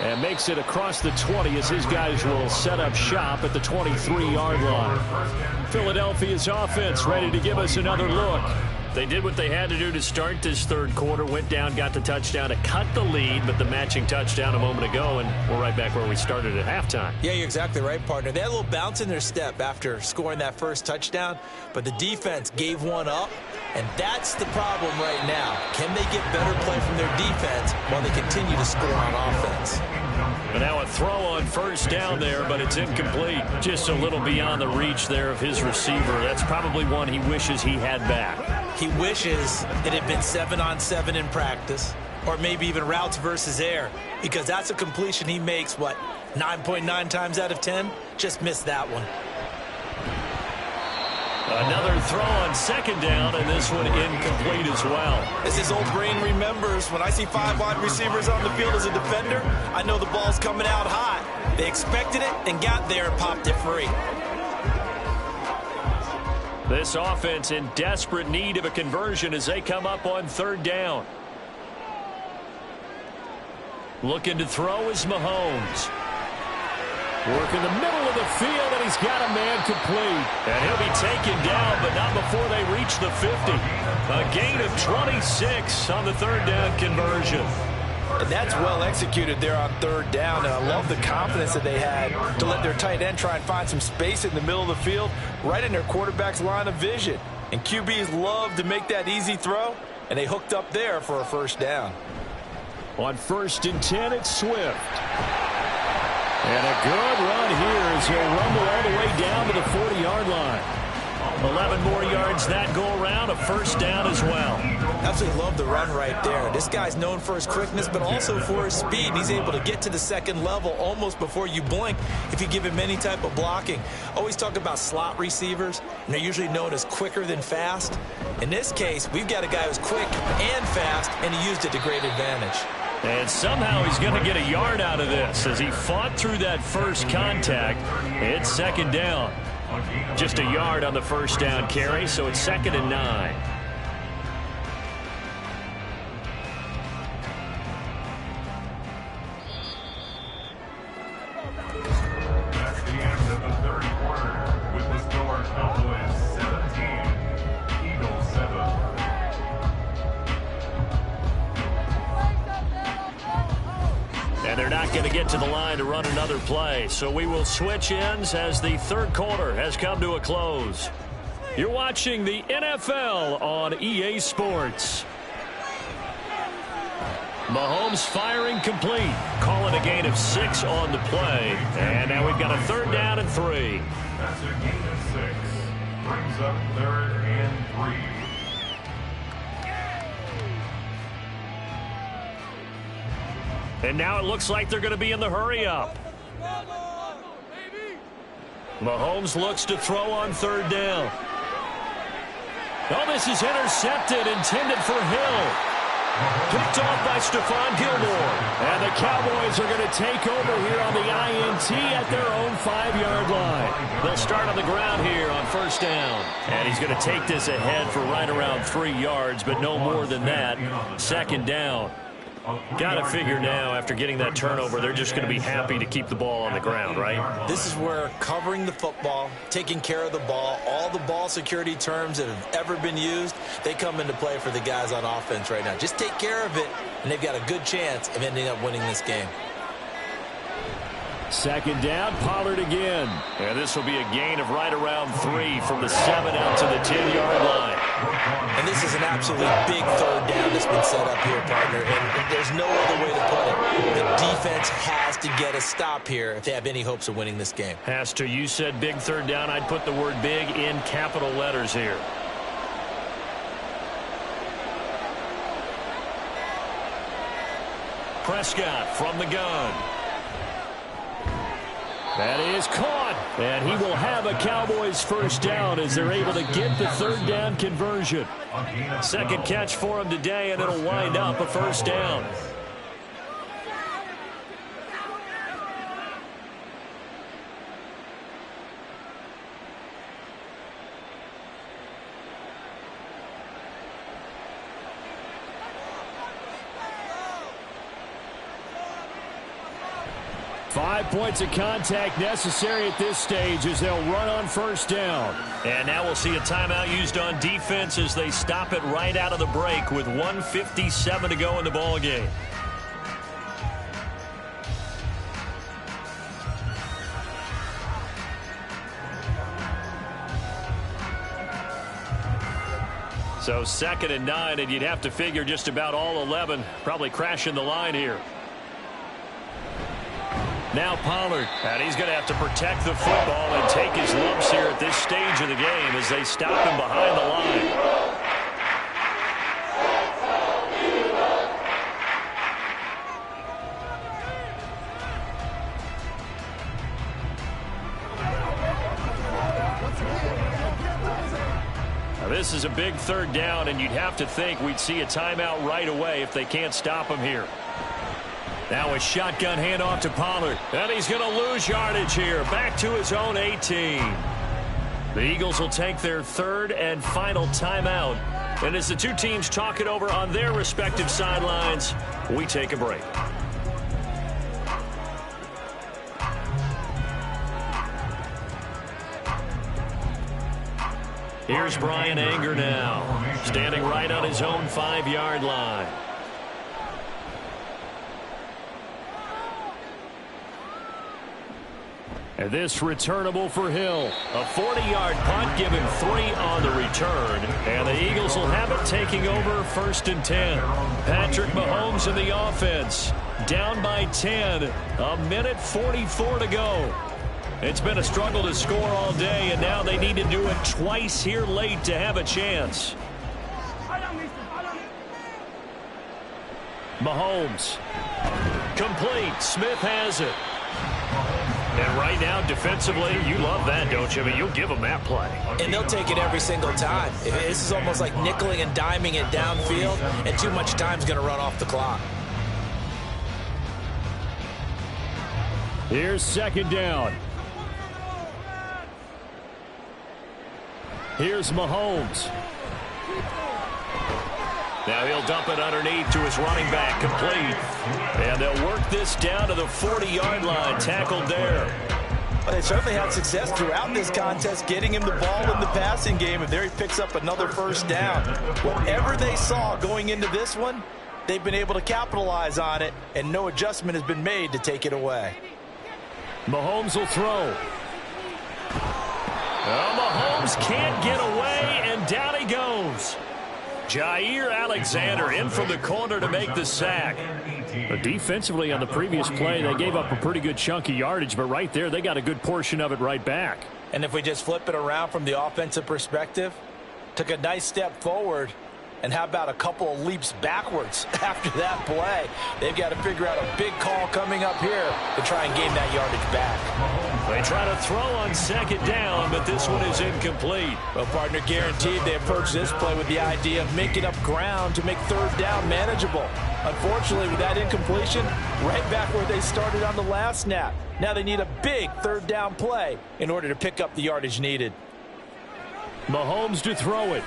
And makes it across the 20 as his guys will set up shop at the 23-yard line. Philadelphia's offense ready to give us another look. They did what they had to do to start this third quarter, went down, got the touchdown to cut the lead, but the matching touchdown a moment ago, and we're right back where we started at halftime. Yeah, you're exactly right, partner. They had a little bounce in their step after scoring that first touchdown, but the defense gave one up, and that's the problem right now. Can they get better play from their defense while they continue to score on offense? And now a throw on first down there, but it's incomplete. Just a little beyond the reach there of his receiver. That's probably one he wishes he had back. He wishes it had been 7-on-7 in practice, or maybe even routes versus air, because that's a completion he makes, 9.9 times out of 10? Just missed that one. Another throw on second down, and this one incomplete as well. As his old brain remembers, when I see 5 wide receivers on the field as a defender, I know the ball's coming out hot. They expected it and got there and popped it free. This offense in desperate need of a conversion as they come up on third down. Looking to throw is Mahomes. Work in the middle of the field, and he's got a man complete. And he'll be taken down, but not before they reach the 50. A gain of 26 on the third down conversion. And that's well executed there on third down. And I love the confidence that they had to let their tight end try and find some space in the middle of the field, right in their quarterback's line of vision. And QBs love to make that easy throw, and they hooked up there for a first down. On 1st and 10, it's Swift. And a good run here as he'll rumble all the way down to the 40-yard line. 11 more yards that go around, a first down as well. Absolutely love the run right there. This guy's known for his quickness, but also for his speed. And he's able to get to the second level almost before you blink if you give him any type of blocking. Always talk about slot receivers, and they're usually known as quicker than fast. In this case, we've got a guy who's quick and fast, and he used it to great advantage. And somehow he's going to get a yard out of this as he fought through that first contact. It's second down. Just a yard on the first down carry, so it's 2nd and 9. That's the end of the third quarter with the score Cowboys 17, Eagles 7. And they're not going to get to the line to run another play. So we will switch ends as the third quarter has come to a close. You're watching the NFL on EA Sports. Mahomes firing complete. Calling a gain of 6 on the play. And now we've got a third down and 3. That's a gain of 6. Brings up 3rd and 3. And now it looks like they're going to be in the hurry-up. Mahomes looks to throw on third down. Oh, this is intercepted, intended for Hill. Picked off by Stephon Gilmore. And the Cowboys are going to take over here on the INT at their own 5-yard line. They'll start on the ground here on first down. And he's going to take this ahead for right around 3 yards, but no more than that. Second down. Got to figure now, after getting that turnover, they're just going to be happy to keep the ball on the ground, right? This is where covering the football, taking care of the ball, all the ball security terms that have ever been used, they come into play for the guys on offense right now. Just take care of it, and they've got a good chance of ending up winning this game. Second down, Pollard again. And this will be a gain of right around 3 from the 7 out to the 10-yard line. And this is an absolutely big third down that's been set up here, partner. And there's no other way to put it. The defense has to get a stop here if they have any hopes of winning this game. Has to. You said big third down. I'd put the word big in capital letters here. Prescott from the gun. That is caught, and he will have a Cowboys first down as they're able to get the third down conversion. Second catch for him today, and it'll wind up a first down. Five points of contact necessary at this stage as they'll run on first down. And now we'll see a timeout used on defense as they stop it right out of the break with 1:57 to go in the ballgame. So 2nd and 9, and you'd have to figure just about all 11 probably crashing the line here. Now Pollard, and he's going to have to protect the football and take his lumps here at this stage of the game as they stop him behind the line. This is a big third down, and you'd have to think we'd see a timeout right away if they can't stop him here. Now a shotgun handoff to Pollard. And he's going to lose yardage here. Back to his own 18. The Eagles will take their third and final timeout. And as the two teams talk it over on their respective sidelines, we take a break. Here's Bryan Anger now, standing right on his own 5-yard line. And this returnable for Hill. A 40-yard punt, give him 3 on the return. And the Eagles will have it taking over 1st and 10. Patrick Mahomes in the offense. Down by 10. A minute 44 to go. It's been a struggle to score all day, and now they need to do it twice here late to have a chance. Mahomes. Complete. Smith has it. And right now, defensively, you love that, don't you? I mean, you'll give them that play. And they'll take it every single time. This is almost like nickeling and diming it downfield, and too much time's going to run off the clock. Here's 2nd down. Here's Mahomes. Now he'll dump it underneath to his running back, complete. And they'll work this down to the 40-yard line, tackled there. They certainly had success throughout this contest getting him the ball in the passing game, and there he picks up another 1st down. Whatever they saw going into this one, they've been able to capitalize on it, and no adjustment has been made to take it away. Mahomes will throw. Oh, Mahomes can't get away, and down he goes. Jair Alexander in from the corner to make the sack. But defensively on the previous play, they gave up a pretty good chunk of yardage, but right there, they got a good portion of it right back. And if we just flip it around from the offensive perspective, took a nice step forward, and how about a couple of leaps backwards after that play? They've got to figure out a big call coming up here to try and gain that yardage back. They try to throw on 2nd down, but this one is incomplete. Well, partner, guaranteed they approach this play with the idea of making up ground to make 3rd down manageable. Unfortunately, with that incompletion, right back where they started on the last snap. Now they need a big 3rd down play in order to pick up the yardage needed. Mahomes to throw it.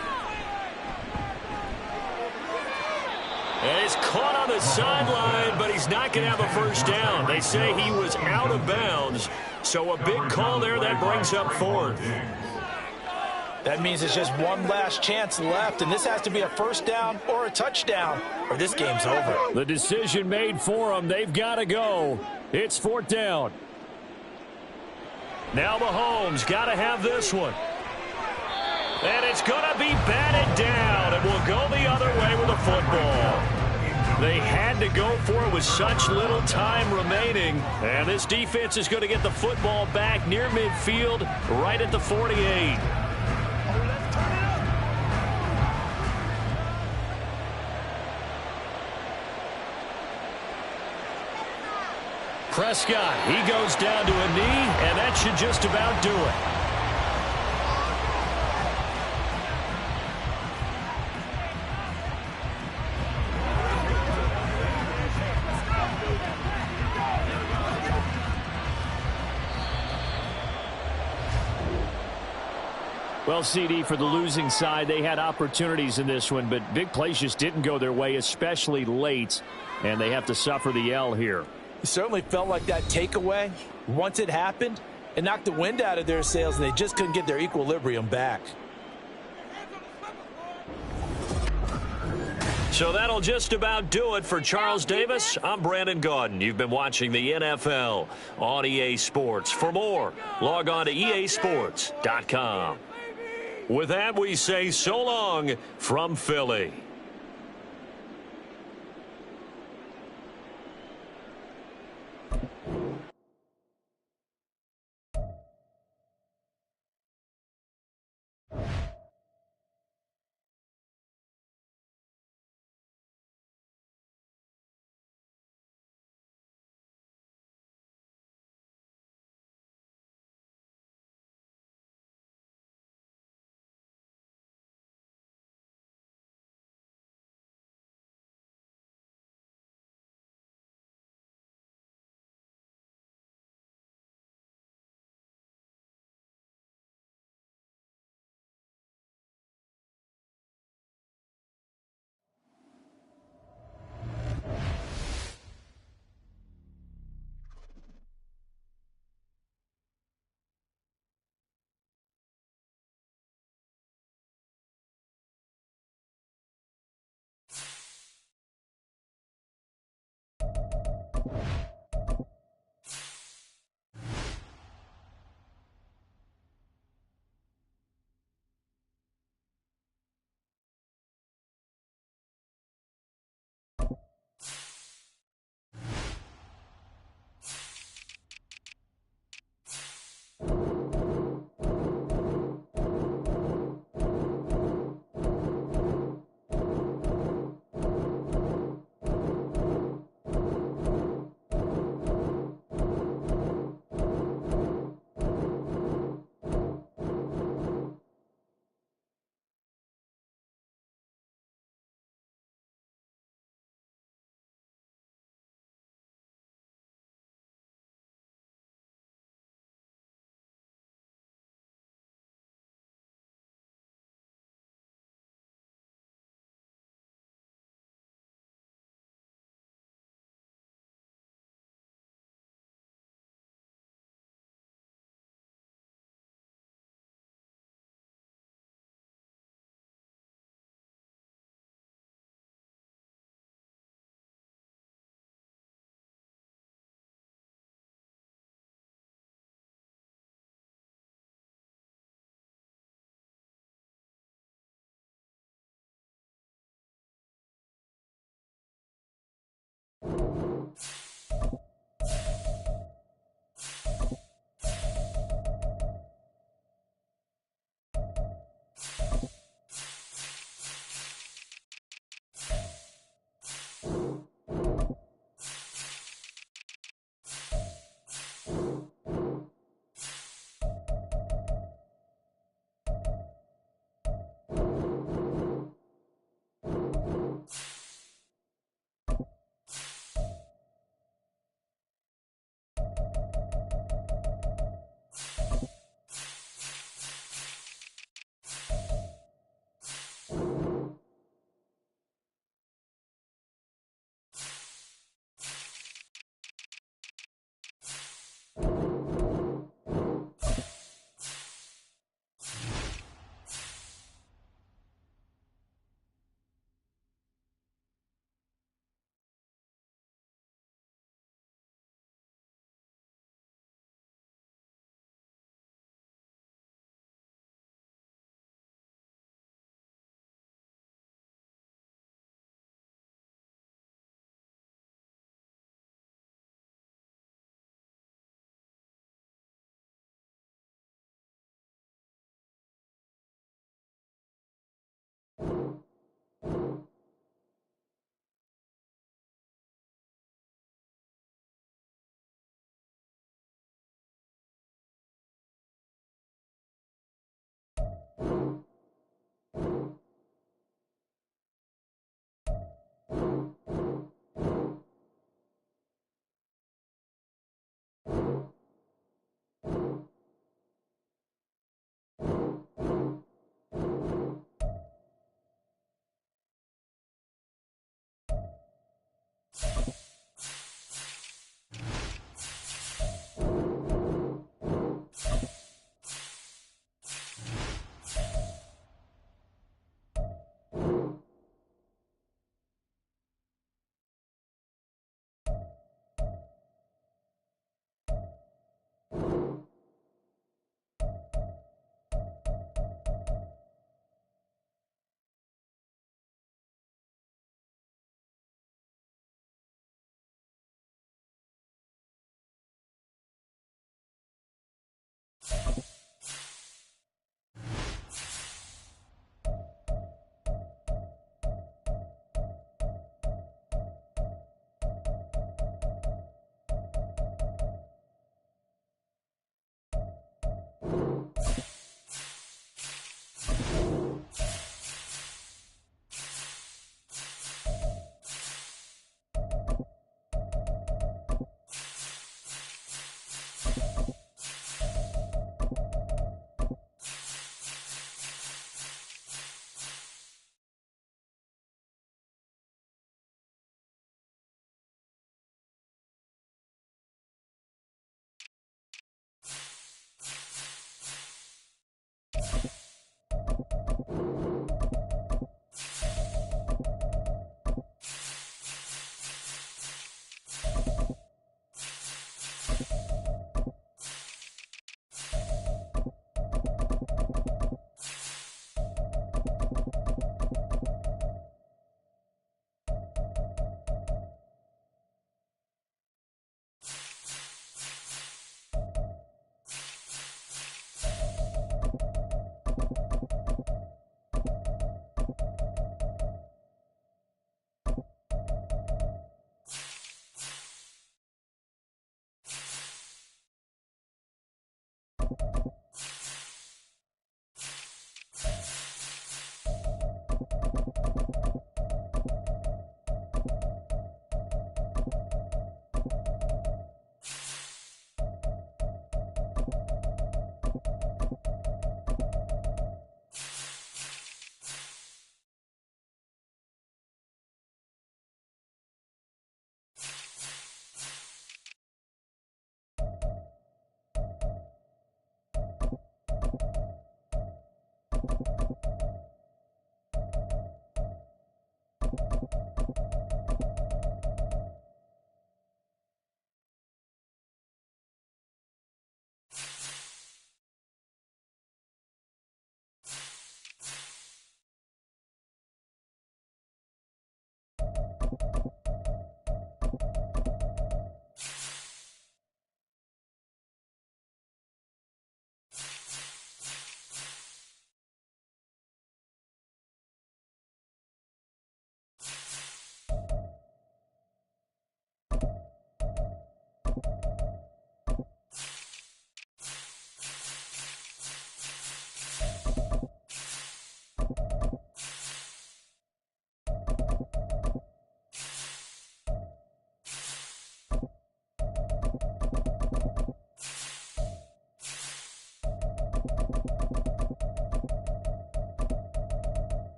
And he's caught on the sideline, but he's not going to have a 1st down. They say he was out of bounds, so a big call there that brings up 4th. That means it's just one last chance left, and this has to be a 1st down or a touchdown, or this game's over. The decision made for them. They've got to go. It's 4th down. Now Mahomes got to have this one. And it's going to be batted down, and will go the other way with the football. They had to go for it with such little time remaining. And this defense is going to get the football back near midfield, right at the 48. Prescott, he goes down to a knee, and that should just about do it. Well, CD, for the losing side, they had opportunities in this one, but big plays just didn't go their way, especially late, and they have to suffer the L here. It certainly felt like that takeaway, once it happened, it knocked the wind out of their sails, and they just couldn't get their equilibrium back. So that'll just about do it for Charles Davis. I'm Brandon Gaudin. You've been watching the NFL on EA Sports. For more, log on to easports.com. With that, we say so long from Philly.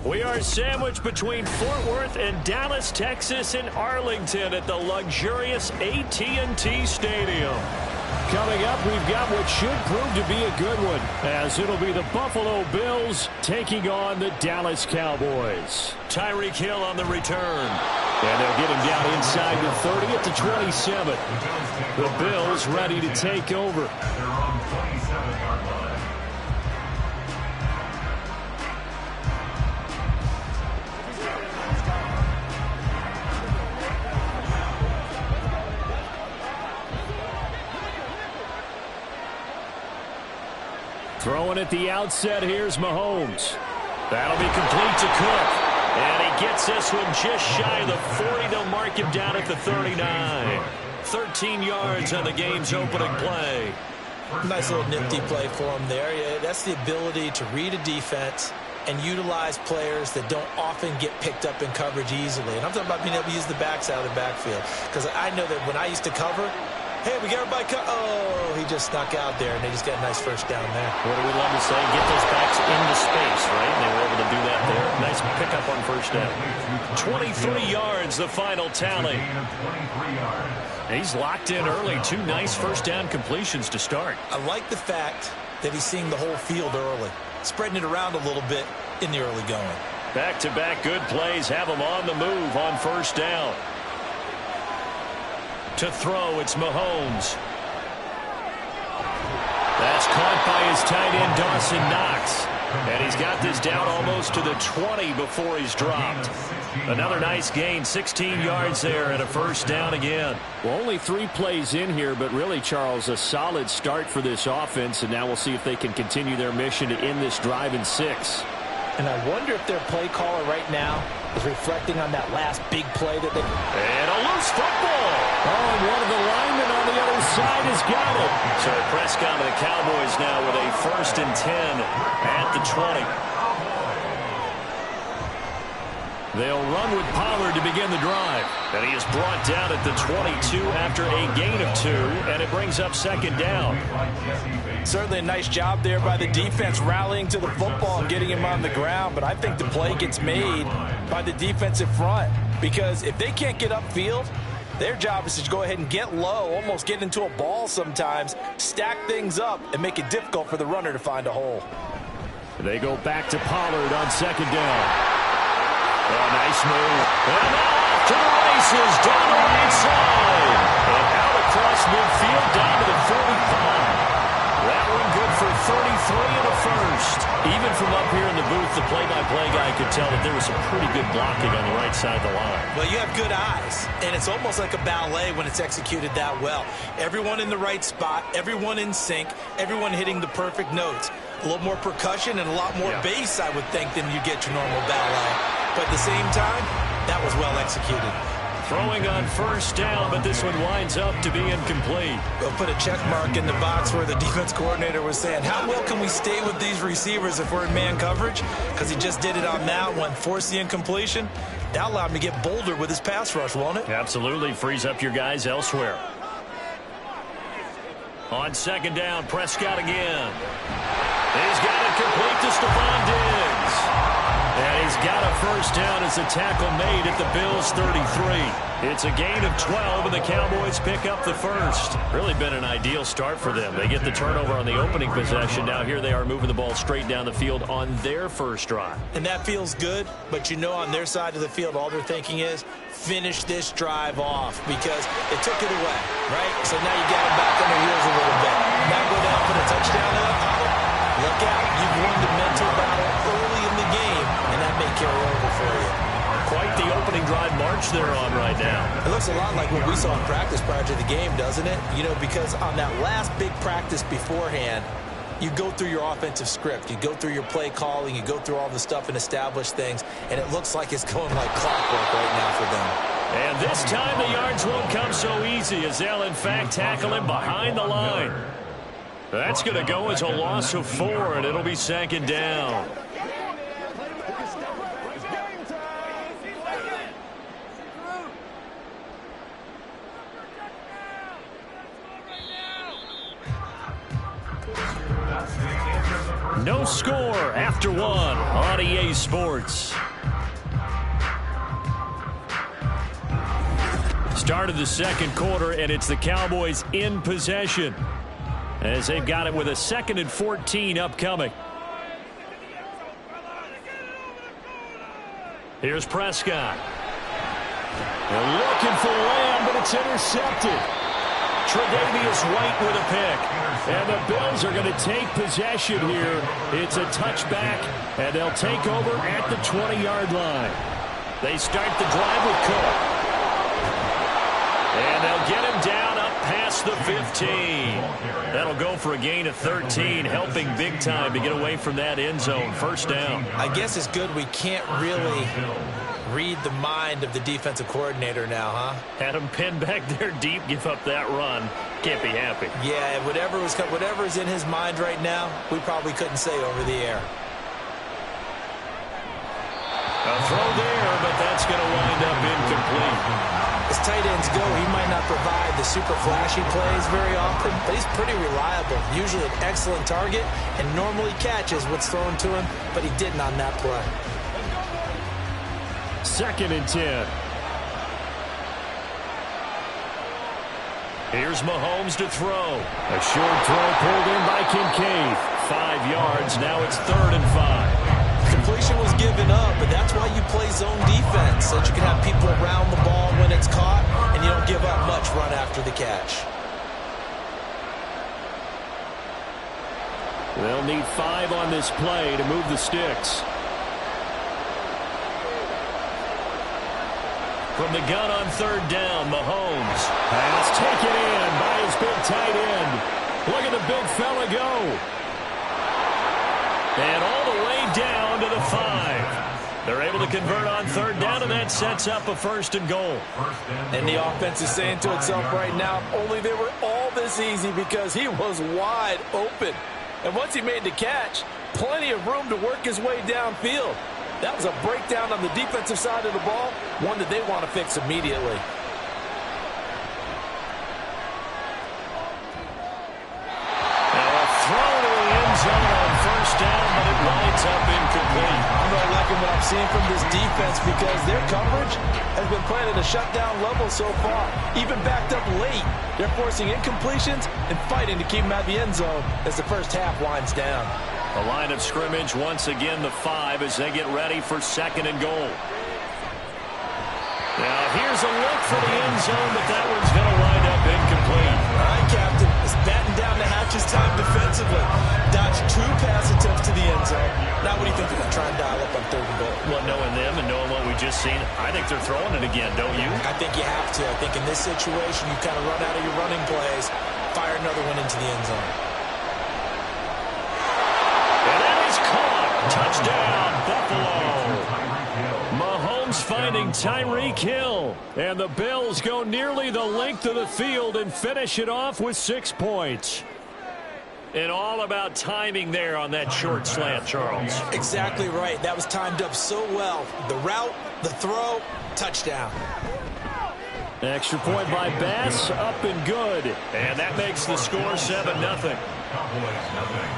We are sandwiched between Fort Worth and Dallas, Texas, and Arlington at the luxurious AT&T Stadium. Coming up, we've got what should prove to be a good one, as it'll be the Buffalo Bills taking on the Dallas Cowboys. Tyreek Hill on the return. And they'll get him down inside the 30 at the 27. The Bills ready to take over. They're on 27-yard line. Throwing at the outset, here's Mahomes. That'll be complete to Cook. And he gets this one just shy of the 40. They'll mark him down at the 39. 13 yards on the game's opening play. Nice little nifty play for him there. Yeah, that's the ability to read a defense and utilize players that don't often get picked up in coverage easily. And I'm talking about being able to use the backs out of the backfield. Because I know that when I used to cover, hey, we got everybody oh, he just snuck out there, and they just got a nice first down there. What do we love to say? Get those backs into space, right? And they were able to do that there. Nice pickup on first down. 23 yards, the final tally. He's locked in early. Two nice first down completions to start. I like the fact that he's seeing the whole field early, spreading it around a little bit in the early going. Back-to-back good plays have him on the move on first down. To throw, it's Mahomes. That's caught by his tight end, Dawson Knox. And he's got this down almost to the 20 before he's dropped. Another nice gain, 16 yards there and a first down again. Well, only 3 plays in here, but really, Charles, a solid start for this offense. And now we'll see if they can continue their mission to end this drive in 6. And I wonder if their play caller right now is reflecting on that last big play that they... And a loose football. Oh, and one of the linemen on the other side has got it. So Prescott and the Cowboys now with a 1st and 10 at the 20. They'll run with Pollard to begin the drive. And he is brought down at the 22 after a gain of 2, and it brings up 2nd down. Certainly a nice job there by the defense rallying to the football and getting him on the ground, but I think the play gets made by the defensive front because if they can't get upfield, their job is to go ahead and get low, almost get into a ball sometimes, stack things up, and make it difficult for the runner to find a hole. They go back to Pollard on 2nd down. Oh, nice move. And off to the races, down the right side. And out across midfield, down to the 45. That one good for 33 and a 1st. Even from up here in the booth, the play-by-play guy could tell that there was some pretty good blocking on the right side of the line. Well, you have good eyes, and it's almost like a ballet when it's executed that well. Everyone in the right spot, everyone in sync, everyone hitting the perfect notes. A little more percussion and a lot more bass, I would think, than you get your normal ballet. But at the same time, that was well executed. Throwing on 1st down, but this one winds up to be incomplete. We'll put a check mark in the box where the defense coordinator was saying, how well can we stay with these receivers if we're in man coverage? Because he just did it on that one, forced the incompletion. That allowed him to get bolder with his pass rush, won't it? Absolutely. Frees up your guys elsewhere. On 2nd down, Prescott again. He's got it complete to Stephon Diggs. And he's got a 1st down as a tackle made at the Bills' 33. It's a gain of 12, and the Cowboys pick up the 1st. Really been an ideal start for them. They get the turnover on the opening possession. Now here they are moving the ball straight down the field on their 1st drive. And that feels good, but you know on their side of the field, all they're thinking is finish this drive off because they took it away, right? So now you got them back on their heels a little bit. Now go down, put a touchdown in it. Look out. You've won the mental battle early in the game, and that may carry over for you. Quite the opening drive march they're on right now. It looks a lot like what we saw in practice prior to the game, doesn't it? You know, because on that last big practice beforehand, you go through your offensive script. You go through your play calling. You go through all the stuff and establish things, and it looks like it's going like clockwork right now for them. And this time the yards won't come so easy as they'll, in fact, tackle him behind the line. That's going to go as a loss of 4, and it'll be 2nd down. No score after 1 on EA Sports. Start of the 2nd quarter, and it's the Cowboys in possession as they've got it with a 2nd and 14 upcoming. Here's Prescott. They're looking for Lamb, but it's intercepted. Tre'Davious White with a pick. And the Bills are going to take possession here. It's a touchback, and they'll take over at the 20-yard line. They start the drive with Cook. And they'll get him down up past the 15. That'll go for a gain of 13, helping big time to get away from that end zone. 1st down. I guess it's good we can't really read the mind of the defensive coordinator now, huh? Had him pinned back there deep, give up that run. Can't be happy. Yeah, whatever is in his mind right now, we probably couldn't say over the air. A throw there, but that's going to wind up incomplete. As tight ends go, he might not provide the super flashy plays very often, but he's pretty reliable. Usually an excellent target and normally catches what's thrown to him, but he didn't on that play. 2nd and 10. Here's Mahomes to throw. A short throw pulled in by Kincaid. 5 yards. Now it's 3rd and 5. Completion was given up, but that's why you play zone defense, so that you can have people around the ball when it's caught, and you don't give up much run after the catch. They'll need 5 on this play to move the sticks. From the gun on 3rd down, Mahomes. Pass taken in by his big tight end. Look at the big fella go. And all the way down to the 5. They're able to convert on third down, and that sets up a 1st and goal. And the offense is saying to itself right now, only they were all this easy because he was wide open. And once he made the catch, plenty of room to work his way downfield. That was a breakdown on the defensive side of the ball, one that they want to fix immediately. Zone on 1st down, but it winds up incomplete. I'm not liking what I'm seeing from this defense because their coverage has been playing at a shutdown level so far. Even backed up late, they're forcing incompletions and fighting to keep them out of the end zone as the first half winds down. The line of scrimmage once again the 5 as they get ready for 2nd and goal. Now here's a look for the end zone, but that one's going to wind up incomplete. All right, Captain. It's batting down the hatches time defensively. Dodged 2 pass attempts to the end zone. Now what do you think they're going to try and dial up on 3rd and goal? Well, knowing them and knowing what we just seen, I think they're throwing it again, don't you? I think you have to. I think in this situation, you kind of run out of your running plays, fire another one into the end zone. And that is caught. Touchdown, Buffalo. Mahomes finding Tyreek Hill. And the Bills go nearly the length of the field and finish it off with 6 points. And all about timing there on that short slant, Charles. Exactly right. That was timed up so well. The route, the throw, touchdown. Extra point by Bass, up and good. And that makes the score 7-0. Cowboys nothing.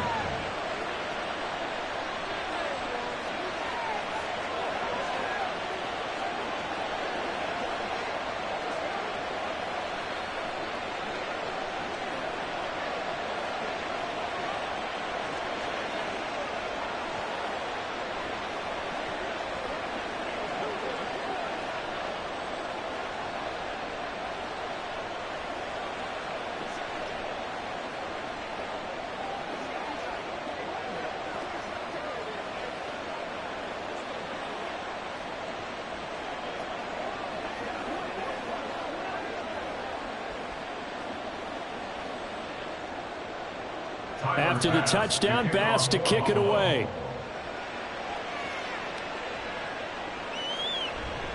After the touchdown, Bass to kick it away.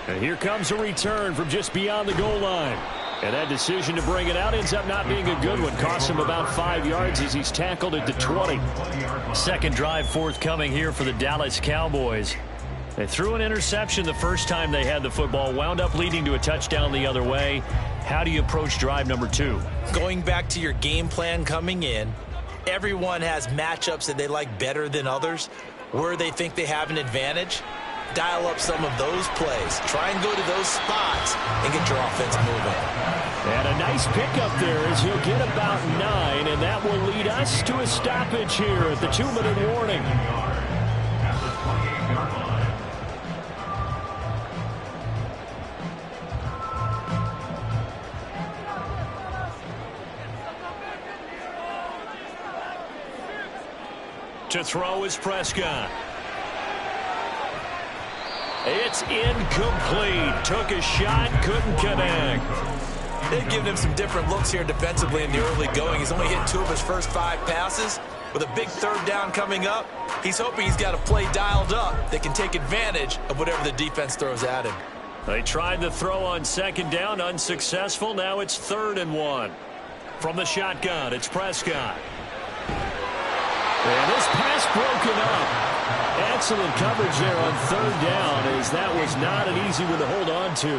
And here comes a return from just beyond the goal line. And that decision to bring it out ends up not being a good one. Costs him about 5 yards as he's tackled at the 20. Second drive forthcoming here for the Dallas Cowboys. They threw an interception the first time they had the football, wound up leading to a touchdown the other way. How do you approach drive number 2? Going back to your game plan coming in, everyone has matchups that they like better than others, where they think they have an advantage. Dial up some of those plays. Try and go to those spots and get your offense moving. And a nice pickup there as he'll get about 9, and that will lead us to a stoppage here at the 2-minute warning. To throw is Prescott. It's incomplete. Took a shot, couldn't connect. They've given him some different looks here defensively in the early going. He's only hit 2 of his first 5 passes. With a big 3rd down coming up, he's hoping he's got a play dialed up that can take advantage of whatever the defense throws at him. They tried the throw on 2nd down, unsuccessful. Now it's 3rd and 1. From the shotgun, it's Prescott. And this pass broken up. Excellent coverage there on 3rd down, as that was not an easy one to hold on to.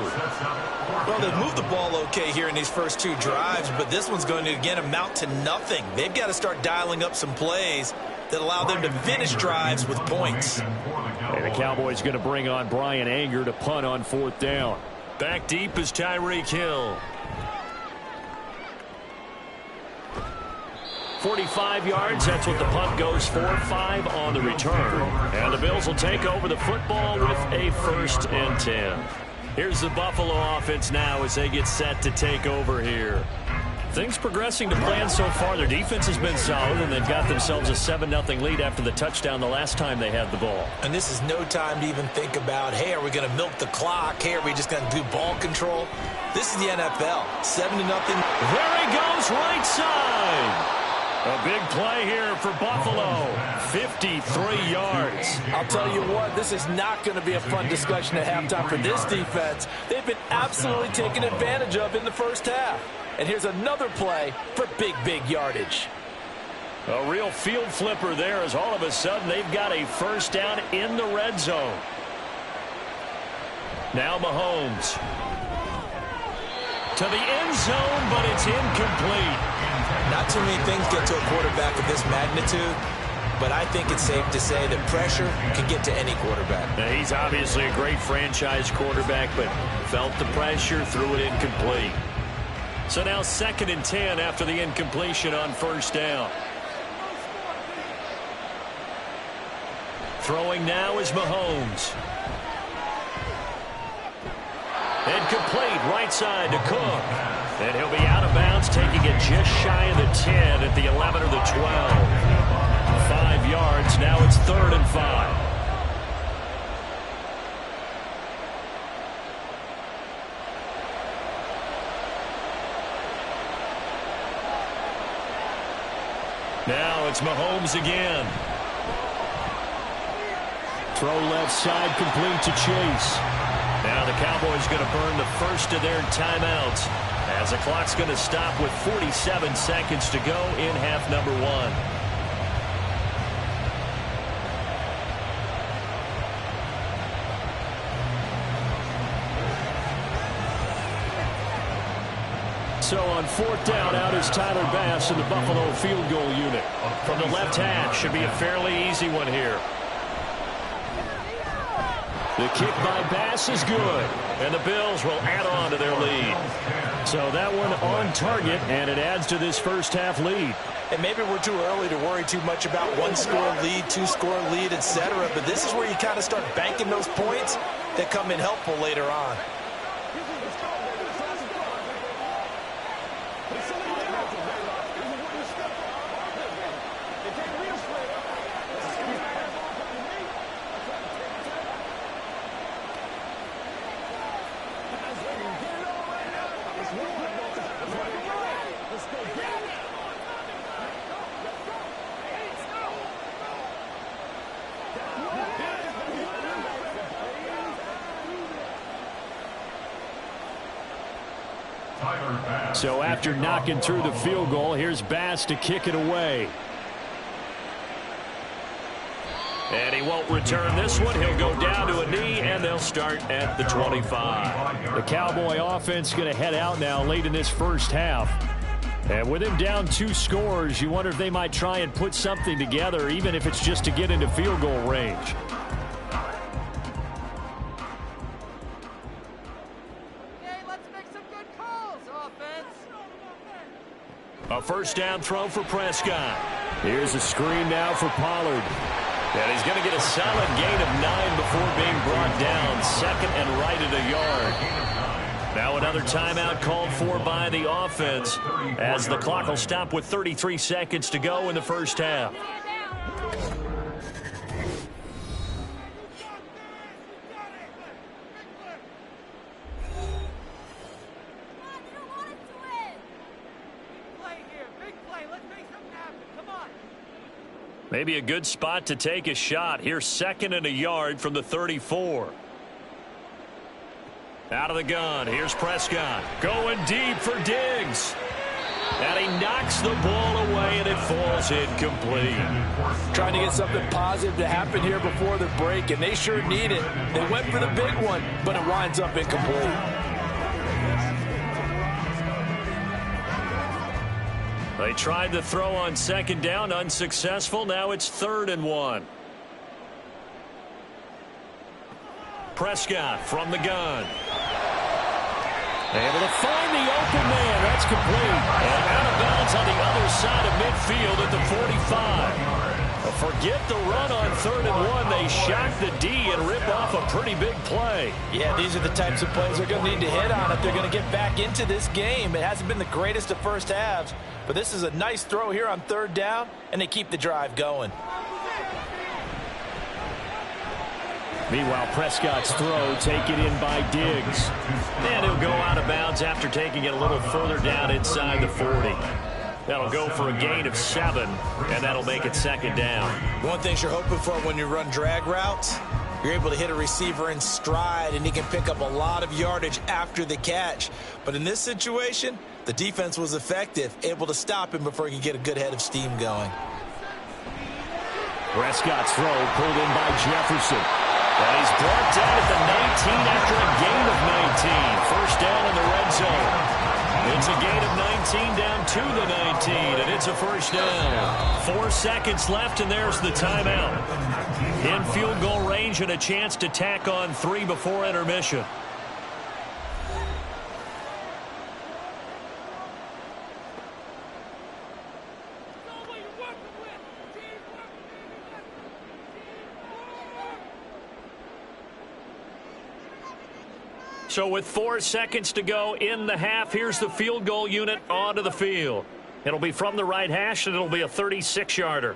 Well, they've moved the ball okay here in these first 2 drives, but this one's going to, again, amount to nothing. They've got to start dialing up some plays that allow them to finish drives with points. And the Cowboys going to bring on Brian Anger to punt on 4th down. Back deep is Tyreek Hill. 45 yards, that's what the punt goes for. 5 on the return. And the Bills will take over the football with a 1st and 10. Here's the Buffalo offense now as they get set to take over here. Things progressing to plan so far. Their defense has been solid, and they've got themselves a 7-0 lead after the touchdown the last time they had the ball. And this is no time to even think about, hey, are we going to milk the clock? Hey, are we just going to do ball control? This is the NFL. 7-0. There he goes, right side. A big play here for Buffalo. 53 yards. I'll tell you what, this is not going to be a fun discussion at halftime for this defense. They've been absolutely taken advantage of in the first half. And here's another play for big, big yardage. A real field flipper there as all of a sudden they've got a first down in the red zone. Now Mahomes. To the end zone, but it's incomplete. Not too many things get to a quarterback of this magnitude, but I think it's safe to say that pressure can get to any quarterback. Now, he's obviously a great franchise quarterback, but felt the pressure, threw it incomplete. So now 2nd and 10 after the incompletion on first down. Throwing now is Mahomes. Incomplete, right side to Cook. And he'll be out of bounds, taking it just shy of the 10 at the 11 or the 12. 5 yards, now it's 3rd and 5. Now it's Mahomes again. Throw left side, complete to Chase. Now the Cowboys going to burn the first of their timeouts as the clock's going to stop with 47 seconds to go in half number 1. So on 4th down, out is Tyler Bass in the Buffalo field goal unit. From the left hash, should be a fairly easy one here. The kick by Bass is good, and the Bills will add on to their lead. So that one on target, and it adds to this first half lead. And maybe we're too early to worry too much about 1-score lead, 2-score lead, etc. But this is where you kind of start banking those points that come in helpful later on. So after knocking through the field goal, here's Bass to kick it away. And he won't return this one. He'll go down to a knee, and they'll start at the 25. The Cowboy offense going to head out now late in this first half. And with him down 2 scores, you wonder if they might try and put something together, even if it's just to get into field goal range. A first down throw for Prescott. Here's a screen now for Pollard. And he's going to get a solid gain of 9 before being brought down. 2nd and right at a yard. Now another timeout called for by the offense as the clock will stop with 33 seconds to go in the first half. Maybe a good spot to take a shot. Here's 2nd and a yard from the 34. Out of the gun. Here's Prescott. Going deep for Diggs. And he knocks the ball away, and it falls incomplete. Trying to get something positive to happen here before the break, and they sure need it. They went for the big one, but it winds up incomplete. They tried to throw on 2nd down, unsuccessful. Now it's 3rd and 1. Prescott from the gun. Able to find the open man. That's complete. And out of bounds on the other side of midfield at the 45. Forget the run on 3rd and 1. They shock the D and rip off a pretty big play. Yeah, these are the types of plays they're going to need to hit on if they're going to get back into this game. It hasn't been the greatest of first halves, but this is a nice throw here on 3rd down, and they keep the drive going. Meanwhile, Prescott's throw taken in by Diggs. And he'll go out of bounds after taking it a little further down inside the 40. That'll go for a gain of 7, and that'll make it second down. One thing you're hoping for when you run drag routes, you're able to hit a receiver in stride, and he can pick up a lot of yardage after the catch. But in this situation, the defense was effective, able to stop him before he could get a good head of steam going. Prescott's throw pulled in by Jefferson. And he's brought down at the 19 after a gain of 19. First down in the red zone. It's a gain of 19 down to the 19, and it's a first down. 4 seconds left, and there's the timeout. In field goal range and a chance to tack on 3 before intermission. So with 4 seconds to go in the half, here's the field goal unit onto the field. It'll be from the right hash, and it'll be a 36-yarder.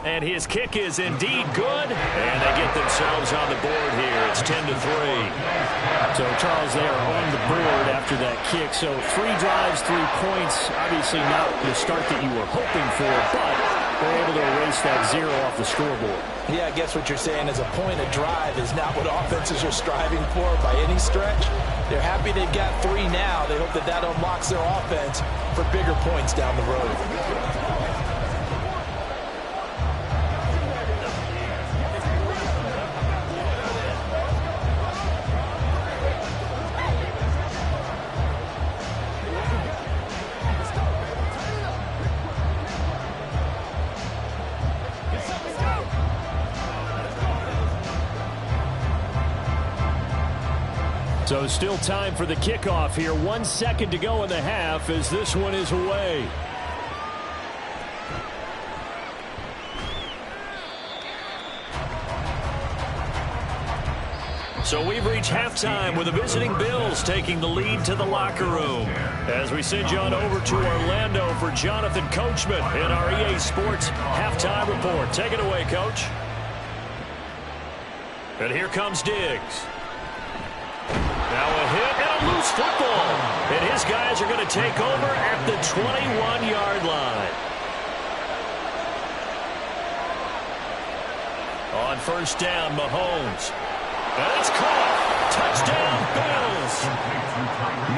And his kick is indeed good. And they get themselves on the board here. It's 10-3. So, Charles, they are on the board after that kick. So 3 drives, 3 points. Obviously not the start that you were hoping for, but they're able to erase that 0 off the scoreboard. Yeah, I guess what you're saying is a point of drive is not what offenses are striving for by any stretch. They're happy they've got 3 now. They hope that that unlocks their offense for bigger points down the road. So still time for the kickoff here. 1 second to go in the half as this one is away. So we've reached halftime with the visiting Bills taking the lead to the locker room. As we send you on over to Orlando for Jonathan Coachman in our EA Sports halftime report. Take it away, Coach. And here comes Diggs. Now a hit and a loose football. And his guys are going to take over at the 21-yard line. On first down, Mahomes. And it's caught. Touchdown, Bills.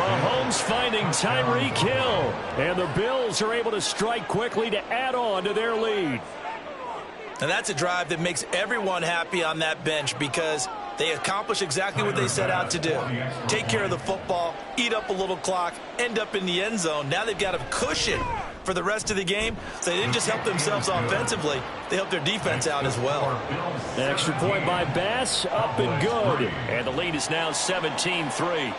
Mahomes finding Tyreek Hill. And the Bills are able to strike quickly to add on to their lead. And that's a drive that makes everyone happy on that bench because they accomplish exactly what they set out to do. Take care of the football, eat up a little clock, end up in the end zone. Now they've got a cushion for the rest of the game. So they didn't just help themselves offensively, they helped their defense out as well. An extra point by Bass, up and good. And the lead is now 17-3.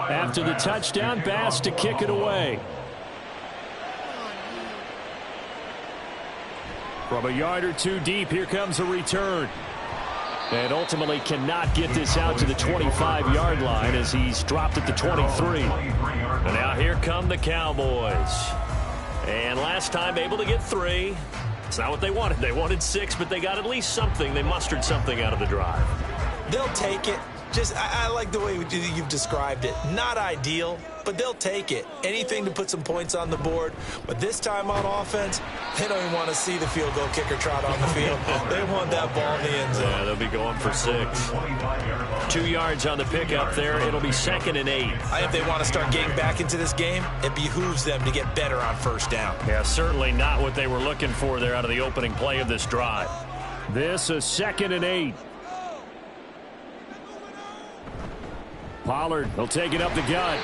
After the touchdown, Bass to kick it away. From a yard or two deep, here comes a return. And ultimately cannot get this out to the 25-yard line as he's dropped at the 23. And now here come the Cowboys. And last time able to get 3. It's not what they wanted. They wanted 6, but they got at least something. They mustered something out of the drive. They'll take it. I like the way you've described it. Not ideal, but they'll take it. Anything to put some points on the board. But this time on offense, they don't even want to see the field goal kicker trot on the field. They want that ball in the end zone. Yeah, they'll be going for 6. 2 yards on the pickup there. It'll be 2nd and 8. If they want to start getting back into this game, it behooves them to get better on first down. Yeah, certainly not what they were looking for there out of the opening play of this drive. This is 2nd and 8. Pollard will take it up the gut.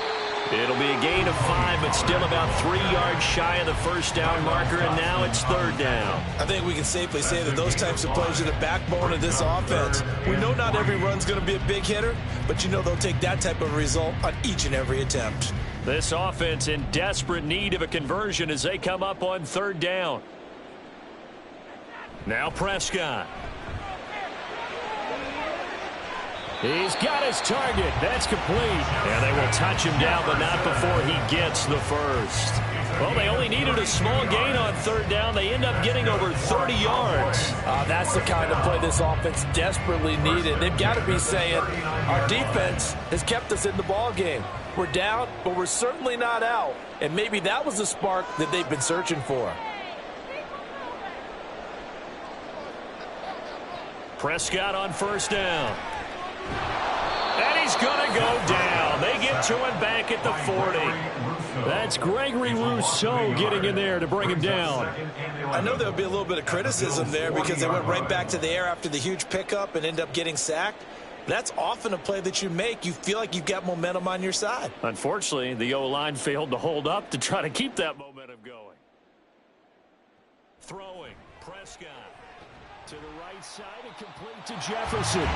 It'll be a gain of 5, but still about 3 yards shy of the first down marker, and now it's third down. I think we can safely say that those types of plays are the backbone of this offense. We know not every run's going to be a big hitter, but you know they'll take that type of result on each and every attempt. This offense in desperate need of a conversion as they come up on third down. Now Prescott. He's got his target. That's complete. And they will touch him down, but not before he gets the first. Well, they only needed a small gain on third down. They end up getting over 30 yards. That's the kind of play this offense desperately needed. They've got to be saying, our defense has kept us in the ball game. We're down, but we're certainly not out. And maybe that was the spark that they've been searching for. Prescott on first down. And he's going to go down. They get to him back at the 40. That's Gregory Rousseau getting in there to bring him down. I know there'll be a little bit of criticism there because they went right back to the air after the huge pickup and end up getting sacked. That's often a play that you make. You feel like you've got momentum on your side. Unfortunately, the O-line failed to hold up to try to keep that momentum going. Throwing, Prescott to the right side and complete to Jefferson.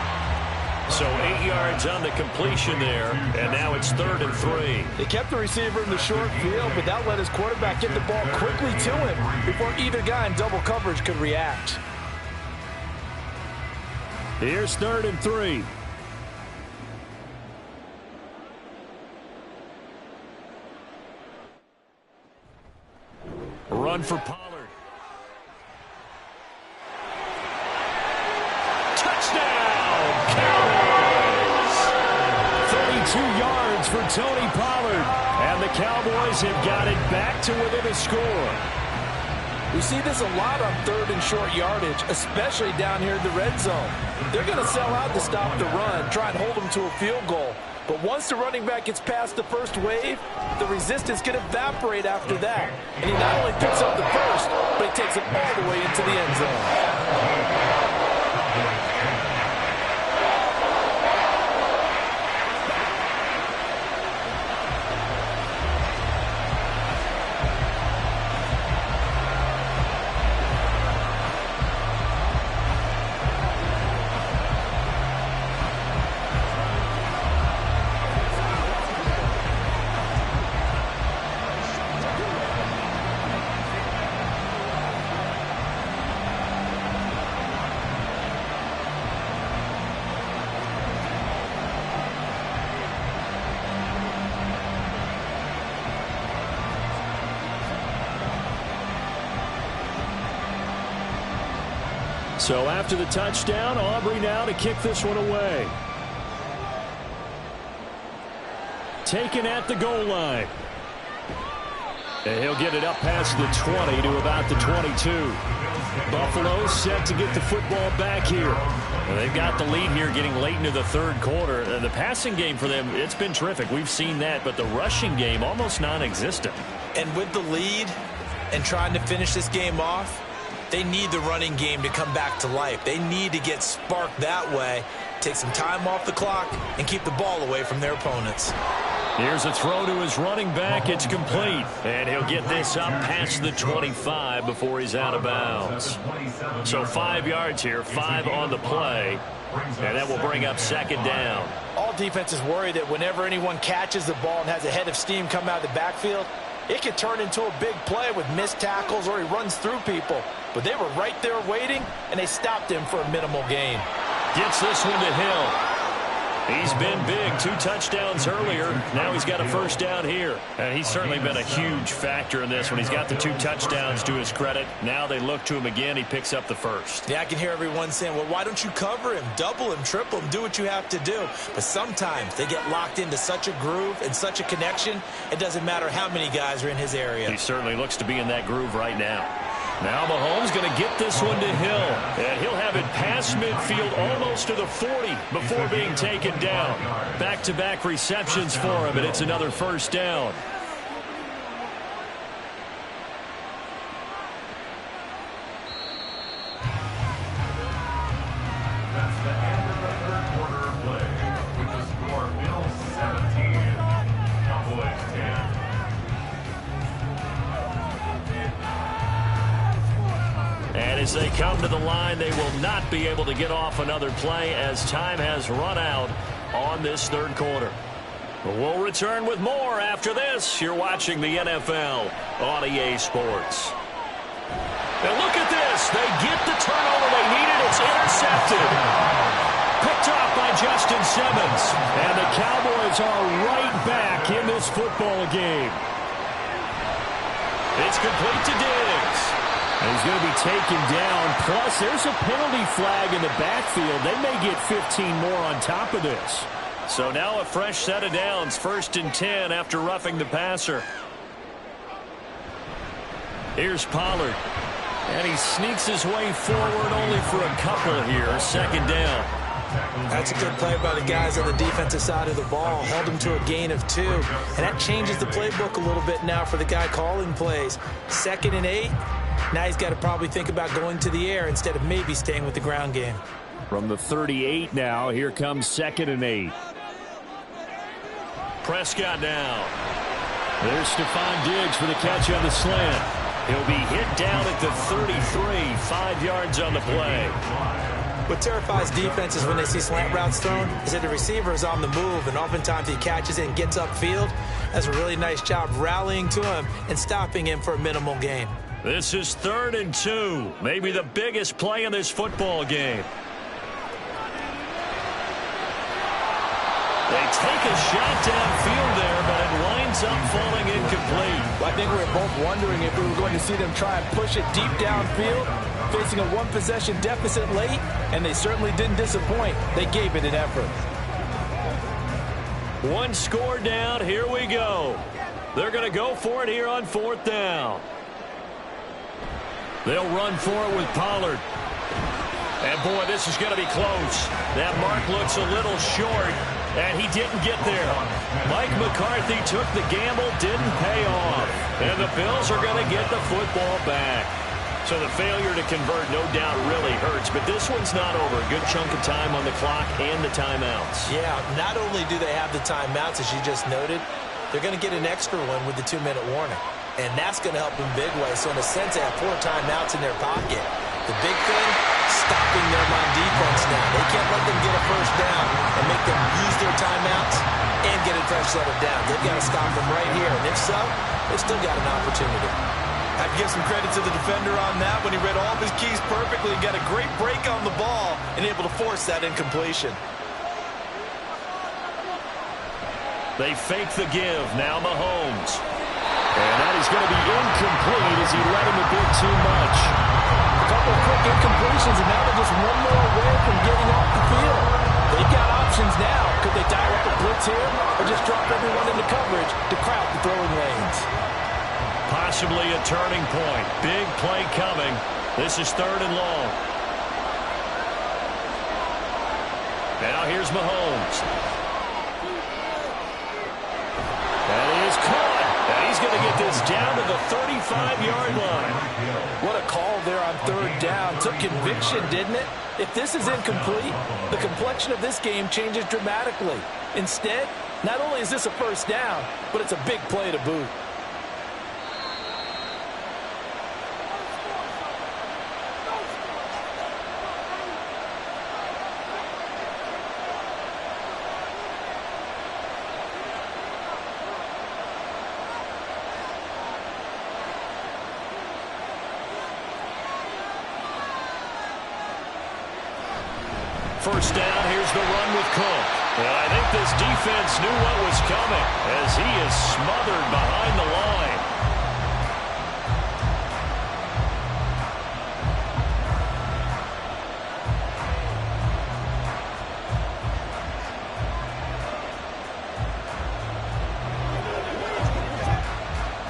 So 8 yards on the completion there, and now it's 3rd and 3. They kept the receiver in the short field, but that let his quarterback get the ball quickly to him before either guy in double coverage could react. Here's 3rd and 3. Run for Pollard. Touchdown, Cowboys! 32 yards for Tony Pollard. And the Cowboys have got it back to within a score. We see this a lot on 3rd and short yardage, especially down here in the red zone. They're going to sell out to stop the run, try and hold them to a field goal. But once the running back gets past the first wave, the resistance can evaporate after that. And he not only picks up the first, but he takes it all the way into the end zone. So after the touchdown, Aubrey now to kick this one away. Taken at the goal line. And he'll get it up past the 20 to about the 22. Buffalo set to get the football back here. Well, they've got the lead here getting late into the 3rd quarter. The passing game for them, it's been terrific. We've seen that, but the rushing game almost non-existent. And with the lead and trying to finish this game off, they need the running game to come back to life. They need to get sparked that way, take some time off the clock, and keep the ball away from their opponents. Here's a throw to his running back. It's complete. And he'll get this up past the 25 before he's out of bounds. So 5 yards here, 5 on the play. And that will bring up 2nd down. All defenses worry that whenever anyone catches the ball and has a head of steam come out of the backfield, it could turn into a big play with missed tackles or he runs through people. But they were right there waiting, and they stopped him for a minimal gain. Gets this one to Hill. He's been big. 2 touchdowns earlier. Now he's got a first down here. And he's certainly been a huge factor in this when he's got the 2 touchdowns to his credit. Now they look to him again. He picks up the first. Yeah, I can hear everyone saying, well, why don't you cover him, double him, triple him, do what you have to do. But sometimes they get locked into such a groove and such a connection, it doesn't matter how many guys are in his area. He certainly looks to be in that groove right now. Now Mahomes going to get this one to Hill. And he'll have it past midfield almost to the 40 before being taken down. Back-to-back receptions for him, and it's another first down. That's the end of the 3rd quarter of play. With the score, Bills 17, Cowboys as they come to the line, they will not be able to get off another play as time has run out on this third quarter. We'll return with more after this. You're watching the NFL on EA Sports. And look at this. They get the turnover they needed. It's intercepted. Picked off by Justin Simmons. And the Cowboys are right back in this football game. It's complete to Diggs. And he's going to be taken down. Plus, there's a penalty flag in the backfield. They may get 15 more on top of this. So now a fresh set of downs. 1st and 10 after roughing the passer. Here's Pollard. And he sneaks his way forward only for a couple here. 2nd down. That's a good play by the guys on the defensive side of the ball. Held him to a gain of 2. And that changes the playbook a little bit now for the guy calling plays. 2nd and 8. Now he's got to probably think about going to the air instead of maybe staying with the ground game. From the 38 now, here comes 2nd and 8. Prescott down. There's Stephon Diggs for the catch on the slant. He'll be hit down at the 33, 5 yards on the play. What terrifies defenses when they see slant routes thrown is that the receiver is on the move, and oftentimes he catches it and gets upfield. That's a really nice job rallying to him and stopping him for a minimal gain. This is 3rd and 2, maybe the biggest play in this football game. They take a shot downfield there, but it winds up falling incomplete. Well, I think we were both wondering if we were going to see them try and push it deep downfield, facing a one-possession deficit late, and they certainly didn't disappoint. They gave it an effort. 1 score down. Here we go. They're going to go for it here on 4th down. They'll run for it with Pollard. And, boy, this is going to be close. That mark looks a little short, and he didn't get there. Mike McCarthy took the gamble, didn't pay off. And the Bills are going to get the football back. So the failure to convert, no doubt, really hurts. But this one's not over. A good chunk of time on the clock and the timeouts. Yeah, not only do they have the timeouts, as you just noted, they're going to get an extra one with the 2-minute warning. And that's going to help in big way. So in a sense, they have 4 timeouts in their pocket. The big thing, stopping them on defense now. They can't let them get a first down and make them use their timeouts and get a fresh set of downs. They've got to stop them right here. And if so, they've still got an opportunity. I have to give some credit to the defender on that when he read all of his keys perfectly and got a great break on the ball and able to force that incompletion. They fake the give. Now Mahomes. And that is going to be incomplete as he let him a bit too much. A couple of quick incompletions, and now they're just one more away from getting off the field. They've got options now. Could they dial up a blitz here or just drop everyone into coverage to crowd the throwing lanes? Possibly a turning point. Big play coming. This is 3rd and long. Now here's Mahomes. That is caught. And he's going to get this down to the 35-yard line. What a call there on 3rd down. Took conviction, didn't it? If this is incomplete, the complexion of this game changes dramatically. Instead, not only is this a first down, but it's a big play to boot. First down, here's the run with Cook. And I think this defense knew what was coming as he is smothered behind the line.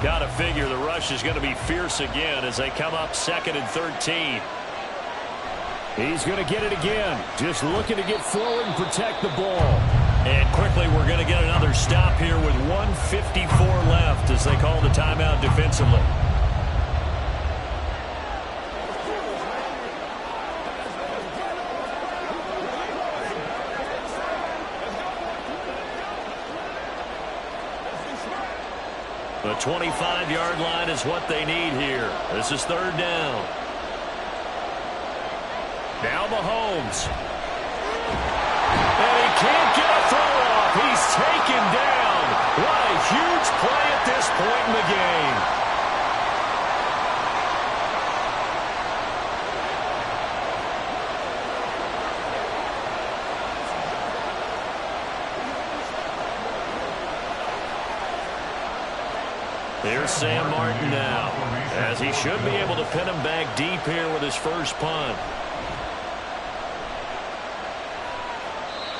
Got to figure the rush is going to be fierce again as they come up 2nd and 13. He's going to get it again. Just looking to get forward and protect the ball. And quickly, we're going to get another stop here with 1:54 left as they call the timeout defensively. The 25-yard line is what they need here. This is 3rd down. Now Mahomes. And he can't get a throw off. He's taken down. What a huge play at this point in the game. Here's Sam Martin now, as he should be able to pin him back deep here with his first punt.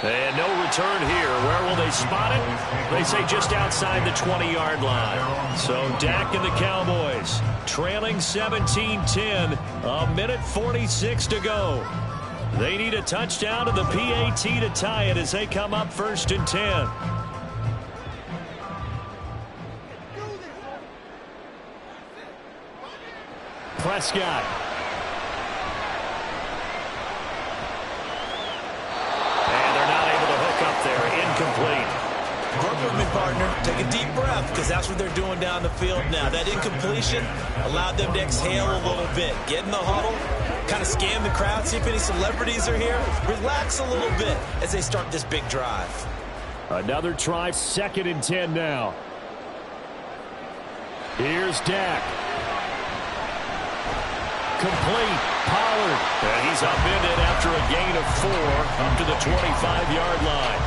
And no return here. Where will they spot it? They say just outside the 20-yard line. So Dak and the Cowboys trailing 17-10, a minute 46 to go. They need a touchdown to the PAT to tie it as they come up 1st and 10. Prescott. And they're not able to hook up there. Incomplete. Work with me, partner. Take a deep breath, because that's what they're doing down the field now. That incompletion allowed them to exhale a little bit. Get in the huddle, kind of scan the crowd, see if any celebrities are here. Relax a little bit as they start this big drive. Another try, 2nd and 10 now. Here's Dak. Complete. Pollard. And he's upended after a gain of 4 up to the 25-yard line.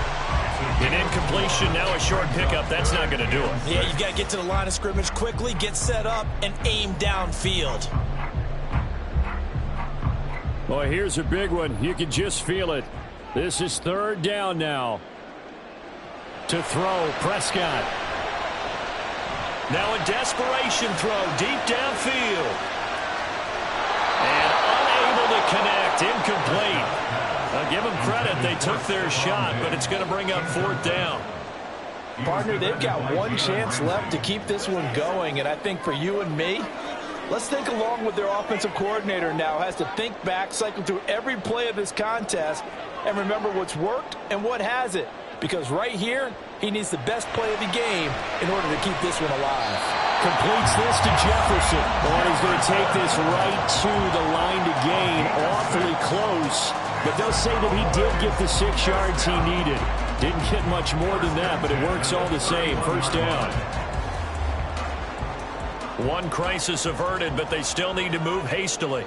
An incompletion, now a short pickup. That's not going to do it. Yeah, you've got to get to the line of scrimmage quickly, get set up, and aim downfield. Boy, here's a big one. You can just feel it. This is 3rd down now. To throw, Prescott. Now a desperation throw deep downfield. And unable to connect. Incomplete. I'll give them credit. They took their shot, but it's going to bring up 4th down. Partner, they've got one chance left to keep this one going, and I think for you and me, let's think along with their offensive coordinator now. Has to think back, cycle through every play of this contest, and remember what's worked and what hasn't. Because right here, he needs the best play of the game in order to keep this one alive. Completes this to Jefferson. And he's going to take this right to the line to gain. Awfully close. But they'll say that he did get the 6 yards he needed. Didn't get much more than that, but it works all the same. 1st down. One crisis averted, but they still need to move hastily.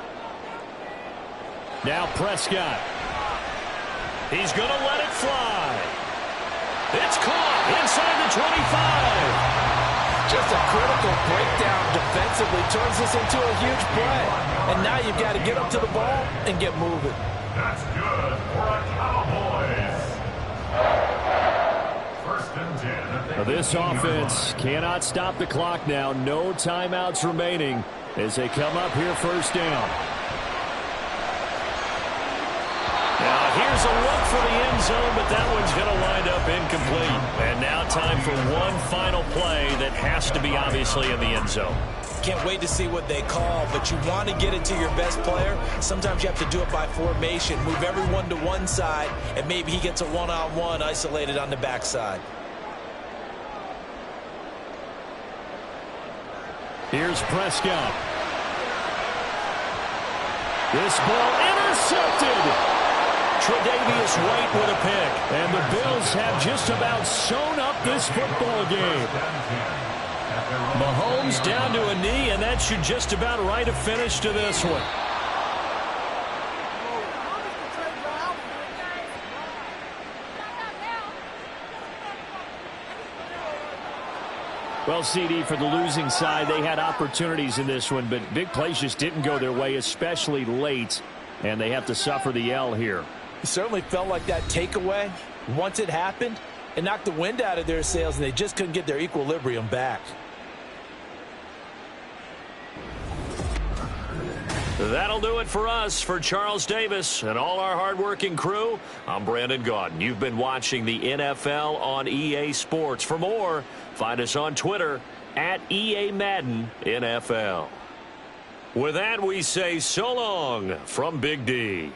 Now Prescott. He's going to let it fly. It's caught inside the 25. Just a critical breakdown defensively turns this into a huge play. And now you've got to get up to the ball and get moving. That's good for a Cowboys. 1st and 10. Now this offense cannot stop the clock now. No timeouts remaining as they come up here 1st down. Now here's a look for the end zone, but that one's going to wind up incomplete. And now time for one final play that has to be obviously in the end zone. Can't wait to see what they call, but you want to get it to your best player. Sometimes you have to do it by formation. Move everyone to one side, and maybe he gets a one-on-one isolated on the backside. Here's Prescott. This ball intercepted. Tre'Davious White with a pick. And the Bills have just about sewn up this football game. Mahomes down to a knee, and that should just about write a finish to this one. Well, CD, for the losing side, they had opportunities in this one, but big plays just didn't go their way, especially late, and they have to suffer the L here. It certainly felt like that takeaway, once it happened, it knocked the wind out of their sails, and they just couldn't get their equilibrium back. That'll do it for us. For Charles Davis and all our hardworking crew, I'm Brandon Gaudin. You've been watching the NFL on EA Sports. For more, find us on Twitter at EA Madden NFL. With that, we say so long from Big D.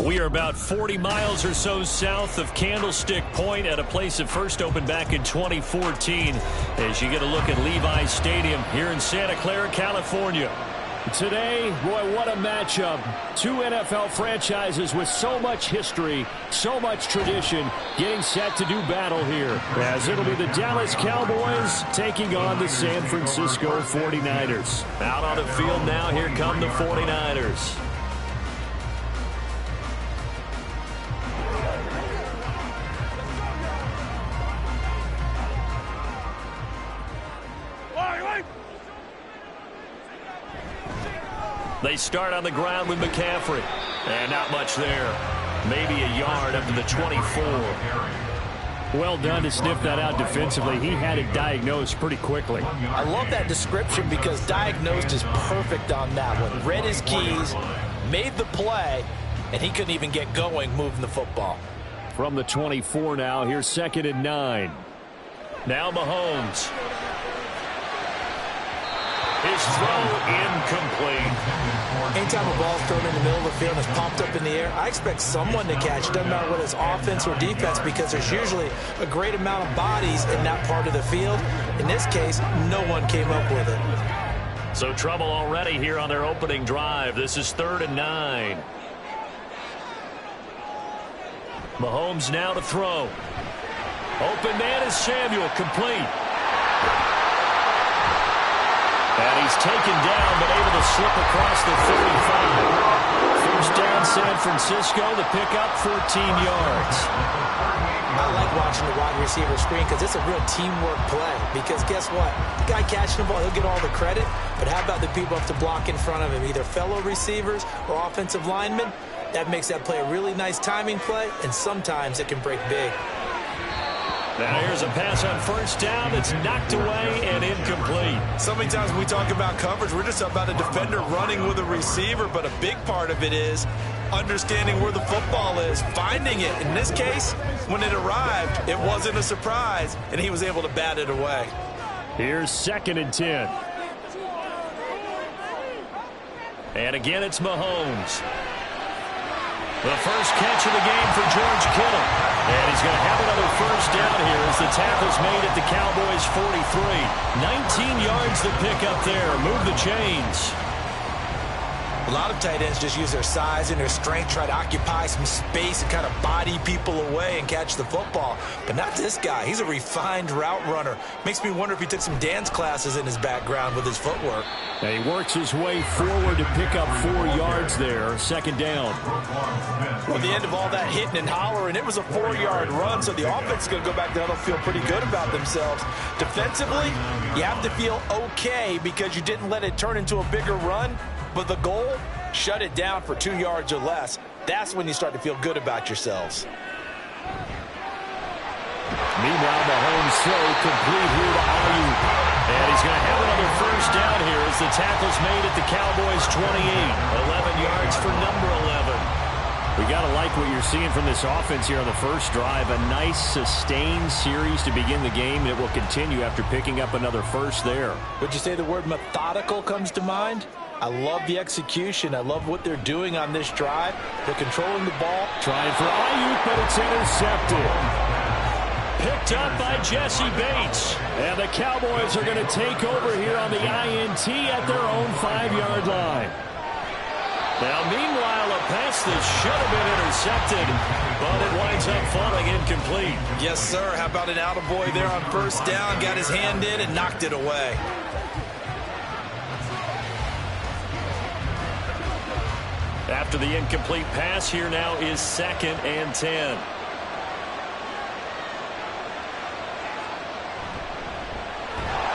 We are about 40 miles or so south of Candlestick Point at a place that first opened back in 2014 as you get a look at Levi's Stadium here in Santa Clara, California. Today, boy, what a matchup. Two NFL franchises with so much history, so much tradition, getting set to do battle here. As it'll be the Dallas Cowboys taking on the San Francisco 49ers. Out on the field now, here come the 49ers. They start on the ground with McCaffrey. And not much there. Maybe a yard up to the 24. Well done to sniff that out defensively. He had it diagnosed pretty quickly. I love that description because diagnosed is perfect on that one. Read his keys, made the play, and he couldn't even get going moving the football. From the 24 now, here's 2nd and 9. Now Mahomes. His throw incomplete. Anytime a ball's thrown in the middle of the field and is popped up in the air, I expect someone to catch. Doesn't matter whether it's offense or defense because there's usually a great amount of bodies in that part of the field. In this case, no one came up with it. So trouble already here on their opening drive. This is 3rd and 9. Mahomes now to throw. Open man is Samuel, complete. And he's taken down, but able to slip across the 35. First down, San Francisco. The pickup, 14 yards. I like watching the wide receiver screen because it's a real teamwork play. Because guess what? The guy catching the ball, he'll get all the credit. But how about the people have to block in front of him, either fellow receivers or offensive linemen? That makes that play a really nice timing play, and sometimes it can break big. Now here's a pass on first down. It's knocked away and incomplete. So many times when we talk about coverage, we're just about a defender running with a receiver, but a big part of it is understanding where the football is, finding it. In this case, when it arrived, it wasn't a surprise, and he was able to bat it away. Here's 2nd and 10. And again, it's Mahomes. The first catch of the game for George Kittle. And he's going to have another first down here as the tackle's made at the Cowboys' 43. 19 yards to pick up there. Move the chains. A lot of tight ends just use their size and their strength, try to occupy some space and kind of body people away and catch the football. But not this guy. He's a refined route runner. Makes me wonder if he took some dance classes in his background with his footwork. And he works his way forward to pick up 4 yards there. 2nd down. Well, at the end of all that hitting and hollering, it was a 4-yard run, so the offense is going to go back there and they'll feel pretty good about themselves. Defensively, you have to feel okay because you didn't let it turn into a bigger run. But the goal, shut it down for 2 yards or less. That's when you start to feel good about yourselves. Meanwhile, Mahomes throw complete here to Ayuk. And he's going to have another first down here as the tackle's made at the Cowboys' 28. 11 yards for number 11. We got to like what you're seeing from this offense here on the first drive. A nice, sustained series to begin the game, and it will continue after picking up another first there. Would you say the word methodical comes to mind? I love the execution. I love what they're doing on this drive. They're controlling the ball. Trying for Ayuk, but it's intercepted. Picked up by Jesse Bates. And the Cowboys are going to take over here on the INT at their own 5-yard line. Now, meanwhile, a pass that should have been intercepted, but it winds up falling incomplete. Yes, sir. How about an attaboy there on first down? Got his hand in and knocked it away. After the incomplete pass, here now is 2nd and 10.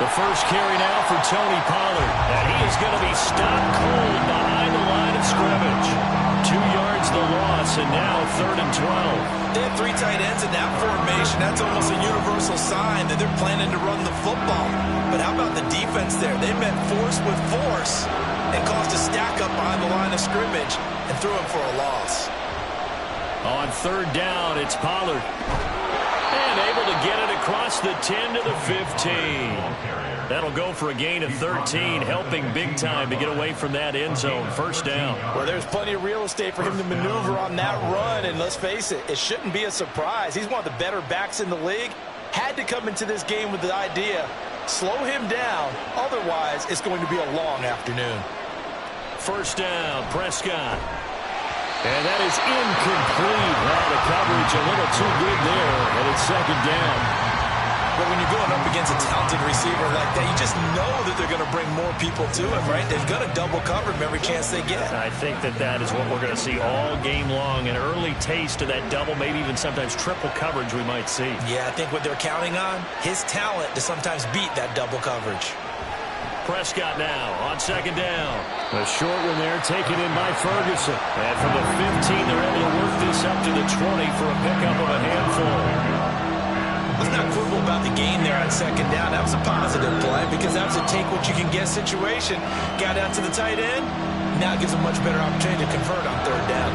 The first carry now for Tony Pollard. And he is going to be stopped cold behind the line of scrimmage. 2 yards the loss, and now 3rd and 12. They have 3 tight ends in that formation. That's almost a universal sign that they're planning to run the football. But how about the defense there? They met force with force and caused a stack up behind the line of scrimmage and threw him for a loss. On 3rd down, it's Pollard. And able to get it across the 10 to the 15. That'll go for a gain of 13, helping big time to get away from that end zone. 1st down. Well, there's plenty of real estate for him to maneuver on that run, and let's face it, it shouldn't be a surprise. He's one of the better backs in the league. Had to come into this game with the idea, slow him down, otherwise it's going to be a long afternoon. 1st down, Prescott. And that is incomplete. Well, the coverage a little too good there, and it's 2nd down. But when you're going up against a talented receiver like that, you just know that they're going to bring more people to him, right? They've got to double cover him every chance they get. I think that is what we're going to see all game long, an early taste of that double, maybe even sometimes triple coverage we might see. Yeah, I think what they're counting on, his talent to sometimes beat that double coverage. Prescott now on 2nd down. A short one there taken in by Ferguson. And from the 15, they're able to work this up to the 20 for a pickup of a handful. Let's not quibble about the gain there on 2nd down. That was a positive play because that was a take-what-you-can-get situation. Got out to the tight end. Now it gives a much better opportunity to convert on 3rd down.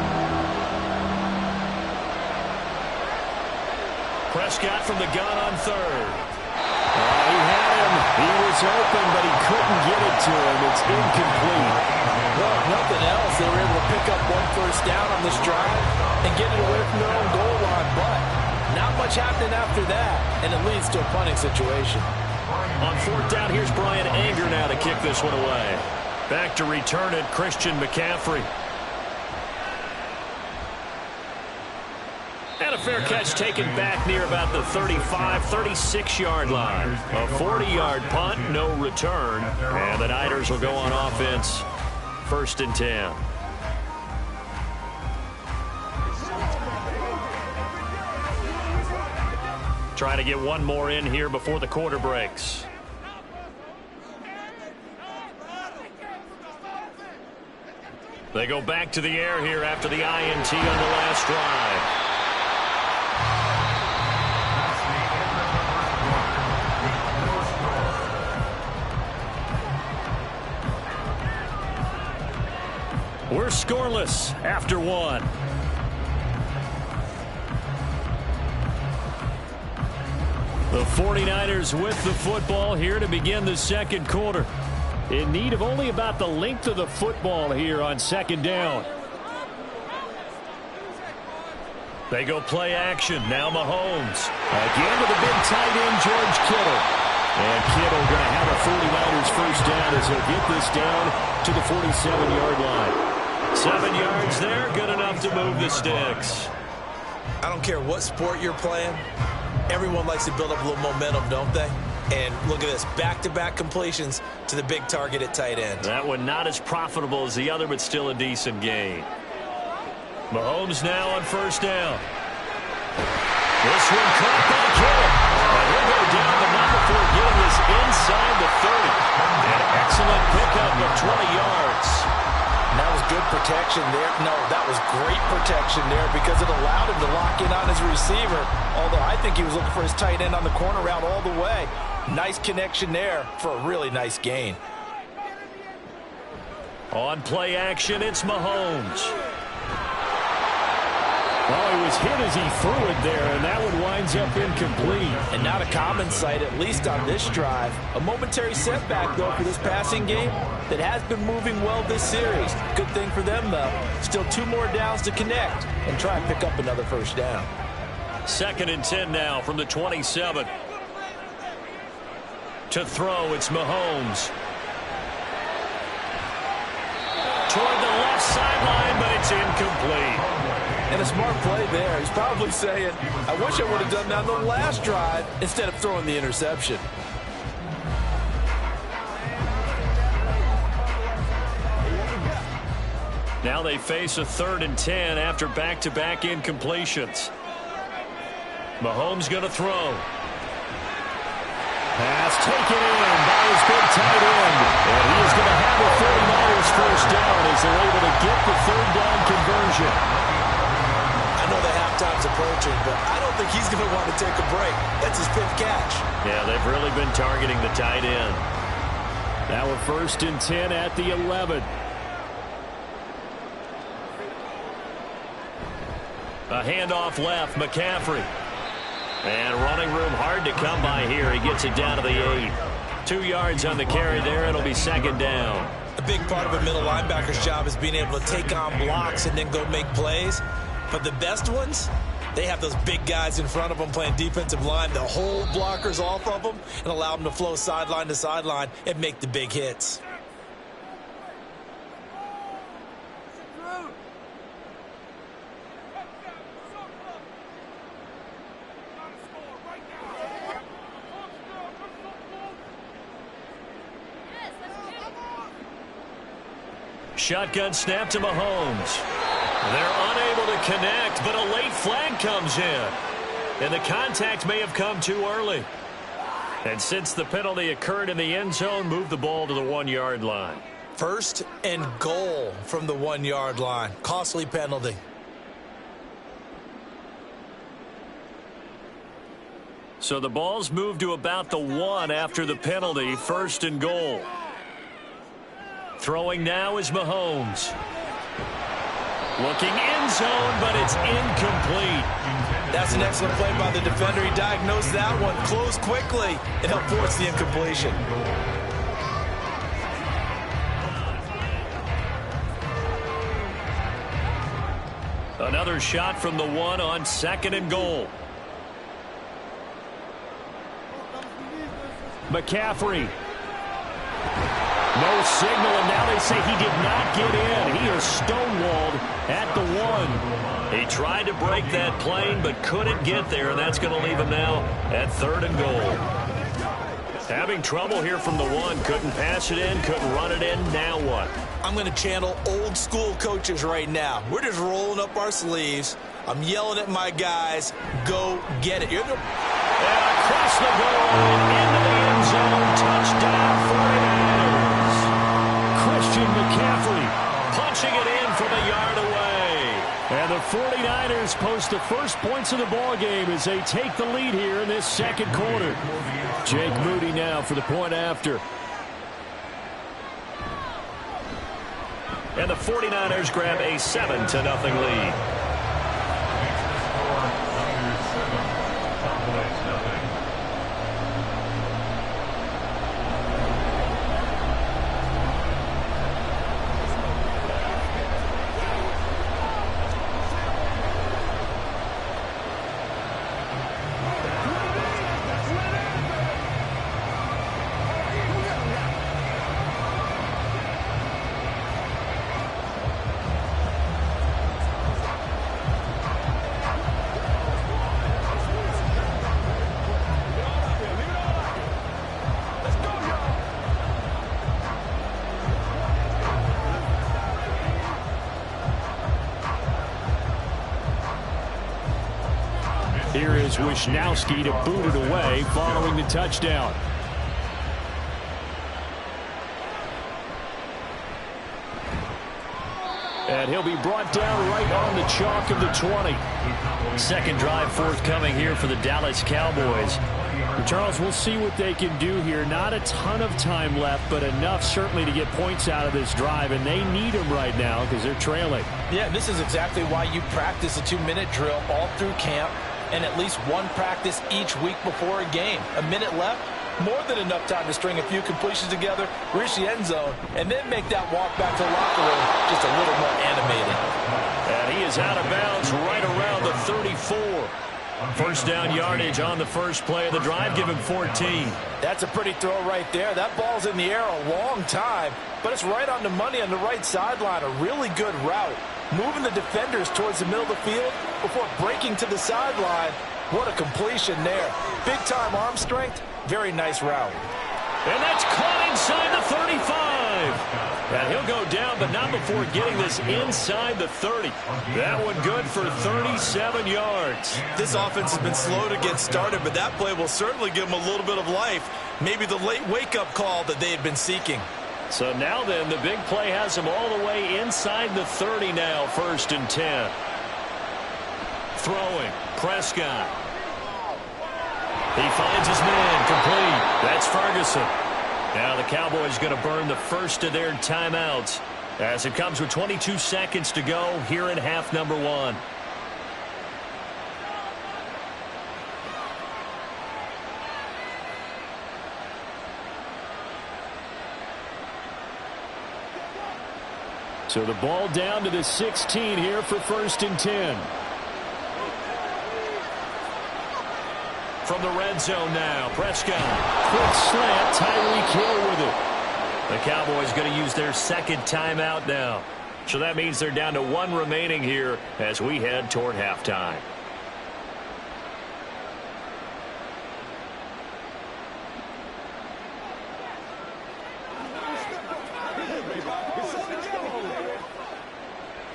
Prescott from the gun on 3rd. He had him. He was open, but he couldn't get it to him. It's incomplete. Well, if nothing else, they were able to pick up 1 first down on this drive and get it away from their own goal line. But not much happening after that, and it leads to a punting situation. On 4th down, here's Brian Anger now to kick this one away. Back to return it, Christian McCaffrey. And a fair catch taken back near about the 35, 36-yard line. A 40-yard punt, no return. And the Niners will go on offense. 1st and 10. Trying to get one more in here before the quarter breaks. They go back to the air here after the INT on the last drive. We're scoreless after 1. The 49ers with the football here to begin the 2nd quarter. In need of only about the length of the football here on 2nd down. They go play action. Now Mahomes. Again to the big tight end, George Kittle. And Kittle going to have a 49ers first down as he'll get this down to the 47-yard line. 7 yards there, good enough to move the sticks. I don't care what sport you're playing. Everyone likes to build up a little momentum, don't they? And look at this, back-to-back completions to the big target at tight end. That one not as profitable as the other, but still a decent gain. Mahomes now on 1st down. This one caught by Kittle. And he'll go down the number before getting this inside the 30. An excellent pickup of 20 yards. And that was good protection there. No, that was great protection there because it allowed him to lock in on his receiver. Although I think he was looking for his tight end on the corner route all the way. Nice connection there for a really nice gain. On play action, it's Mahomes. Well, he was hit as he threw it there, and that one winds up incomplete. And not a common sight, at least on this drive. A momentary setback, though, for this passing game that has been moving well this series. Good thing for them, though. Still 2 more downs to connect and try and pick up another first down. 2nd and 10 now from the 27. To throw, it's Mahomes. Toward the left sideline, but it's incomplete. And a smart play there. He's probably saying, I wish I would have done that on the last drive instead of throwing the interception. Now they face a 3rd and 10 after back-to-back incompletions. Mahomes going to throw. Pass taken in by his big tight end. And he is going to have the 49ers first down as they're able to get the 3rd down conversion. I know the halftime's approaching, but I don't think he's going to want to take a break. That's his 5th catch. Yeah, they've really been targeting the tight end. Now a 1st and 10 at the 11. A handoff left, McCaffrey. And running room hard to come by here. He gets it down to the 8. 2 yards on the carry there. It'll be 2nd down. A big part of a middle linebacker's job is being able to take on blocks and then go make plays. But the best ones, they have those big guys in front of them playing defensive line that hold blockers off of them and allow them to flow sideline to sideline and make the big hits. Shotgun snap to Mahomes. They're unable to connect, but a late flag comes in. And the contact may have come too early. And since the penalty occurred in the end zone, move the ball to the 1-yard line. 1st and goal from the 1-yard line. Costly penalty. So the ball's moved to about the 1 after the penalty. 1st and goal. Throwing now is Mahomes. Looking end zone, but it's incomplete. That's an excellent play by the defender. He diagnosed that one, closed quickly, and helped force the incompletion. Another shot from the 1 on 2nd and goal. McCaffrey. No signal, and now they say he did not get in. He is stonewalled at the 1. He tried to break that plane, but couldn't get there, and that's going to leave him now at 3rd and goal. Having trouble here from the 1. Couldn't pass it in, couldn't run it in. Now what? I'm going to channel old school coaches right now. We're just rolling up our sleeves. I'm yelling at my guys, go get it. And across the goal line, into the end zone, touchdown 49ers. Christian McCaffrey punching it in from a yard away. And the 49ers post the first points of the ball game as they take the lead here in this 2nd quarter. Jake Moody now for the point after. And the 49ers grab a 7-0 lead. Here is Wisnowski to boot it away following the touchdown. And he'll be brought down right on the chalk of the 20. 2nd drive forthcoming here for the Dallas Cowboys. Charles, we'll see what they can do here. Not a ton of time left, but enough certainly to get points out of this drive, and they need them right now because they're trailing. Yeah, this is exactly why you practice a 2-minute drill all through camp and at least one practice each week before a game. A minute left, more than enough time to string a few completions together, reach the end zone, and then make that walk back to the locker room just a little more animated. And he is out of bounds right around the 34. First down yardage on the first play of the drive. Give him 14. That's a pretty throw right there. That ball's in the air a long time, but it's right on the money on the right sideline. A really good route. Moving the defenders towards the middle of the field before breaking to the sideline. What a completion there. Big-time arm strength. Very nice route. And that's caught inside the 35. And he'll go down, but not before getting this inside the 30. That one good for 37 yards. This offense has been slow to get started, but that play will certainly give them a little bit of life. Maybe the late wake-up call that they had been seeking. So now then, the big play has him all the way inside the 30 now, 1st and 10. Throwing, Prescott. He finds his man, complete. That's Ferguson. Now the Cowboys going to burn the first of their timeouts as it comes with 22 seconds to go here in half number 1. So the ball down to the 16 here for 1st and 10. From the red zone now, Prescott. Quick slant, Tyreek Hill with it. The Cowboys going to use their second timeout now. So that means they're down to 1 remaining here as we head toward halftime.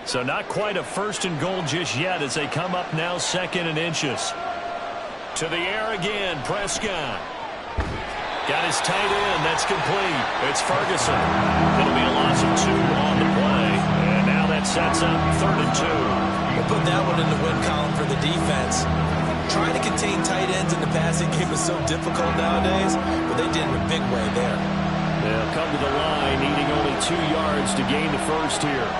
So not quite a 1st and goal just yet as they come up now 2nd and inches. To the air again, Prescott. Got his tight end. That's complete. It's Ferguson. It'll be a loss of 2 on the play. And now that sets up 3rd and 2. We'll put that one in the win column for the defense. Trying to contain tight ends in the passing game is so difficult nowadays, but they did it a big way there. They'll come to the line, needing only 2 yards to gain the first here.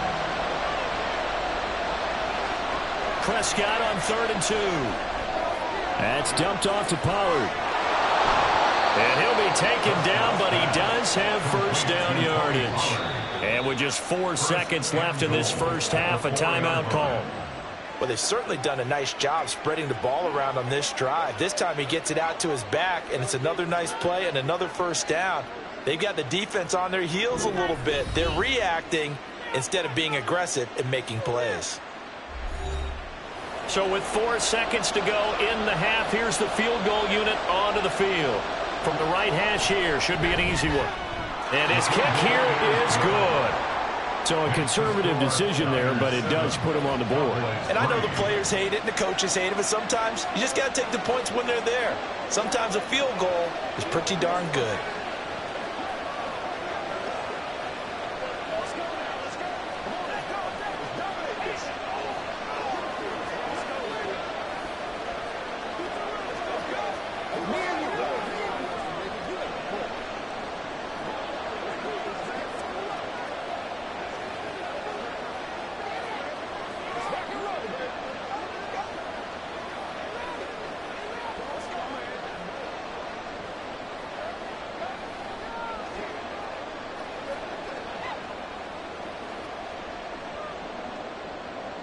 Prescott on 3rd and 2. That's dumped off to Pollard. And he'll be taken down, but he does have first down yardage. And with just 4 seconds left in this first half, a timeout call. Well, they've certainly done a nice job spreading the ball around on this drive. This time he gets it out to his back, and it's another nice play and another first down. They've got the defense on their heels a little bit. They're reacting instead of being aggressive and making plays. So with 4 seconds to go in the half, here's the field goal unit onto the field. From the right hash here, should be an easy one. And his kick here is good. So a conservative decision there, but it does put him on the board. And I know the players hate it and the coaches hate it, but sometimes you just got to take the points when they're there. Sometimes a field goal is pretty darn good.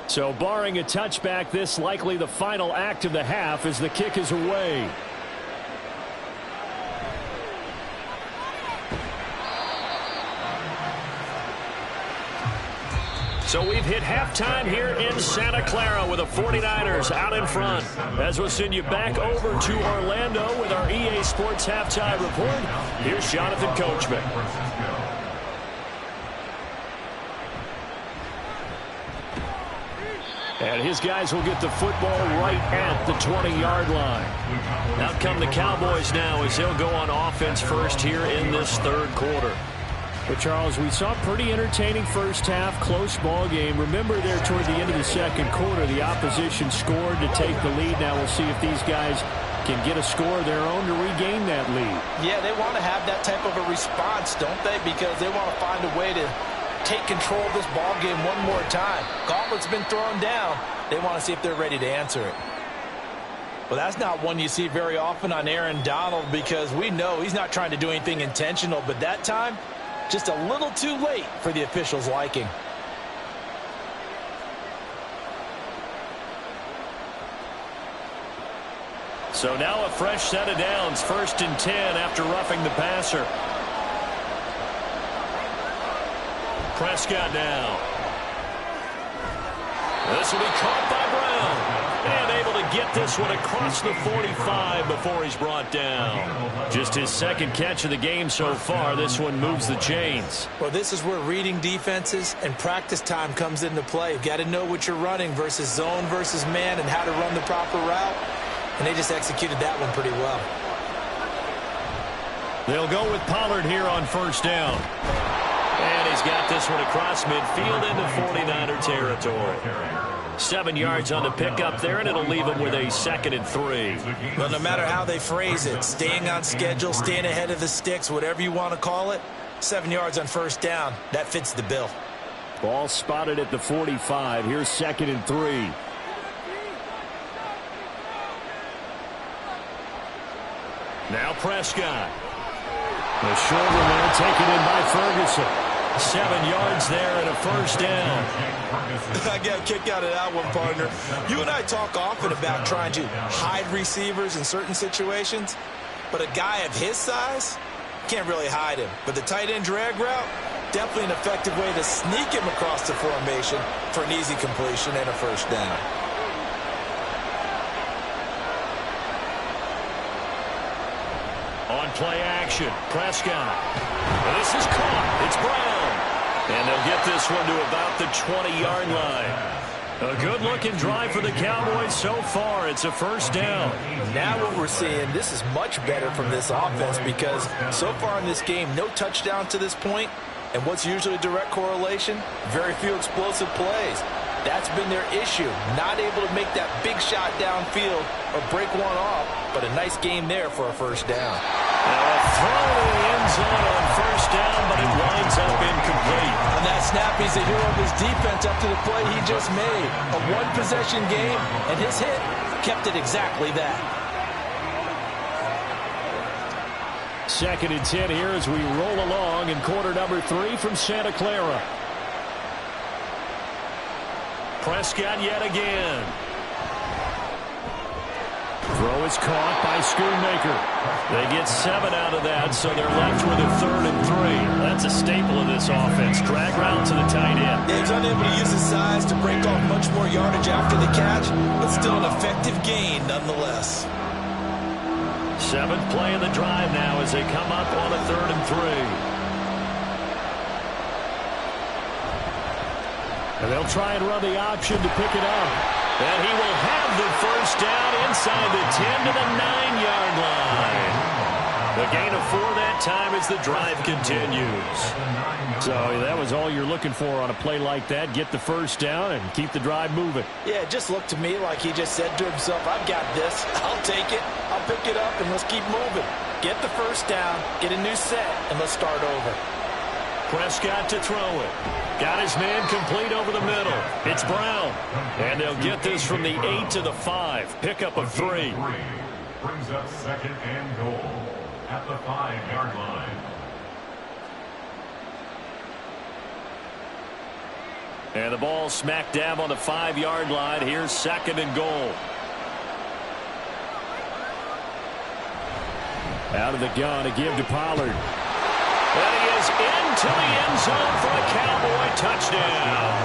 So barring a touchback, this likely the final act of the half as the kick is away. So we've hit halftime here in Santa Clara with the 49ers out in front. As we'll send you back over to Orlando with our EA Sports Halftime Report, here's Jonathan Coachman. And his guys will get the football right at the 20-yard line. Out come the Cowboys now as they'll go on offense first here in this third quarter. But, Charles, we saw a pretty entertaining first half, close ball game. Remember there toward the end of the second quarter, the opposition scored to take the lead. Now we'll see if these guys can get a score of their own to regain that lead. Yeah, they want to have that type of a response, don't they? Because they want to find a way to take control of this ball game one more time. Gauntlet's been thrown down. They want to see if they're ready to answer it. Well, that's not one you see very often on Aaron Donald, because we know he's not trying to do anything intentional, but that time, just a little too late for the officials' liking. So now a fresh set of downs, 1st and 10 after roughing the passer. Prescott now. This will be caught by Brown. And able to get this one across the 45 before he's brought down. Just his 2nd catch of the game so far. This one moves the chains. Well, this is where reading defenses and practice time comes into play. You've got to know what you're running versus zone versus man and how to run the proper route. And they just executed that one pretty well. They'll go with Pollard here on 1st down. And he's got this one across midfield into 49er territory. 7 yards on the pickup there, and it'll leave him with a 2nd and 3. Well, no matter how they phrase it, staying on schedule, staying ahead of the sticks, whatever you want to call it, 7 yards on 1st down, that fits the bill. Ball spotted at the 45. Here's 2nd and 3. Now Prescott. The short one there taken in by Ferguson. 7 yards there and a 1st down. I get a kick out of that one, partner. You and I talk often about trying to hide receivers in certain situations, but a guy of his size can't really hide him. But the tight end drag route, definitely an effective way to sneak him across the formation for an easy completion and a 1st down. On play action, Prescott. This is caught. It's Brown. And they'll get this one to about the 20-yard line. A good-looking drive for the Cowboys so far. It's a 1st down. Now what we're seeing, this is much better from this offense, because so far in this game, no touchdown to this point. And what's usually a direct correlation? Very few explosive plays. That's been their issue. Not able to make that big shot downfield or break one off, but a nice game there for a 1st down. Now a throw to the end zone on 1st down, but it winds up incomplete. On that snap, he's the hero of his defense after the play he just made. A one-possession game, and his hit kept it exactly that. 2nd and 10 here as we roll along in quarter number 3 from Santa Clara. Prescott yet again. Throw is caught by Schoonmaker. They get 7 out of that, so they're left with a 3rd and 3. That's a staple of this offense. Drag route to the tight end. Yeah, he's unable to use his size to break off much more yardage after the catch, but still an effective gain nonetheless. 7th play of the drive now as they come up on a 3rd and 3. And they'll try and run the option to pick it up. And he will have the 1st down inside the 10 to the 9-yard line. The gain of 4 that time as the drive continues. So that was all you're looking for on a play like that. Get the 1st down and keep the drive moving. Yeah, it just looked to me like he just said to himself, I've got this. I'll take it. I'll pick it up, and let's keep moving. Get the 1st down, get a new set, and let's start over. Prescott to throw it. Got his man complete over the middle. It's Brown. And they'll get this from the 8 to the 5. Pickup of 3. Brings up 2nd and goal at the 5-yard line. And the ball smack dab on the 5-yard line. Here's 2nd and goal. Out of the gun to give to Pollard. And he is into the end zone for a Cowboy touchdown.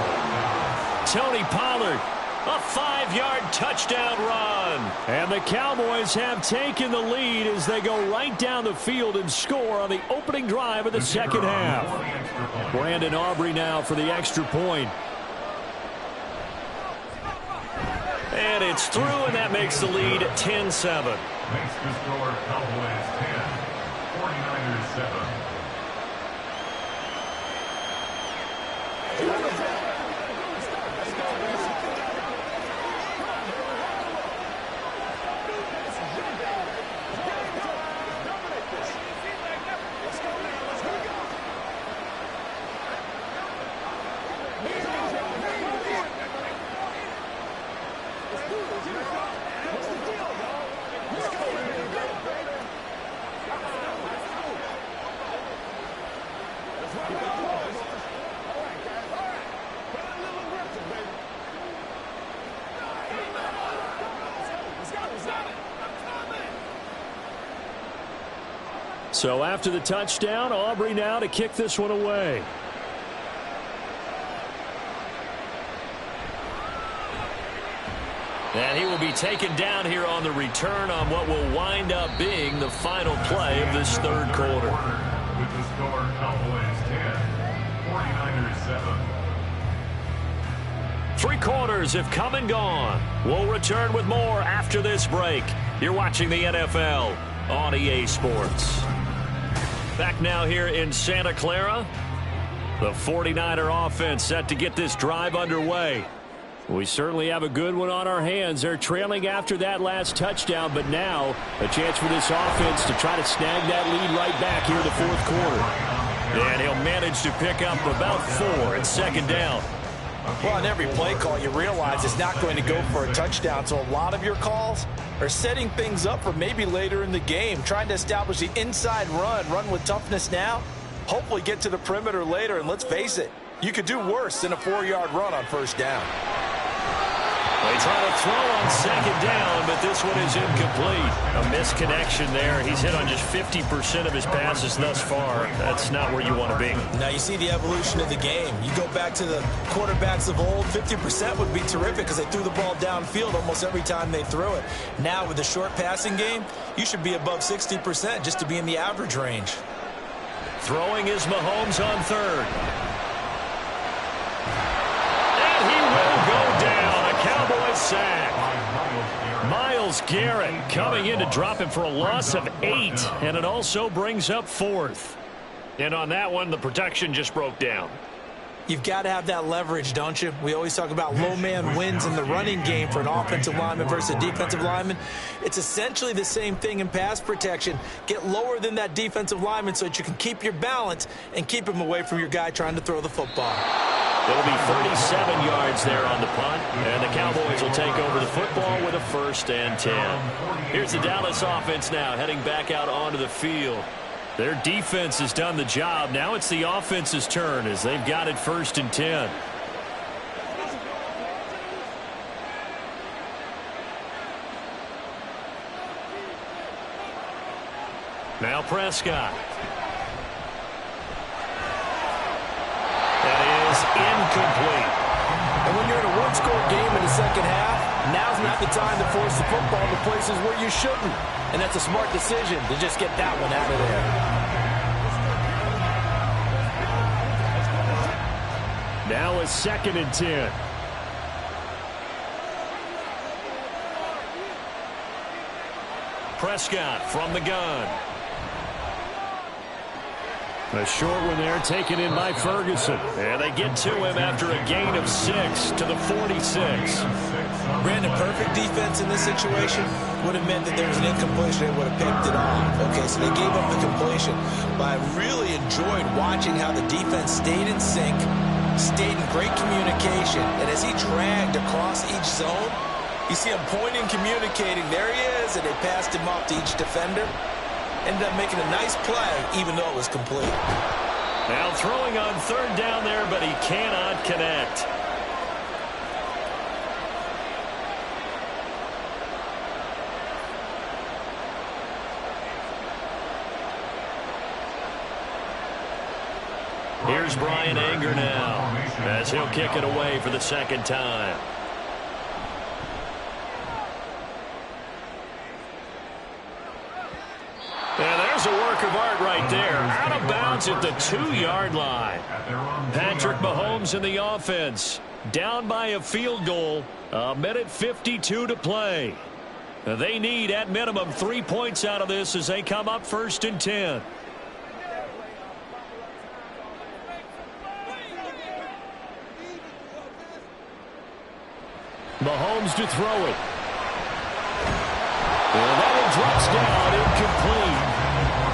Tony Pollard, a 5-yard touchdown run. And the Cowboys have taken the lead as they go right down the field and score on the opening drive of the 2nd half. Brandon Aubrey now for the extra point. And it's through, and that makes the lead 10-7. Makes the score Cowboys 10, 49ers 7. So after the touchdown, Aubrey now to kick this one away. And he will be taken down here on the return on what will wind up being the final play of this third quarter. With the score, Cowboys 10, 49ers 7. 3 quarters have come and gone. We'll return with more after this break. You're watching the NFL on EA Sports. Back now here in Santa Clara. The 49er offense set to get this drive underway. We certainly have a good one on our hands. They're trailing after that last touchdown, but now a chance for this offense to try to snag that lead right back here in the fourth quarter. And he'll manage to pick up about 4 at second down. Well, on every play call, you realize it's not going to go for a touchdown, so a lot of your calls are setting things up for maybe later in the game, trying to establish the inside run with toughness now, hopefully get to the perimeter later, and let's face it, you could do worse than a 4-yard run on first down. They try to throw on second down, but this one is incomplete. A misconnection there. He's hit on just 50% of his passes thus far. That's not where you want to be. Now you see the evolution of the game. You go back to the quarterbacks of old, 50% would be terrific because they threw the ball downfield almost every time they threw it. Now with the short passing game, you should be above 60% just to be in the average range. Throwing is Mahomes on third. And he will go down. Cowboys sack. Myles Garrett coming in to drop him for a loss of 8, and it also brings up 4th. And on that one, the protection just broke down. You've got to have that leverage, don't you? We always talk about low man wins in the running game for an offensive lineman versus a defensive lineman. It's essentially the same thing in pass protection. Get lower than that defensive lineman so that you can keep your balance and keep him away from your guy trying to throw the football. It'll be 37 yards there on the punt, and the Cowboys will take over the football with a 1st and 10. Here's the Dallas offense now heading back out onto the field. Their defense has done the job. Now it's the offense's turn as they've got it 1st and 10. Now Prescott. That is incomplete. And when you're in a one-score game in the second half, now's not the time to force the football to places where you shouldn't. And that's a smart decision to just get that one out of there. Now a 2nd and 10. Prescott from the gun. A short one there taken in by Ferguson. And they get to him after a gain of 6 to the 46. Brandon, perfect defense in this situation would have meant that there was an incompletion. They would have picked it off. Okay, so they gave up the completion. But I really enjoyed watching how the defense stayed in sync, stayed in great communication. And as he dragged across each zone, you see him pointing, communicating. There he is, and they passed him off to each defender. Ended up making a nice play, even though it was complete. Now throwing on 3rd down there, but he cannot connect. Here's Brian Anger now, as he'll kick it away for the 2nd time. And there's a work of art right there. Out of bounds at the 2-yard line. Patrick Mahomes in the offense. Down by a field goal. 1:52 to play. They need, at minimum, 3 points out of this as they come up 1st and 10. Mahomes to throw it. And that one drops down, incomplete.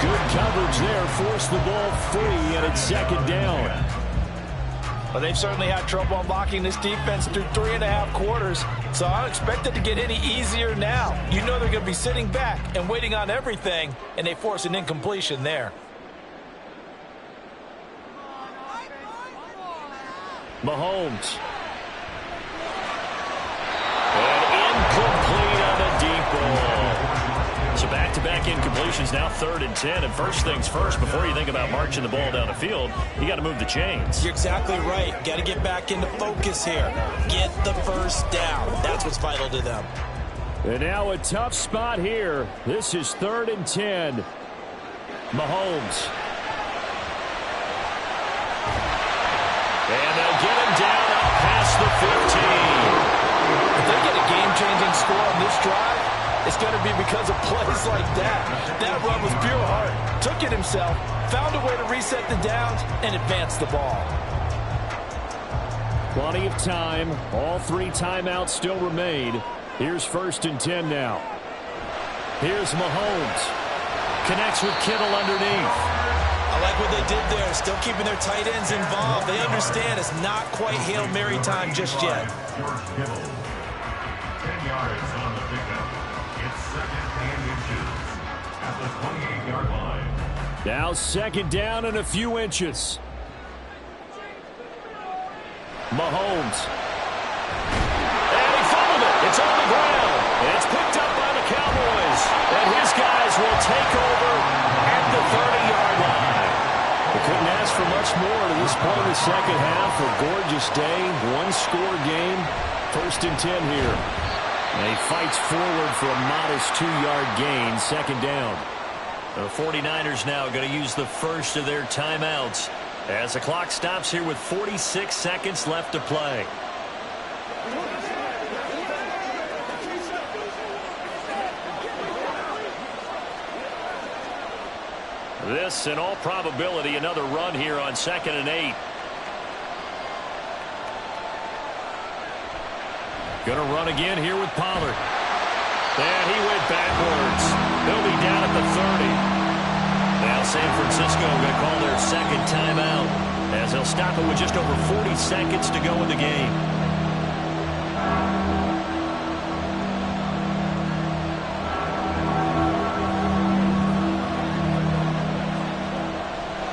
Good coverage there, forced the ball free, and it's 2nd down. Well, they've certainly had trouble unlocking this defense through 3.5 quarters, so I don't expect it to get any easier now. You know they're going to be sitting back and waiting on everything, and they force an incompletion there. Mahomes. And incomplete on the deep ball. So back-to-back incompletions, now 3rd and 10. And first things first, before you think about marching the ball down the field, you got to move the chains. You're exactly right. Got to get back into focus here. Get the first down. That's what's vital to them. And now a tough spot here. This is 3rd and 10. Mahomes. And they'll get him down up past the 15. If they get a game-changing score on this drive, it's going to be because of plays like that. That run was pure heart. Took it himself, found a way to reset the downs, and advance the ball. Plenty of time. All 3 timeouts still remain. Here's 1st and 10 now. Here's Mahomes. Connects with Kittle underneath. I like what they did there, still keeping their tight ends involved. They understand it's not quite Hail Mary time just yet. 10 yards on the pickup. It's 2nd and inches at the 28-yard line. Now 2nd down and a few inches. Mahomes. And he fumbled it. It's on the ground. And it's picked up by the Cowboys. And his guys will take over at the 30-yard line. They couldn't ask for much more to this point in the second half. A gorgeous day, 1-score game. 1st and 10 here. And he fights forward for a modest 2-yard gain, 2nd down. The 49ers now going to use the first of their timeouts as the clock stops here with 46 seconds left to play. This, in all probability, another run here on 2nd and 8. Gonna run again here with Pollard. And he went backwards. He'll be down at the 30. Now San Francisco going to call their 2nd timeout as they'll stop it with just over 40 seconds to go in the game.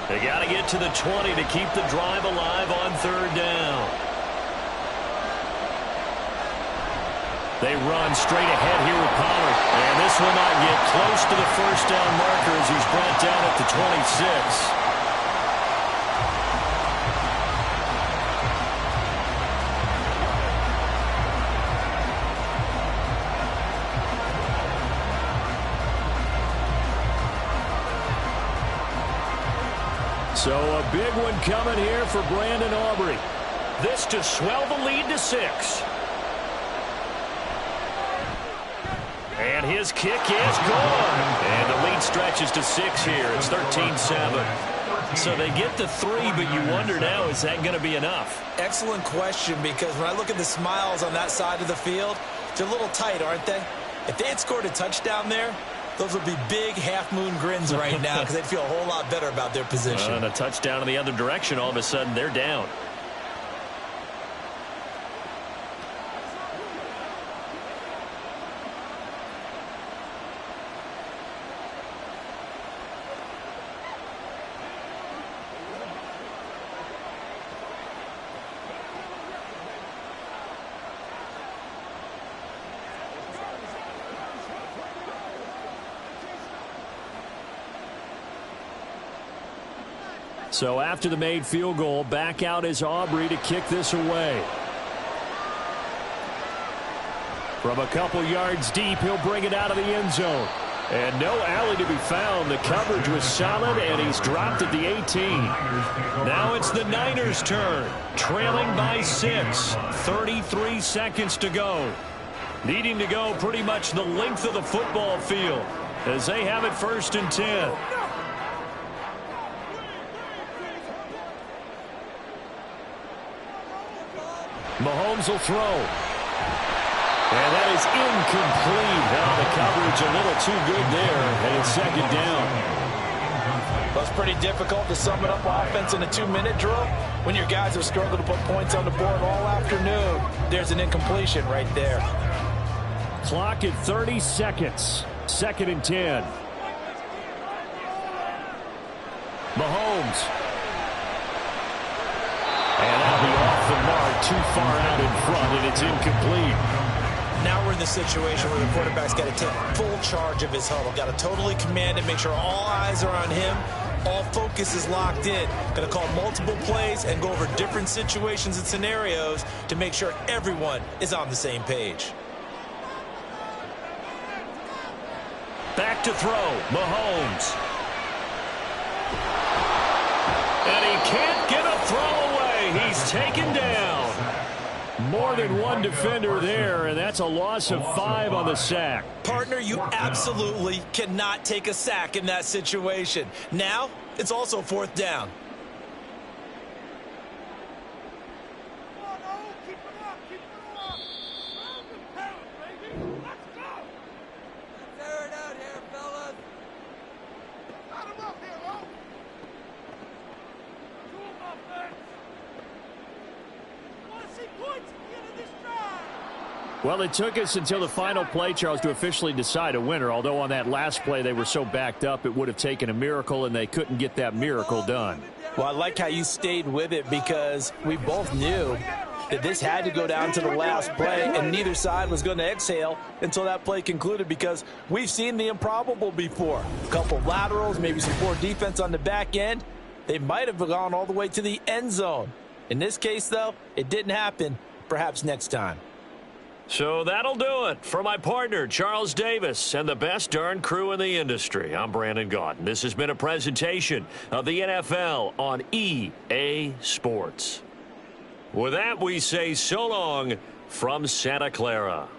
They got to get to the 20 to keep the drive alive on 3rd down. They run straight ahead here with Pollard. And this will not get close to the first down marker as he's brought down at the 26. So a big one coming here for Brandon Aubrey. This to swell the lead to 6. And his kick is gone. And the lead stretches to 6 here. It's 13-7. So they get the 3, but you wonder now, is that going to be enough? Excellent question, because when I look at the smiles on that side of the field, they're a little tight, aren't they? If they had scored a touchdown there, those would be big half-moon grins right now because they'd feel a whole lot better about their position. And a touchdown in the other direction, all of a sudden they're down. So after the made field goal, back out is Aubrey to kick this away. From a couple yards deep, he'll bring it out of the end zone. And no alley to be found. The coverage was solid, and he's dropped at the 18. Now it's the Niners' turn, trailing by 6. 33 seconds to go. Needing to go pretty much the length of the football field as they have it 1st and 10. Mahomes will throw. And that is incomplete. Now the coverage a little too good there, and it's 2nd down. Well, it's pretty difficult to sum it up offense in a 2-minute drill when your guys have struggled to put points on the board all afternoon. There's an incompletion right there. Clock at 30 seconds. 2nd and 10. Mahomes. And that'll be off the mark, too far out in front, and it's incomplete. Now we're in the situation where the quarterback's got to take full charge of his huddle. Got to totally command it, make sure all eyes are on him. All focus is locked in. Got to call multiple plays and go over different situations and scenarios to make sure everyone is on the same page. Back to throw, Mahomes. And he can't get a throw away. He's taken down. More than one defender there, and that's a loss of 5 on the sack. Partner, you absolutely cannot take a sack in that situation. Now, it's also 4th down. Well, it took us until the final play, Charles, to officially decide a winner, although on that last play they were so backed up it would have taken a miracle, and they couldn't get that miracle done. Well, I like how you stayed with it because we both knew that this had to go down to the last play, and neither side was going to exhale until that play concluded because we've seen the improbable before. A couple of laterals, maybe some poor defense on the back end. They might have gone all the way to the end zone. In this case, though, it didn't happen. Perhaps next time. So that'll do it for my partner, Charles Davis, and the best darn crew in the industry. I'm Brandon Gaudin. This has been a presentation of the NFL on EA Sports. With that, we say so long from Santa Clara.